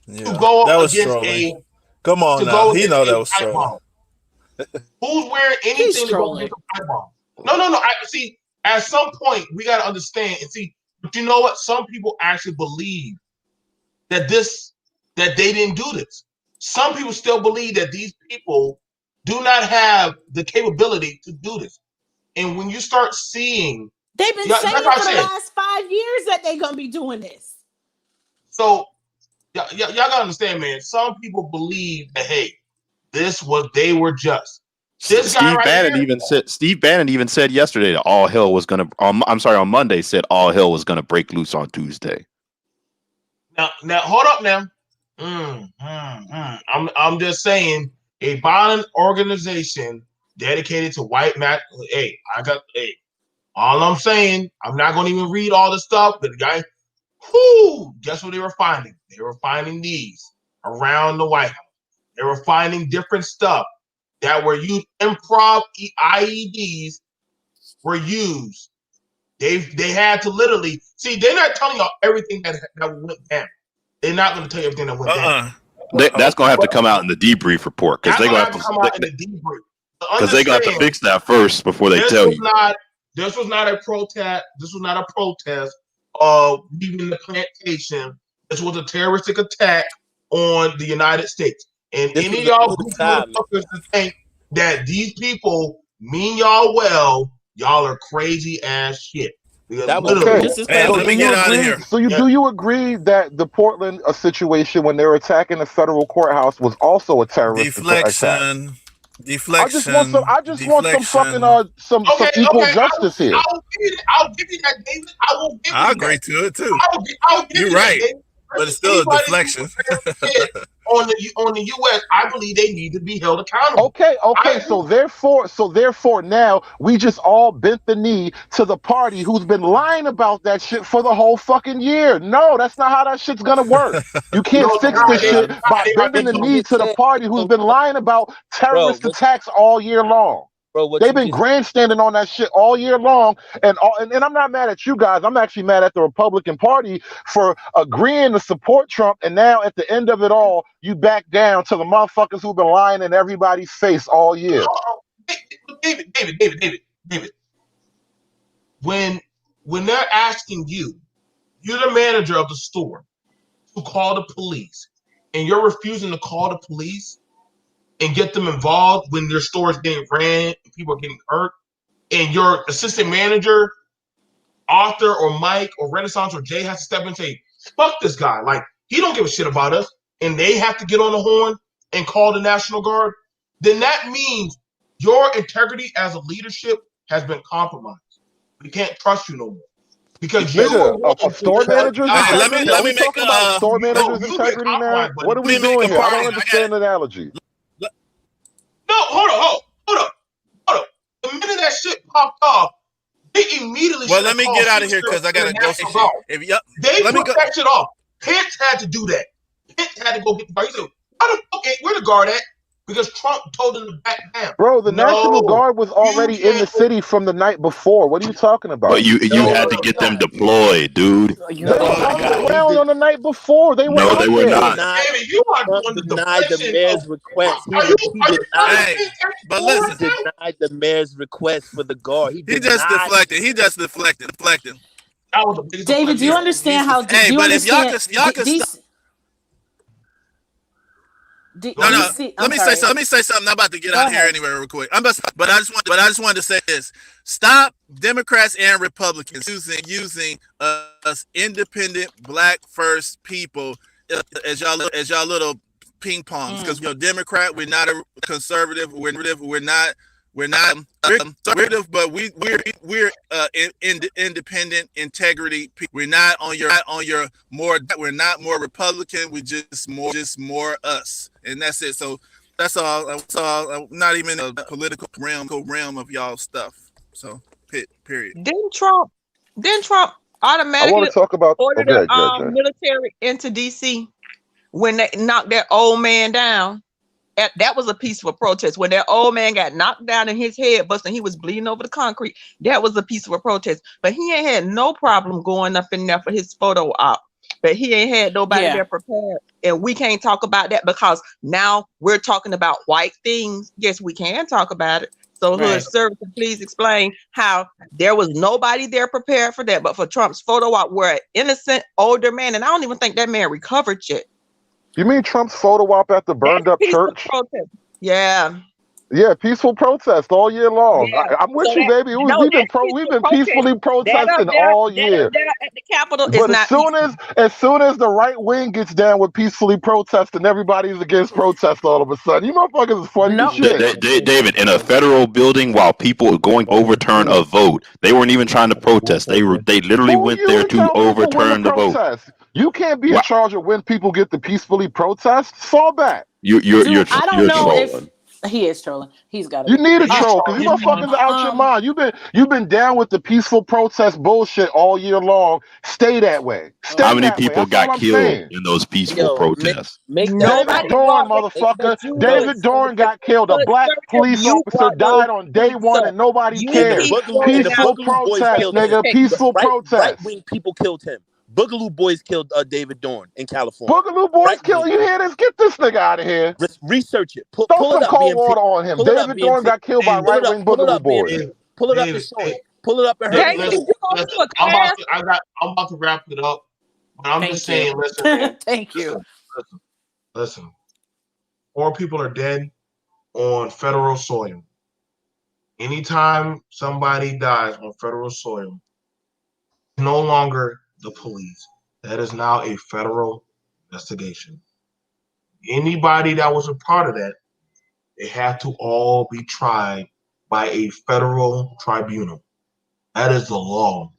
to go up against trolling. Come on now. He know that was trolling. Who's wearing anything to go against a pipe bomb? No. I see. At some point, we got to understand and see. But you know what? Some people actually believe that that they didn't do this. Some people still believe that these people do not have the capability to do this. And when you start seeing, they've been saying for the last 5 years that they're gonna be doing this. So y'all gotta understand, man. Some people believe that they were just. This guy right here. Steve Bannon even said yesterday that all hell was gonna. On Monday said all hell was gonna break loose on Tuesday. Now hold up now. I'm just saying, a violent organization dedicated to white man. All I'm saying, I'm not going to even read all the stuff, but the guy, guess what they were finding? They were finding these around the White House. They were finding different stuff that were used. Improv IEDs were used. They had to literally see. They're not telling y'all everything that went down. They're not going to tell you everything that went down. That's going to have to come out in the debrief report because they're going to have to come out in the debrief. Because they got to fix that first before they tell you. This was not a protest. This was not a protest of leaving the plantation. This was a terroristic attack on the United States. And any of y'all motherfuckers to think that these people mean y'all well, y'all are crazy ass shit. That was So do you agree that the Portland situation when they were attacking the federal courthourhouse was also a terrorist attack? Deflection. I just want some fucking some equal justice here. I'll give you that, David. I agree to it too. You're right, but it's still a deflection. on the U.S., I believe they need to be held accountable. Okay. So therefore, now we just all bent the knee to the party who's been lying about that shit for the whole fucking year. No, that's not how that shit's gonna work. You can't fix this shit by bending the knee to the party who's been lying about terrorist attacks all year long. They've been grandstanding on that shit all year long, and I'm not mad at you guys. I'm actually mad at the Republican Party for agreeing to support Trump, and now at the end of it all, you back down to the motherfuckers who've been lying in everybody's face all year. David. When they're asking you're the manager of the store, to call the police, and you're refusing to call the police and get them involved when their store is getting ran and people are getting hurt, and your assistant manager, Arthur or Mike or Renaissance or Jay has to step in and say, fuck this guy. Like, he don't give a shit about us, and they have to get on the horn and call the National Guard, then that means your integrity as a leadership has been compromised. We can't trust you no more. Because store managers. Let me make about store managers' integrity now. What are we doing here? I don't understand the analogy. No, hold up. The minute that shit popped off, they immediately. Well, let me get out of here because I gotta go. They put that shit off. Pence had to do that. Pence had to go get the guard. He said, "Why the fuck where the guard at?" Because Trump told him to back down. Bro, the National Guard was already in the city from the night before. What are you talking about? But you had to get them deployed, dude. They were around on the night before. They were they were not. David, you are denied the mayor's request. But listen, denied the mayor's request for the guard. He just deflected. That was the biggest David, do you understand how? Hey, but if y'all can Let me say something. I'm about to get out of here anyway, real quick. But I just wanted to say this: stop Democrats and Republicans using us independent, black first people as y'all little ping pongs. Because Democrat, we're not a conservative. We're not conservative, but we're independent integrity. We're not on your more. We're not more Republican. We just more us, and that's it. So that's all. I'm not even in a political realm of y'all stuff. So period. Didn't Trump automatically I want to talk about order the military into DC when they knocked that old man down? That was a peaceful protest. When that old man got knocked down in his head busting, he was bleeding over the concrete. That was a peaceful protest. But he ain't had no problem going up in there for his photo op. But he ain't had nobody there prepared. And we can't talk about that because now we're talking about white things. Yes, we can talk about it. So Hoodservative, please explain how there was nobody there prepared for that. But for Trump's photo op, where an innocent older man, and I don't even think that man recovered yet. You mean Trump's photo op at the burned up church? Protest. Yeah. Yeah, peaceful protest all year long. Yeah. I'm with So you, that baby. no, We've that's been protest. peacefully That up protesting there, all that up year. there at the Capitol is But not peaceful. as soon as the right wing gets down with peacefully protesting, everybody's against protest all of a sudden. You motherfuckers is funny as No. shit. David, in a federal building, while people going to overturn a vote, they weren't even trying to protest. They literally Who went you there in to charge of to win the overturn the vote. protest? You can't be in Wow. charge of when people get to peacefully protest. Fall back. You're I don't know trolling. if he is trolling. He's got to You be. need a troll because you He's motherfuckers are out your mind. You've been down with the peaceful protest bullshit all year long. Stay that way. Stay How many that way. people That's all got I'm killed saying. in those peaceful Yo, protests? make that David Nobody fact. Dorn, brought that, motherfucker. but you David Dorn got killed. A black police you officer brought those died on day points one up. and nobody You And the cares. keep Boogaloo and throwing the out Peaceful Boogaloo boys protest, killed him. nigga. Peaceful Right protest. wing people killed him. Boogaloo boys killed David Dorn in California. Boogaloo boys Right kill wing. you hear this? Get this nigga out of here. Research it. Throw Pull it some up, cold BMT. water on him. Pull it up, David Dorn BMT. got killed by Pull it right up. wing Pull it Boogaloo up, boys. BMT. Pull it up and David, show it. Pull it up and David, show did it. you go to a class? I'm about to wrap it up, but I'm just Thank saying, you. listen, man. Thank you. Listen. 4 people are dead on federal soil. Anytime somebody dies on federal soil, it's no longer the police. That is now a federal investigation. Anybody that was a part of that, they have to all be tried by a federal tribunal. That is the law.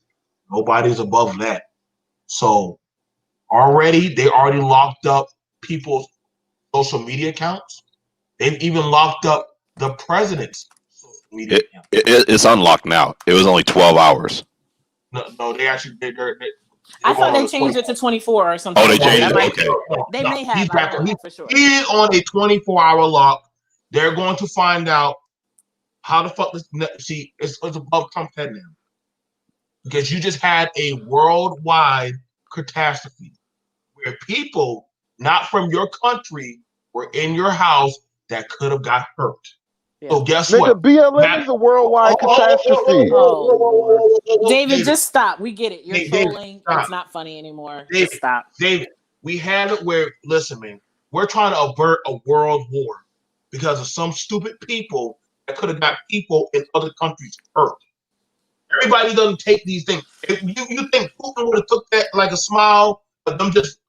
Nobody's above that. So they already locked up people's social media accounts. They've even locked up the president's social media account. It's unlocked now. It was only 12 hours. No, they actually did. I thought they changed it to 24 or something. Oh, they like that. changed That it? might- Okay. They may have. I don't know for sure. He is on a 24-hour lock. They're going to find out how the fuck this. See, it's above Trump's head now. Because you just had a worldwide catastrophe where people not from your country were in your house that could have got hurt. Yeah. So guess Nigga, what? BLM is a worldwide catastrophe. David, just stop. We get it. You're David, trolling. stop. It's not funny anymore. David, Just stop. David, we have it where, listen, man, we're trying to avert a world war because of some stupid people that could have got people in other countries hurt. Everybody doesn't take these things. If you think Putin would have took that like a smile, but them just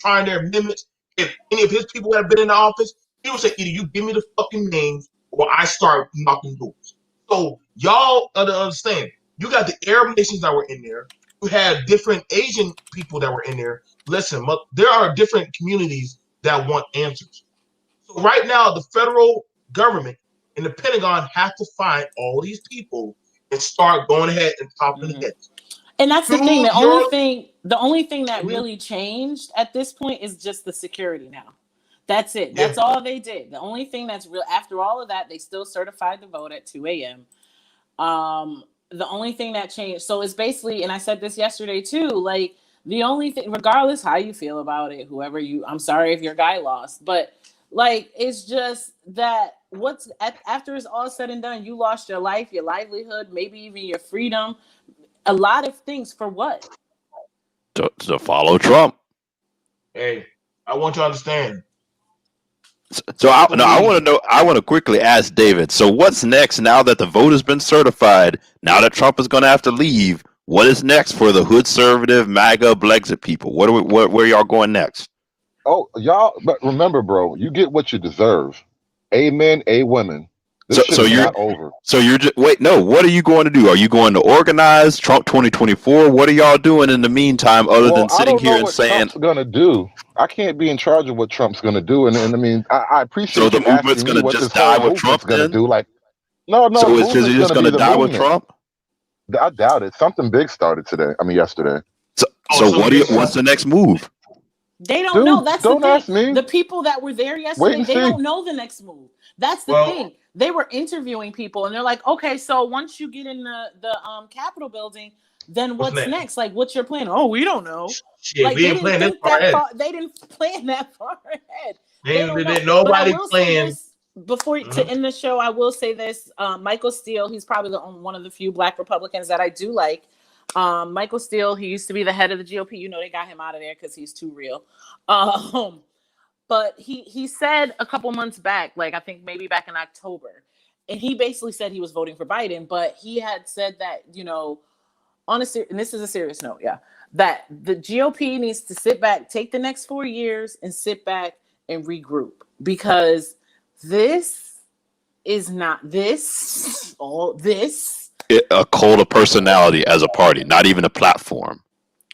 trying their amendments? If any of his people had been in the office, he would say, either you give me the fucking names or I start knocking doors. So y'all understand, you got the Arab nations that were in there. You had different Asian people that were in there. Listen, there are different communities that want answers. So right now, the federal government and the Pentagon have to find all these people and start going ahead and topping the heads. And that's the thing. The only thing that really changed at this point is just the security now. That's it. That's all they did. The only thing that's real after all of that, they still certified the vote at 2 a.m. The only thing that changed, so it's basically, and I said this yesterday too, like the only thing, regardless how you feel about it, I'm sorry if your guy lost, but like it's just that after it's all said and done, you lost your life, your livelihood, maybe even your freedom, a lot of things for what? To follow Trump. Hey, I want you to understand. So I want to know. I want to quickly ask David. So what's next now that the vote has been certified? Now that Trump is going to have to leave, what is next for the Hoodservative, MAGA, Blexit people? Where y'all going next? Oh, y'all, but remember, bro, you get what you deserve. Amen, a women. This shit is not over. So you're just what are you going to do? Are you going to organize Trump 2024? What are y'all doing in the meantime other than sitting here and saying Trump's gonna do? I can't be in charge of what Trump's gonna do, and I mean, I appreciate so the you movement's asking me going to what just this whole die with movement's Trump gonna then? do. Like, no, so the it's movement's just gonna going be to the die with movement. Trump? I doubt it. Something big started yesterday. So what's the next move? They don't know. That's don't the thing. ask me. The people that were there yesterday, they don't know the next move. That's the thing. They were interviewing people, and they're like, "Okay, so once you get in the Capitol building, then what's next? Like, what's your plan?" Oh, we don't know. Like, they didn't think that far. They didn't plan that far ahead. They don't know. Nobody but I will planned. say this before to end the show. I will say this: Michael Steele. He's probably one of the few Black Republicans that I do like. Michael Steele, he used to be the head of the GOP. You know, they got him out of there because he's too real. But he said a couple months back, like I think maybe back in October, and he basically said he was voting for Biden, but he had said that, you know, and this is a serious note, yeah, that the GOP needs to sit back, take the next 4 years and sit back and regroup, because this is not a cult of personality as a party, not even a platform.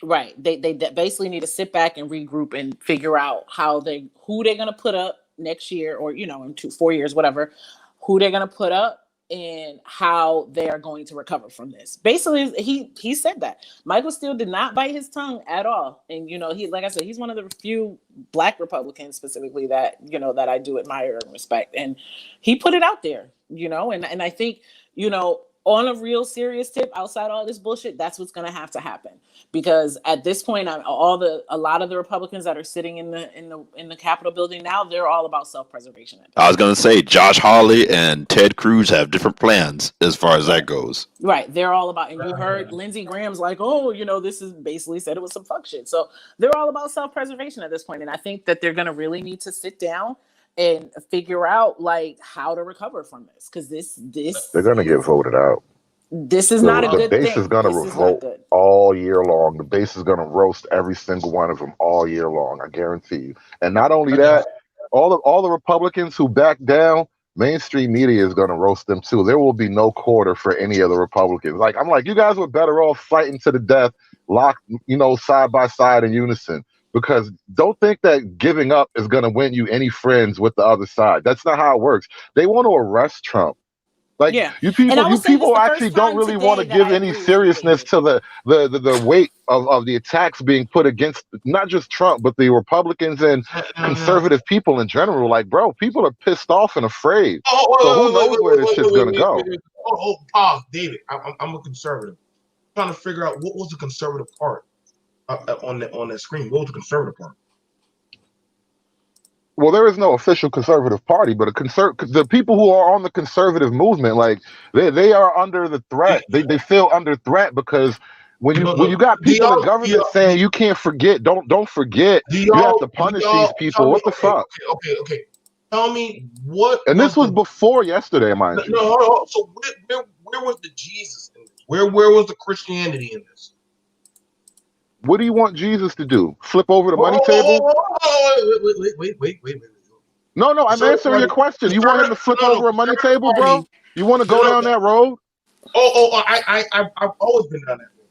Right. They basically need to sit back and regroup and figure out who they're gonna put up next year, or you know, in 4 years, whatever, who they're gonna put up and how they are going to recover from this. Basically, he said that. Michael Steele did not bite his tongue at all. And you know, he, like I said, he's one of the few Black Republicans specifically that, you know, that I do admire and respect. And he put it out there, you know, and I think, you know, on a real serious tip, outside all this bullshit, that's what's going to have to happen, because at this point, a lot of the Republicans that are sitting in the Capitol building now, they're all about self-preservation. I was going to say Josh Hawley and Ted Cruz have different plans as far as that goes. Right, they're all about, and you heard Lindsey Graham's like, oh, you know, this is basically said it was some fuck shit. So they're all about self-preservation at this point, and I think that they're going to really need to sit down and figure out like how to recover from this, because this they're gonna get voted out. This is not a good thing. The base is gonna revolt all year long. The base is gonna roast every single one of them all year long. I guarantee you. And not only that, all the Republicans who back down, mainstream media is gonna roast them too. There will be no quarter for any of the Republicans. Like, I'm like, you guys were better off fighting to the death, locked, you know, side by side in unison. Because don't think that giving up is going to win you any friends with the other side. That's not how it works. They want to arrest Trump. Like, you people actually don't really want to give any seriousness to the weight of the attacks being put against not just Trump, but the Republicans and conservative people in general. Like, bro, people are pissed off and afraid. So who knows where this shit's going to go? Pause, David. I'm a conservative. I'm trying to figure out what was the conservative part. On that screen, what was the conservative part? Well, there is no official conservative party, but the people who are on the conservative movement, like they are under the threat. They feel under threat because when you got people in government saying you can't forget, don't forget, you have to punish these people. What the fuck? Okay. Tell me what. And this was before yesterday, mind you. No. So where was the Jesus in this? Where was the Christianity in this? What do you want Jesus to do? Flip over the money table? Wait. No, I'm answering your question. You want him to flip over a money table, bro? You want to go down that road? I've always been down that road.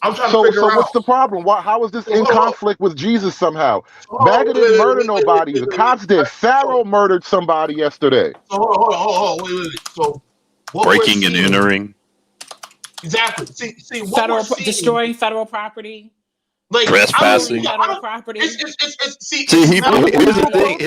I'm trying to figure out. So what's the problem? How is this in conflict with Jesus somehow? MAGA didn't murder nobody. The cops did. Pharaoh murdered somebody yesterday. Hold on. Wait. So breaking and entering. Exactly. See, destroying federal property. Like trespassing. Federal property. Here's the thing.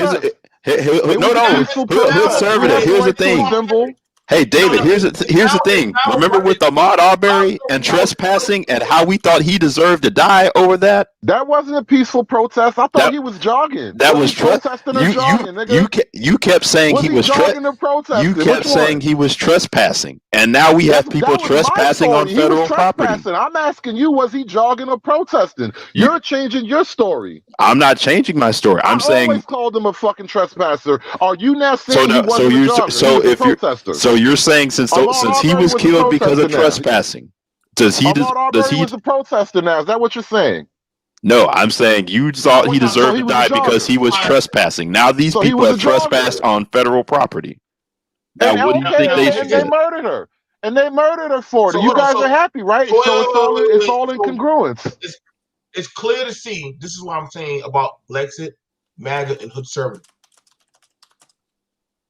Hoodservative. Here's the thing. Hey, David, here's the thing. Remember with Ahmaud Arbery and trespassing and how we thought he deserved to die over that? That wasn't a peaceful protest. I thought he was jogging. That was protesting or jogging, nigga. You kept saying he was jogging or protesting. You kept saying he was trespassing. And now we have people trespassing on federal property. I'm asking you, was he jogging or protesting? You're changing your story. I'm not changing my story. I'm saying I always called him a fucking trespasser. Are you now saying he wasn't a jogger? Protester? So you're saying since he was killed because of trespassing, does he was a protester now? Is that what you're saying? No, I'm saying you thought he deserved to die because he was trespassing. Now these people have trespassed on federal property. Now, what do you think they should do? They murdered her. And they murdered her for it. You guys are happy, right? So it's all incongruence. It's clear to see. This is what I'm saying about Blexit, MAGA, and Hoodservative.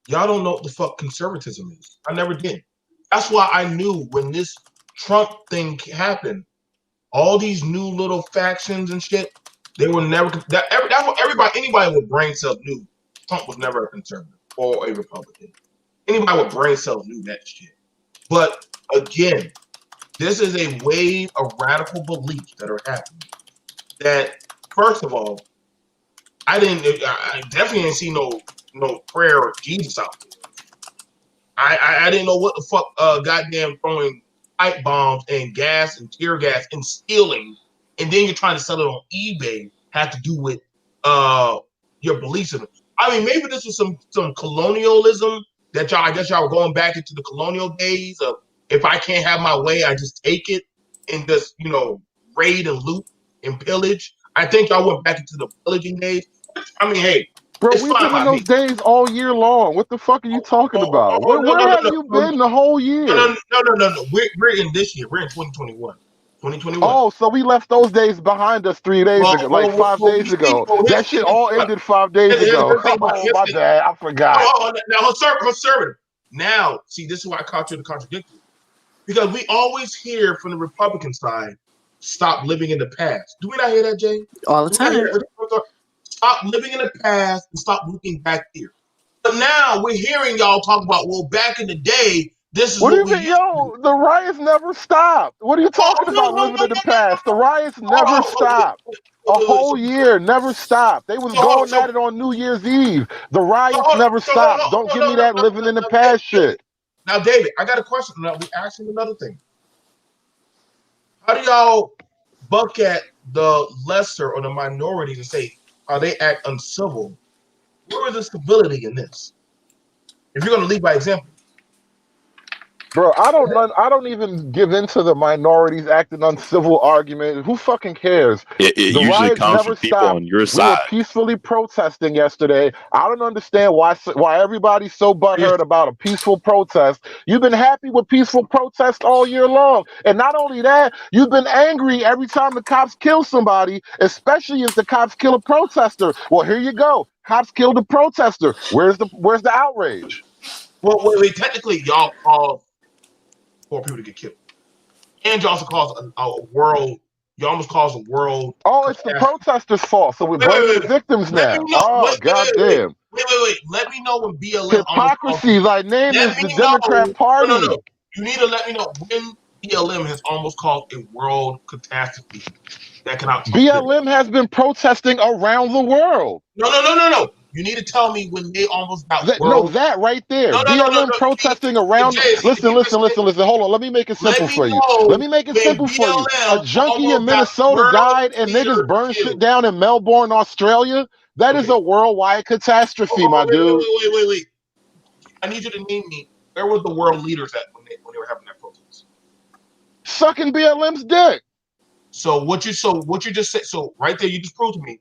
Y'all don't know what the fuck conservatism is. I never did. That's why I knew when this Trump thing happened, all these new little factions and shit, they were never. That's what anybody with brain cells knew. Trump was never a conservative or a Republican. Anybody with brain cells knew that shit. But again, this is a wave of radical beliefs that are happening. That first of all, I definitely didn't see no prayer of Jesus out there. I didn't know what the fuck goddamn throwing pipe bombs and gas and tear gas and stealing, and then you're trying to sell it on eBay had to do with your belief system. I mean, maybe this was some colonialism that y'all. I guess y'all were going back into the colonial days of if I can't have my way, I just take it and just raid and loot and pillage. I think y'all went back into the pillaging days. I mean, hey, Bro, it's we've fine been in by me. those days all year long. What the fuck are you talking about? Where have you been the whole year? No. We're in this year. We're in 2021. 2021. Oh, so we left those days behind us 3 days ago, like 5 days ago. That shit all ended 5 days ago. Oh, my bad. I forgot. Now, conservative. Now, see, this is why I caught you to contradict you. Because we always hear from the Republican side, stop living in the past. Do we not hear that, Jay? All the time. Stop living in the past and stop looking back here. But now we're hearing y'all talk about, well, back in the day, this is What do what you mean? Yo, the riots never stopped. What are you talking about living in the past? The riots never stopped. A whole year never stopped. They was going at it on New Year's Eve. The riots never stopped. Don't give me that living in the past shit. Now, David, I got a question. Now, we asking another thing. How do y'all buck at the lesser or the minority to say, how they act uncivil? Where is the stability in this? If you're going to lead by example. Bro, I don't even give into the minorities acting uncivil argument. Who fucking cares? It The usually riots comes never from people stopped. on your We side. were peacefully protesting yesterday. I don't understand why everybody's so butthurt about a peaceful protest. You've been happy with peaceful protests all year long. And not only that, you've been angry every time the cops kill somebody, especially if the cops kill a protester. Well, here you go. Cops killed a protester. Where's the outrage? Well, wait, technically, y'all call for people to get killed. And you also cause a world, you almost cause a world. Oh, it's the protesters' fault. So we're blaming the victims now. Oh, goddamn. Wait. Let me know when BLM hypocrisy. Thy name is the Democrat Party. No. You need to let me know when BLM has almost caused a world catastrophe that cannot. BLM has been protesting around the world. No. You need to tell me when they almost got that right there. BLM protesting around. Listen. Hold on. Let me make it simple for you. A junkie in Minnesota died and niggas burned shit down in Melbourne, Australia. That is a worldwide catastrophe, my dude. Wait. I need you to name me, where were the world leaders at when they were having that protest? Sucking BLM's dick. So what you just said, so right there you just proved to me.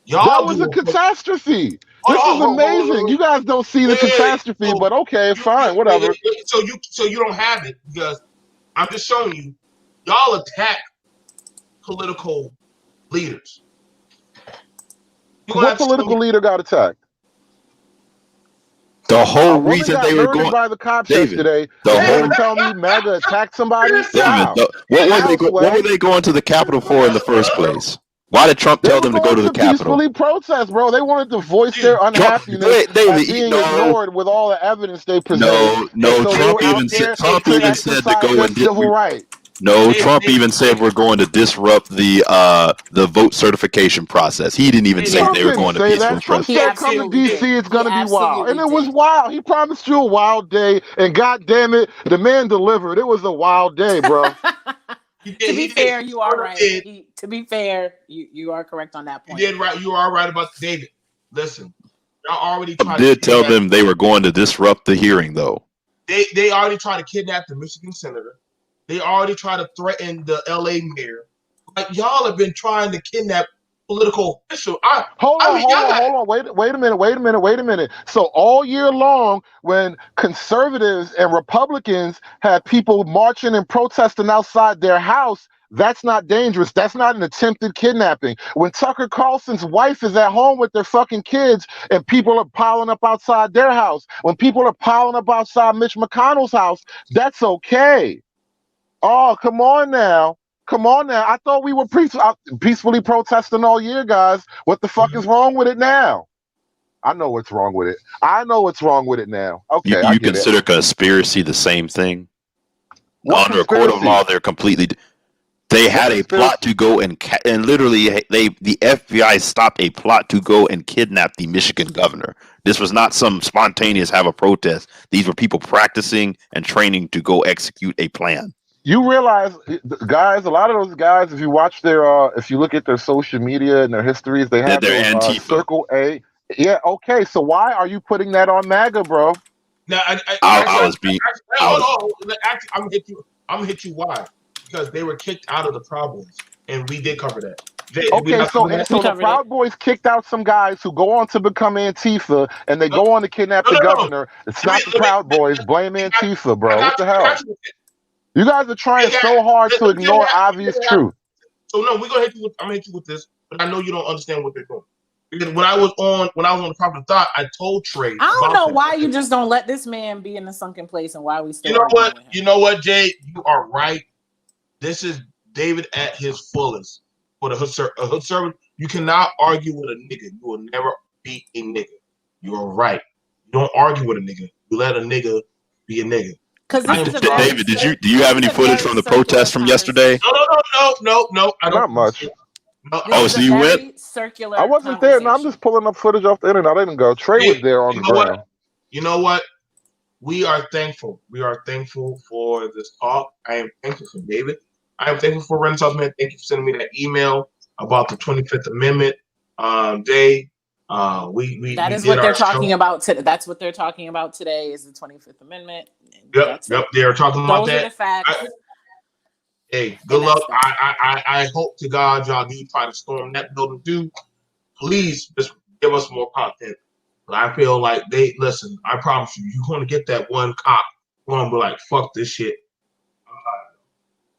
That was a catastrophe. This is amazing. You guys don't see the catastrophe, but okay, fine, whatever. So you don't have it because I'm just showing you. Y'all attack political leaders. What political leader got attacked? The whole reason they were going by the cops yesterday. Tell me MAGA attacked somebody. David, what were they going to the Capitol for in the first place? Why did Trump tell them to go to the Capitol? Peacefully protest, bro. They wanted to voice their unhappiness at being ignored with all the evidence they presented. No. Trump even said to go and civil right. No, Trump even said we're going to disrupt the vote certification process. He didn't even say they were going to peaceful Trump said come to D.C. It's going to be wild. And it was wild. He promised you a wild day. And God damn it, the man delivered. It was a wild day, bro. To be fair, you are right. To be fair, you are correct on that point. You did right. You are right about David. Listen, y'all already tried. Did tell them they were going to disrupt the hearing, though. They already tried to kidnap the Michigan senator. They already tried to threaten the LA mayor. Like y'all have been trying to kidnap political officials. Hold on. Wait a minute. So all year long, when conservatives and Republicans had people marching and protesting outside their house, that's not dangerous. That's not an attempted kidnapping. When Tucker Carlson's wife is at home with their fucking kids and people are piling up outside their house, when people are piling up outside Mitch McConnell's house, that's okay. Oh, come on now. I thought we were peacefully protesting all year, guys. What the fuck is wrong with it now? I know what's wrong with it. Now. Okay, you consider conspiracy the same thing? Under a court of law, they're completely... They had a plot to go and literally, the FBI stopped a plot to go and kidnap the Michigan governor. This was not some spontaneous have a protest. These were people practicing and training to go execute a plan. You realize, guys, a lot of those guys, if you watch their, if you look at their social media and their histories, they have They're those Antifa. Circle A. Yeah, okay. So why are you putting that on MAGA, bro? Now, I was being. hold on. Actually, I'm gonna hit you. Why? Because they were kicked out of the Proud Boys, and we did cover that. Did we Okay, not so cover that? so the Proud Boys kicked out some guys who go on to become Antifa, and they go on to kidnap the No. governor. It's not the Proud Boys. Blame Antifa, bro. What the hell? You guys are trying so hard to ignore obvious truth. So no, we're gonna hit you with. I'm gonna hit you with this, but I know you don't understand what they're doing. Because when I was on the Popular Thought, I told Trey. I don't know why you just don't let this man be in the sunken place, and why we still. You know what? You know what, Jay? You are right. This is David at his fullest. For the Hoodservative, you cannot argue with a nigga. You will never be a nigga. You are right. You don't argue with a nigga. You let a nigga be a nigga. Because David, do you have any footage from the protest from yesterday? No. I don't. Not much. No. So you went? Circular. I wasn't there. No, I'm just pulling up footage off the internet. I didn't go. Trey was there on the ground. You know what? We are thankful. We are thankful for this talk. I am thankful for David. I am thankful for Renaissance Man. Thank you for sending me that email about the 25th Amendment day. That is what they're talking about today. That's what they're talking about today is the 25th Amendment. Yep. They are talking about that. Those are the facts. Hey, good luck. I hope to God y'all do try to storm that building too. Please just give us more content. But I feel like listen. I promise you're going to get that one cop who's going to be like, fuck this shit.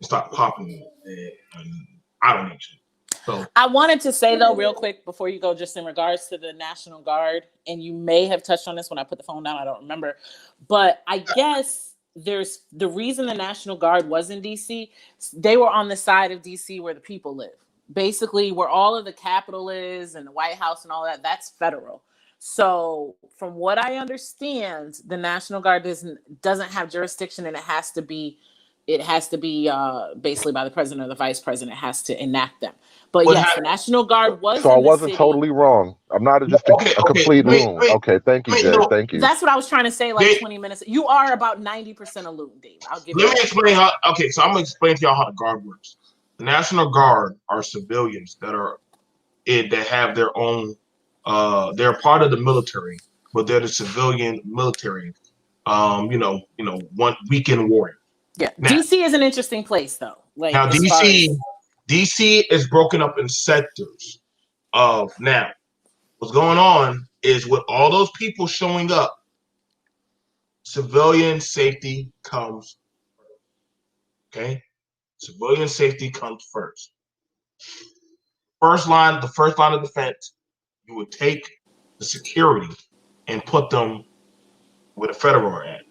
Start popping it. And I don't need you. So I wanted to say though, real quick before you go, just in regards to the National Guard, and you may have touched on this when I put the phone down, I don't remember, but I guess there's the reason the National Guard was in DC. They were on the side of DC where the people live, basically where all of the Capitol is and the White House and all that. That's federal. So from what I understand, the National Guard doesn't have jurisdiction, and it has to be basically by the president or the vice president has to enact them. But yes, the National Guard was. So I wasn't totally wrong. I'm not just a complete loon. Okay, thank you, Jay. Thank you. That's what I was trying to say. Like 20 minutes. You are about 90% a loon, Dave. I'll give you. Let me explain how. Okay, so I'm gonna explain to y'all how the Guard works. The National Guard are civilians that have their own. They're part of the military, but they're the civilian military. One weekend warrior. Yeah, now, DC is an interesting place, though. Like now, DC is broken up in sectors. Now, what's going on is with all those people showing up, civilian safety comes first. Okay, civilian safety comes first. The first line of defense, you would take the security and put them where the federal are at.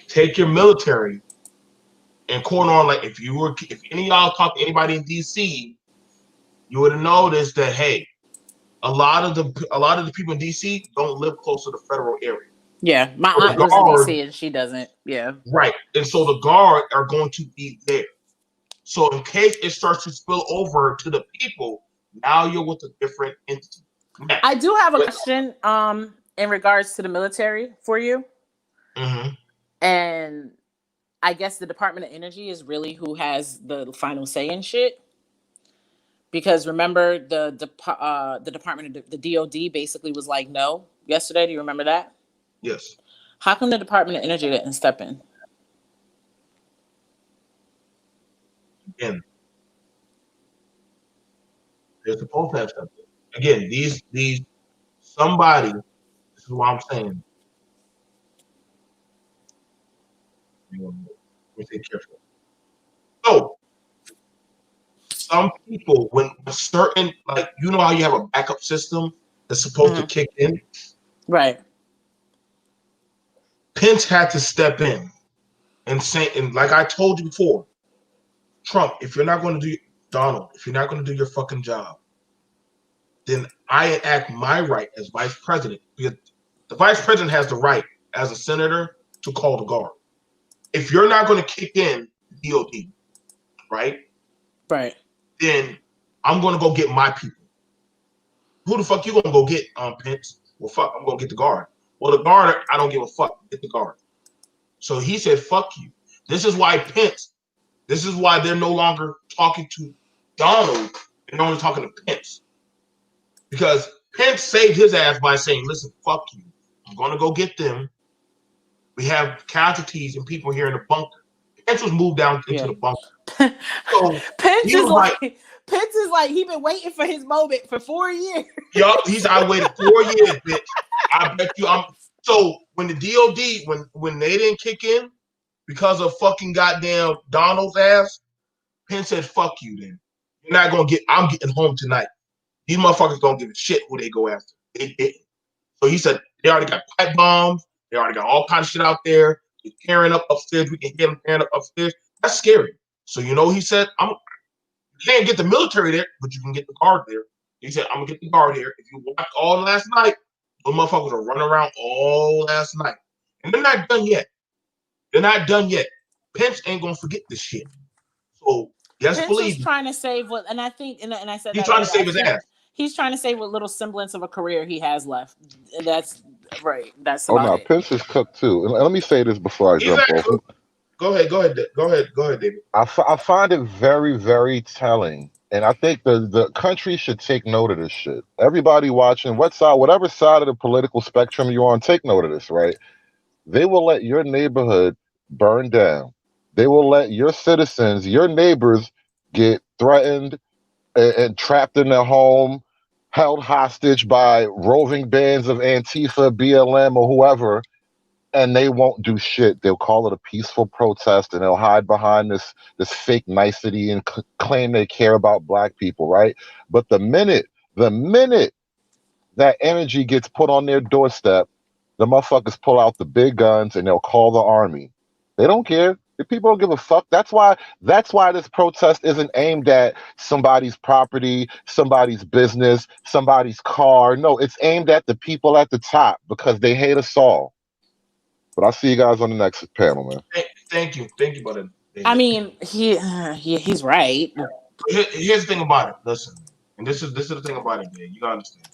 Take your military and corner on, like if any of y'all talk to anybody in DC, you would have noticed that a lot of the people in DC don't live close to the federal area. Yeah, my aunt lives in DC and she doesn't. Yeah, right. And so the Guard are going to be there. So in case it starts to spill over to the people, now you're with a different entity. Now, I do have a question in regards to the military for you. Mm-hmm. And I guess the Department of Energy is really who has the final say in shit. Because remember the Department of the DOD basically was like no yesterday. Do you remember that? Yes. How come the Department of Energy didn't step in? Again, they're supposed to have something. Again, these somebody. This is what I'm saying. Let me take careful. So some people, when certain, like how you have a backup system that's supposed to kick in, right? Pence had to step in and say, and like I told you before, Trump, if you're not going to do Donald, if you're not going to do your fucking job, then I enact my right as vice president, because the vice president has the right as a senator to call the Guard. If you're not going to kick in DOD, right? Right. Then I'm going to go get my people. Who the fuck you going to go get, Pence? Well, fuck, I'm going to get the Guard. Well, the Guard, I don't give a fuck. Get the Guard. So he said, fuck you. This is why Pence This is why they're no longer talking to Donald and only talking to Pence. Because Pence saved his ass by saying, listen, fuck you. I'm going to go get them. We have casualties and people here in the bunker. Pence was moved down into the bunker. So Pence is like he been waiting for his moment for 4 years. Yup, I waited 4 years, bitch. I bet you so when the DOD, when they didn't kick in because of fucking goddamn Donald's ass, Pence said, fuck you then. You're not gonna I'm getting home tonight. These motherfuckers don't give a shit who they go after. So he said they already got pipe bombs, they already got all kinds of shit out there. They're tearing up upstairs. We can hear them tearing up upstairs. That's scary. So he said, you can't get the military there, but you can get the guard there. He said, I'm gonna get the guard here. If you watch all last night, those motherfuckers are running around all last night. And they're not done yet. Pence ain't gonna forget this shit. So Pence was trying to save what, and I think, and I said he's trying to save his ass. He's trying to save what little semblance of a career he has left. That's right. That's about it. Pence is cooked too. And let me say this before I jump off. Go ahead, David. I find it very, very telling. And I think the country should take note of this shit. Everybody watching, whatever side of the political spectrum you're on, take note of this, right? They will let your neighborhood burn down. They will let your citizens, your neighbors, get threatened and trapped in their home, held hostage by roving bands of Antifa, BLM, or whoever, and they won't do shit. They'll call it a peaceful protest, and they'll hide behind this fake nicety and claim they care about black people, right? But the minute that energy gets put on their doorstep, the motherfuckers pull out the big guns and they'll call the army. They don't care. The people don't give a fuck. That's why this protest isn't aimed at somebody's property, somebody's business, somebody's car. No, it's aimed at the people at the top because they hate us all. But I'll see you guys on the next panel, man. Thank you, brother. I mean, he's right. Here's the thing about it. Listen, and this is the thing about it, man. You gotta understand.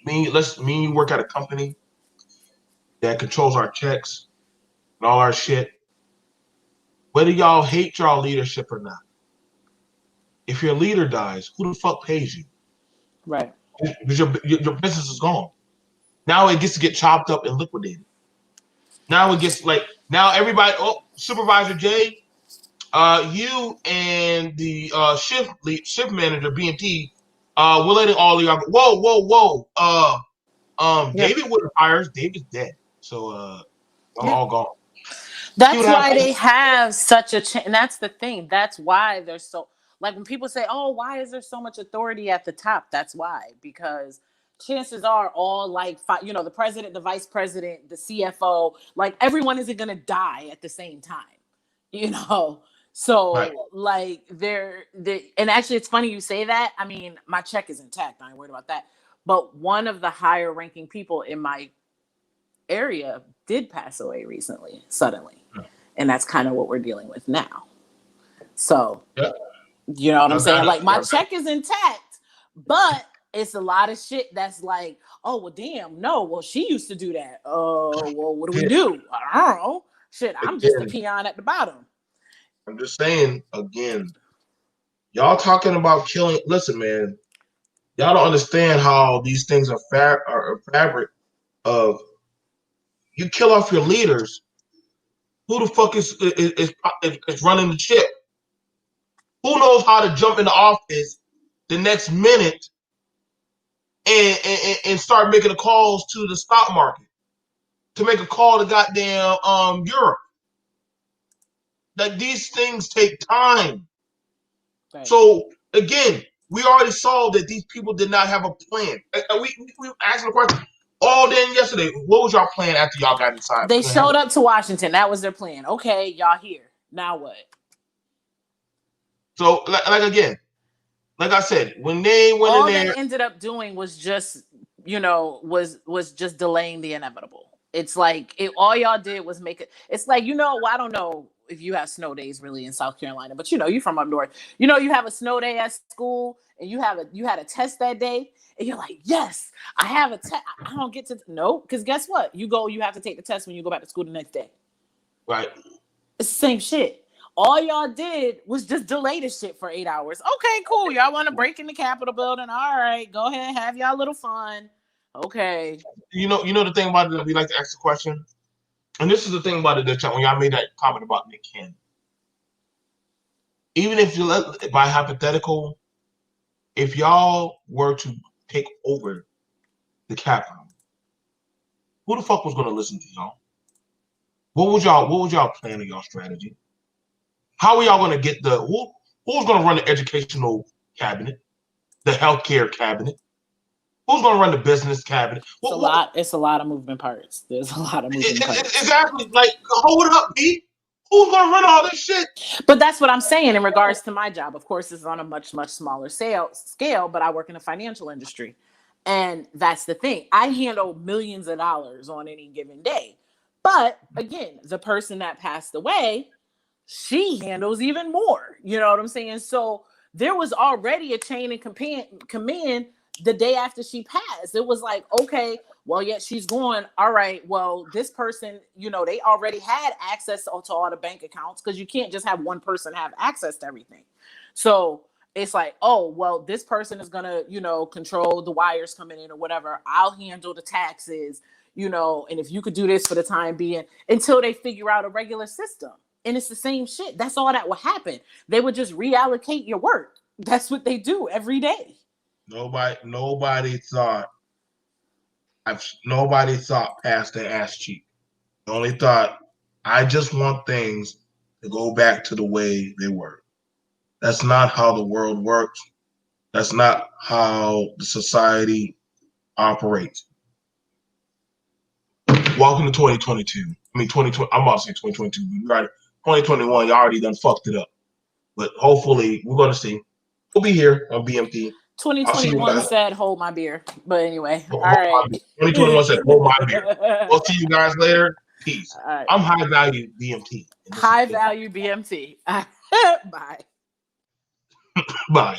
Me and you work at a company that controls our checks and all our shit. Whether y'all hate y'all leadership or not, if your leader dies, who the fuck pays you? Right. Because your business is gone. Now it gets to get chopped up and liquidated. Now it gets everybody. Oh, Supervisor Jay, you and the shift manager BNT, we're letting all of y'all go. Whoa. David would hires. David's dead, so all gone. That's why they have such a and that's the thing. That's why they're so like when people say, "Oh, why is there so much authority at the top?" That's why, because chances are all the president, the vice president, the CFO, like everyone isn't gonna die at the same time, So right. And actually it's funny you say that. I mean, my check is intact. I ain't worried about that. But one of the higher ranking people in my area did pass away recently, suddenly. Yeah. And that's kind of what we're dealing with now. So, You know what I'm saying? Like my check is intact, but it's a lot of shit that's like, oh, well, damn, no. Well, she used to do that. Well, what do we do? I don't know. Shit, I'm just a peon at the bottom. I'm just saying, again, y'all talking about killing. Listen, man, y'all don't understand how these things are fabric of you kill off your leaders. Who the fuck is running the ship? Who knows how to jump into office the next minute and start making the calls to the stock market, to make a call to goddamn Europe? Like these things take time. Right. So again, we already saw that these people did not have a plan. We asked the question all day yesterday. What was y'all plan after y'all got inside? They showed up to Washington. That was their plan. Okay, y'all here. Now what? So again, like I said, when they went all in there, they ended up doing was just was just delaying the inevitable. It's like all y'all did was make it. It's like I don't know if you have snow days really in South Carolina, but you're from up north. You have a snow day at school, and you had a test that day, and you're like, yes, I have a test. I don't get to because guess what? You have to take the test when you go back to school the next day. Right. It's the same shit. All y'all did was just delay the shit for 8 hours. Okay, cool. Y'all want to break in the Capitol building? All right, go ahead, have y'all little fun. Okay. You know the thing about it, we like to ask the question, and this is the thing about it, when y'all made that comment about Nick Cannon. Even if you let, by hypothetical, if y'all were to take over the Capitol, who the fuck was going to listen to y'all? What was y'all plan of y'all strategy? How are y'all going to get who's going to run the educational cabinet, the healthcare cabinet? Who's going to run the business cabinet? It's a lot of moving parts. There's a lot of moving parts. Exactly. Like, hold it up, B. Who's going to run all this shit? But that's what I'm saying in regards to my job. Of course, it's on a much, much smaller scale, but I work in the financial industry. And that's the thing. I handle millions of dollars on any given day. But again, the person that passed away, she handles even more. You know what I'm saying? So there was already a chain of command the day after she passed. It was like, okay, well, yet she's going, all right, well, this person, you know, they already had access to all the bank accounts, because you can't just have one person have access to everything. So it's like, oh, well, this person is going to, you know, control the wires coming in or whatever. I'll handle the taxes, you know, and if you could do this for the time being until they figure out a regular system. And it's the same shit. That's all that would happen. They would just reallocate your work. That's what they do every day. Nobody thought past their ass cheek. They only thought, I just want things to go back to the way they were. That's not how the world works. That's not how the society operates. Welcome to 2022. I mean, 2020. I'm about to say 2022. Right, 2021. You already done fucked it up. But hopefully, we're gonna see. We'll be here on BMT. 2021 said, "Hold my beer." But anyway, all right. 2021 said, "Hold my beer." We'll see you guys later. Peace. Right. I'm high value BMT. High value BMT. Bye. Bye.